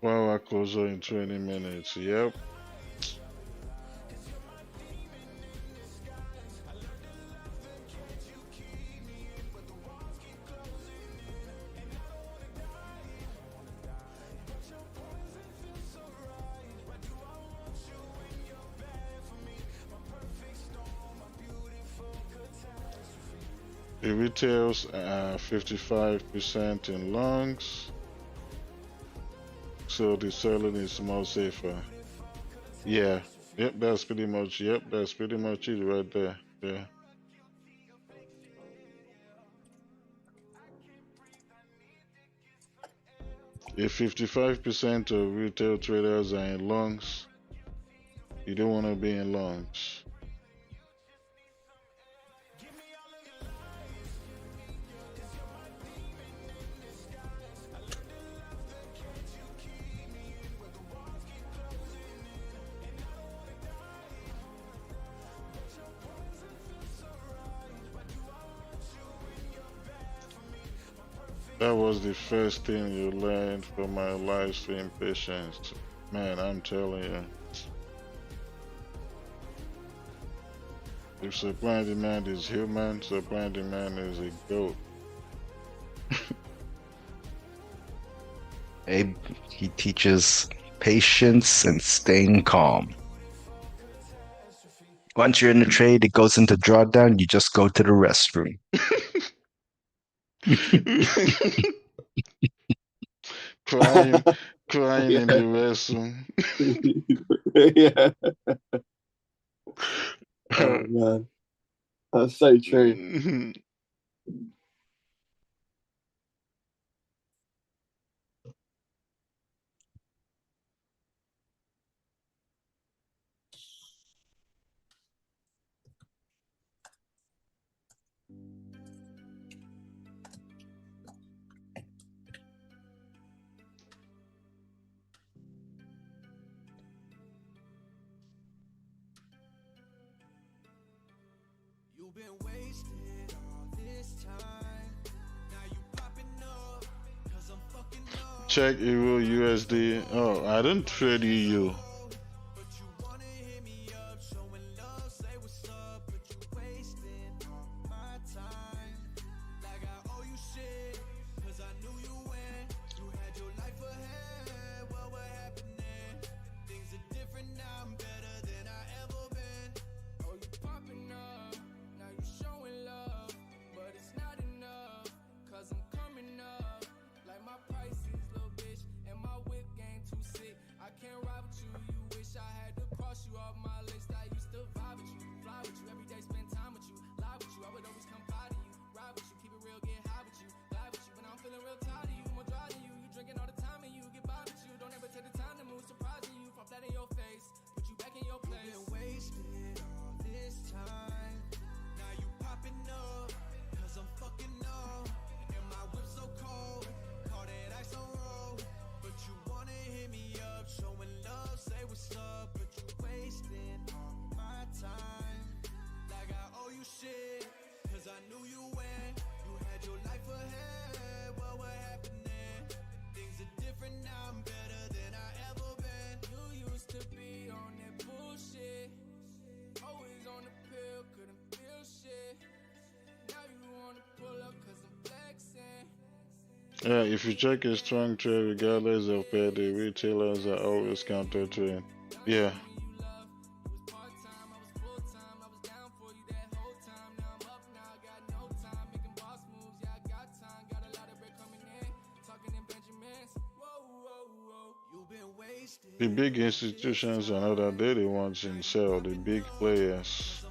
Wow, I closer in 20 minutes. Yep. It retails 55% in longs, so the selling is more safer. Yeah, yep, that's pretty much it right there. Yeah. If 55% of retail traders are in longs, you don't want to be in longs. That was the first thing you learned from my live stream, patience. Man, I'm telling you. If supply and demand is human, supply and demand is a goat. Abe, he teaches patience, and staying calm. Once you're in the trade, it goes into drawdown. You just go to the restroom. crying, crying in the Yeah. restroom. Yeah. Oh man, that's so true. You've been wasted all this time. Now you popping up, cause I'm fucking up. Check Euro USD. Oh, I don't trade EU. But you wanna hit me up, showing love, say what's up, but you wasting all my time. Like I owe you shit, cause I knew you when you had your life ahead. What happening? Things are different now, I'm better than I ever been. Oh, you popping up, now you showing love, but it's not enough, cause I'm coming up. Like my price is little bitch, and my whip game too sick. I can't ride with you, you wish I had to cross you off my list. I used to vibe with you, fly with you, every day spend time with you, lie with you, I would always come by to you, ride with you, keep it real, get high with you, lie with you, but I'm feeling real tired of you, more dry than you drinking all the time and you get by with you, don't ever take the time to move, surprising you, from flat in your face, put you back in your place. You've been wasted all this time, now you popping up, cause I'm fucking up, and my whip so cold, call that ice on road, but you wanna hit me up, showing love, say what's up, but you wasting all my time, like I owe you shit, cause I knew you when you had your life ahead. What happening? Things are different now, I'm better than I ever been. You used to be on that bullshit, always on the pill, couldn't feel shit. Now you wanna pull up cause I'm flexing. Yeah, if you check a strong trade, regardless of pair, the retailers are always counter trade. Yeah. The big institutions are not that they're the ones in sell, the big players,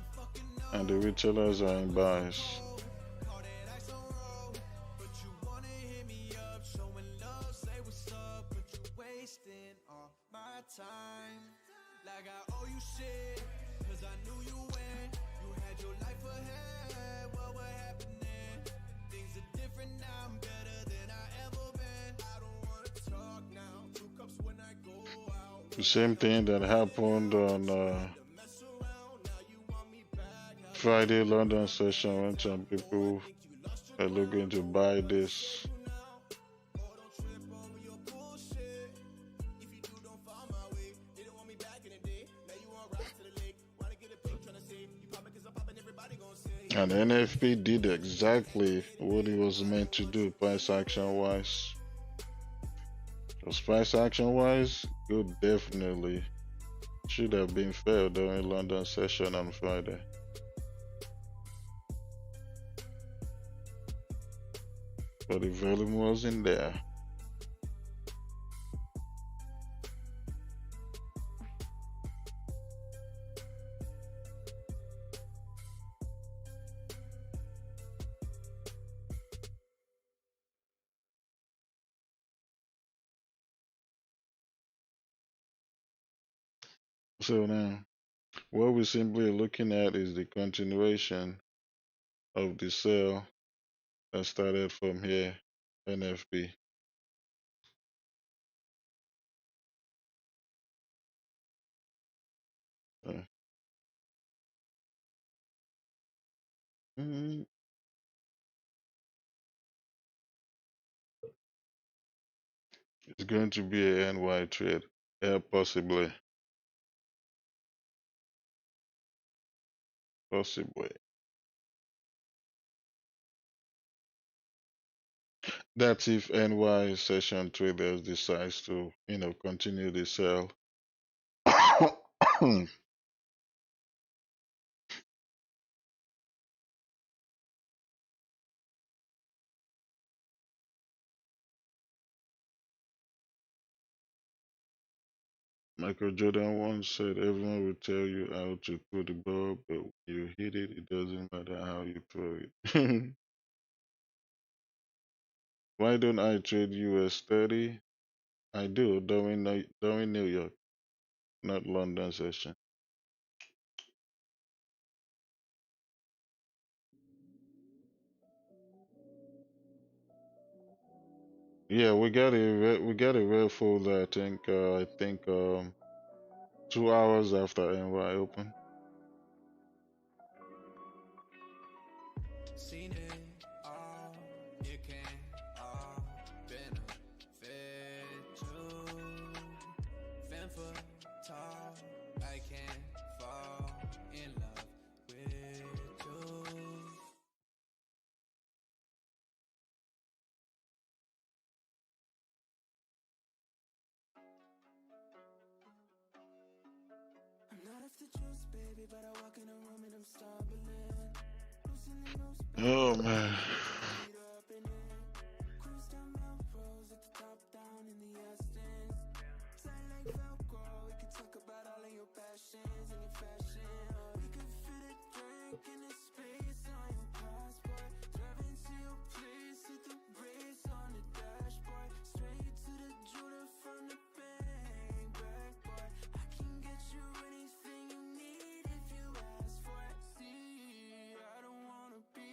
and the retailers are in buys. Time like I owe you shit, cause I knew you when you had your life ahead. What happening? Things are different now, I'm better than I ever been. I don't wanna talk now, 2 cups when I go out. The same thing that happened on Friday London session when some people are looking to buy this. And NFP did exactly what it was meant to do, price action wise. Because price action wise, good definitely should have been fair during London session on Friday. But the volume wasn't there. So now, what we're simply looking at is the continuation of the sale that started from here, NFP. Uh, mm, it's going to be a NY trade. Yeah, possibly. Possibly. That's if NY session traders decides to, continue the sell. Michael Jordan once said, "Everyone will tell you how to throw the ball, but when you hit it, it doesn't matter how you throw it." Why don't I trade US 30? I do during New York, not London session. Yeah, we got a red folder. I think 2 hours after NY open. Seen it all, you can all benefit too. Femme tall, I can fall in love with you. I'm not off the juice, baby, but I walk in a room and I'm stumbling. Loosening those Oh man. feet up in it. Cruise down Melrose at the top, down in the Astons. Tight like Velcro, we can talk about all of your passions and your fashion. We can fit a drink in the space on your passport. Driving to your place, hit the brakes on the dashboard. Straight to the jeweler from the bank, back boy. I can get you anything you need if you ask for it. See, I don't wanna be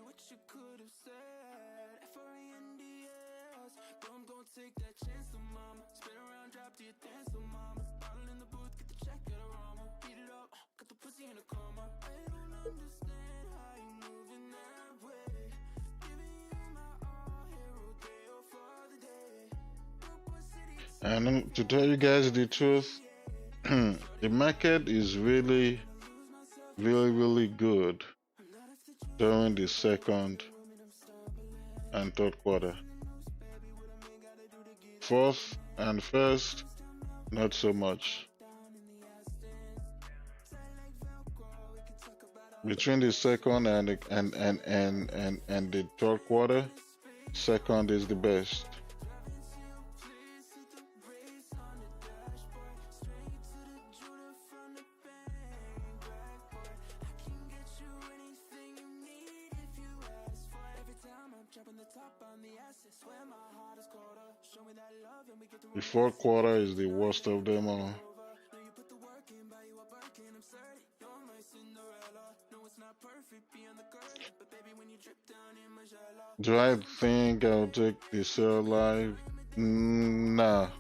what you could have said. FRENDS, don't take that chance, little mama. Spin around, drop to your dance, little mama. Bottle in the booth, get the check, get aroma. Beat it up, got the pussy in a coma. I don't understand how you moving that way. Giving you my all, hero day or for the day. Purple city, And to tell you guys the truth, the market is really, really, really good during the second and third quarter. Fourth and first, not so much. Between the second and the third quarter, second is the best. The fourth quarter is the worst of them all. Do I think I'll take the sell live? Nah.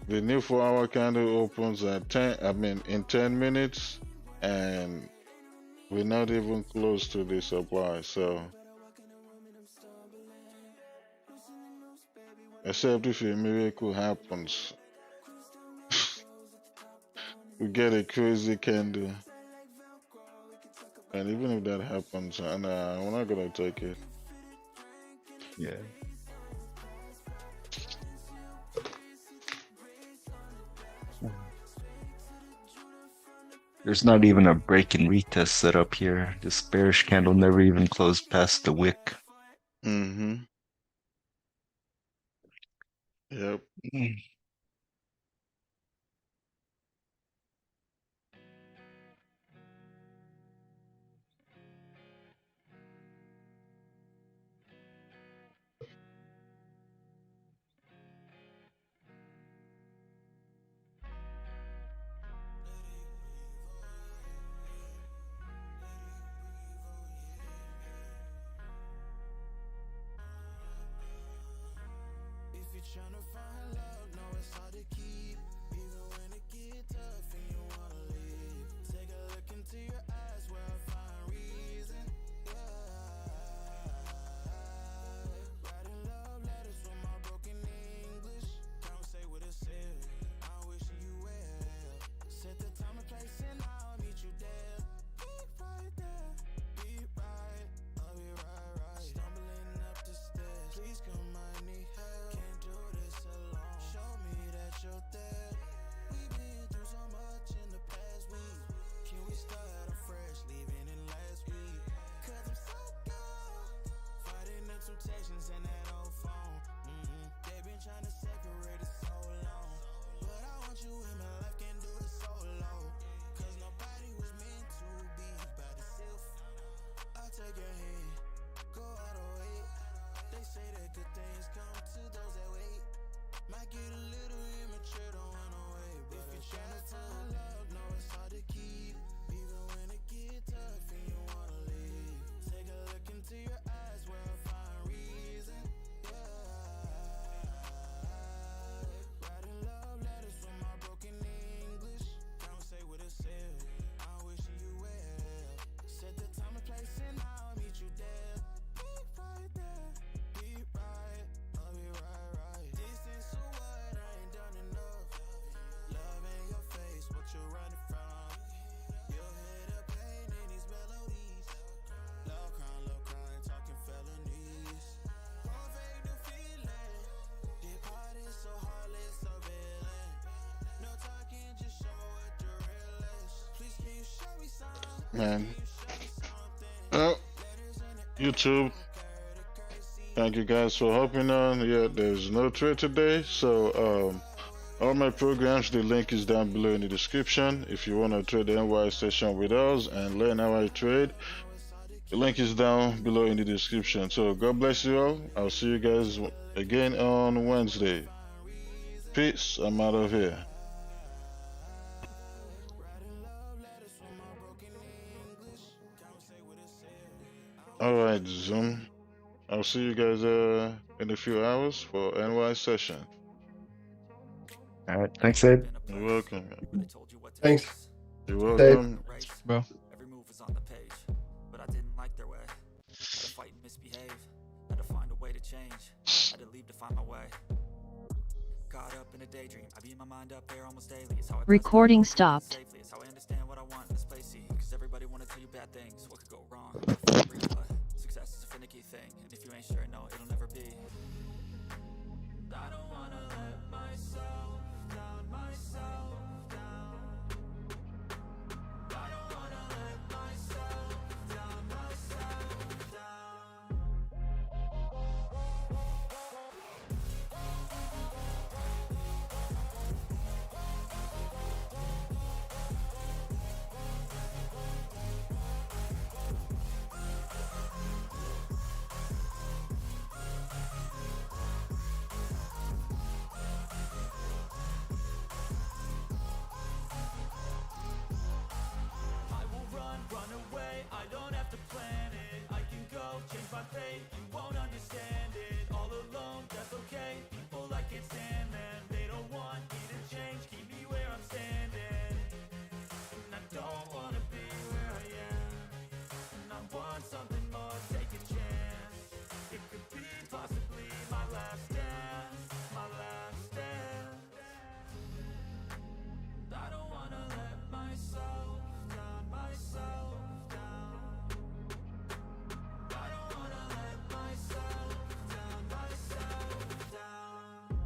The new 4-hour candle opens at 10, in 10 minutes, and we're not even close to the supply, so. Except if a miracle happens. We get a crazy candle. And even if that happens, we're not gonna take it. Yeah. There's not even a break and retest set up here. This bearish candle never even closed past the wick. Mm-hmm. Yep. if you're tryna find love, no, it's hard to keep. Even when it get tough and you wanna leave. Take a look into your eyes where I find reason. Writing love letters with my broken English. Conversate with a sip. I'm wishing you well. Set the time and place and I'll meet you there. Be right there. Be right man. Well, YouTube, thank you guys for hopping on. Yeah, there's no trade today, so all my programs, the link is down below in the description. If you want to trade the NY session with us and learn how I trade, the link is down below in the description. So God bless you all. I'll see you guys again on Wednesday. Peace. I'm out of here. All right, Zoom. I'll see you guys in a few hours for NY session. All right. Thanks, Abe. You're welcome. Thanks. You're Dave. welcome. Bro. Every move was on the page, but I didn't like their way. Had to fight and misbehave, had to find a way to change, had to leave to find my way. Caught up in a daydream, I beat my mind up there almost daily. It's how I Recording stopped. safely. It's how I understand what I want in this place. See, cause everybody wanna tell you bad things. What could go wrong? But success is a finicky thing, and if you ain't sure, no, it'll never be. I don't wanna let myself down, myself down. I don't wanna let myself down, myself down. I will run away, I don't have to plan it. I can go, change my fate, you won't understand it. All alone, that's okay, people I can't stand them. They don't want me to change, keep me where I'm standing. And I don't wanna be where I am. And I want something more, take a chance. It could be possibly my last dance, my last dance. I don't wanna let myself down, myself down. I don't wanna let myself down, myself down.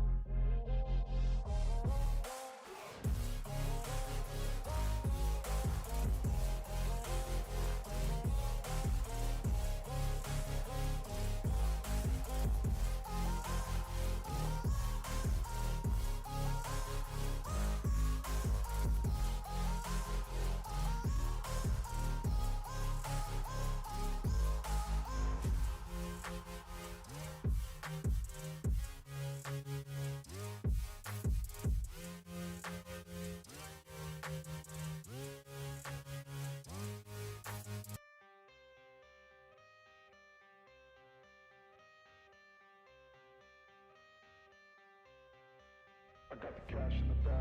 I got the cash in the bag.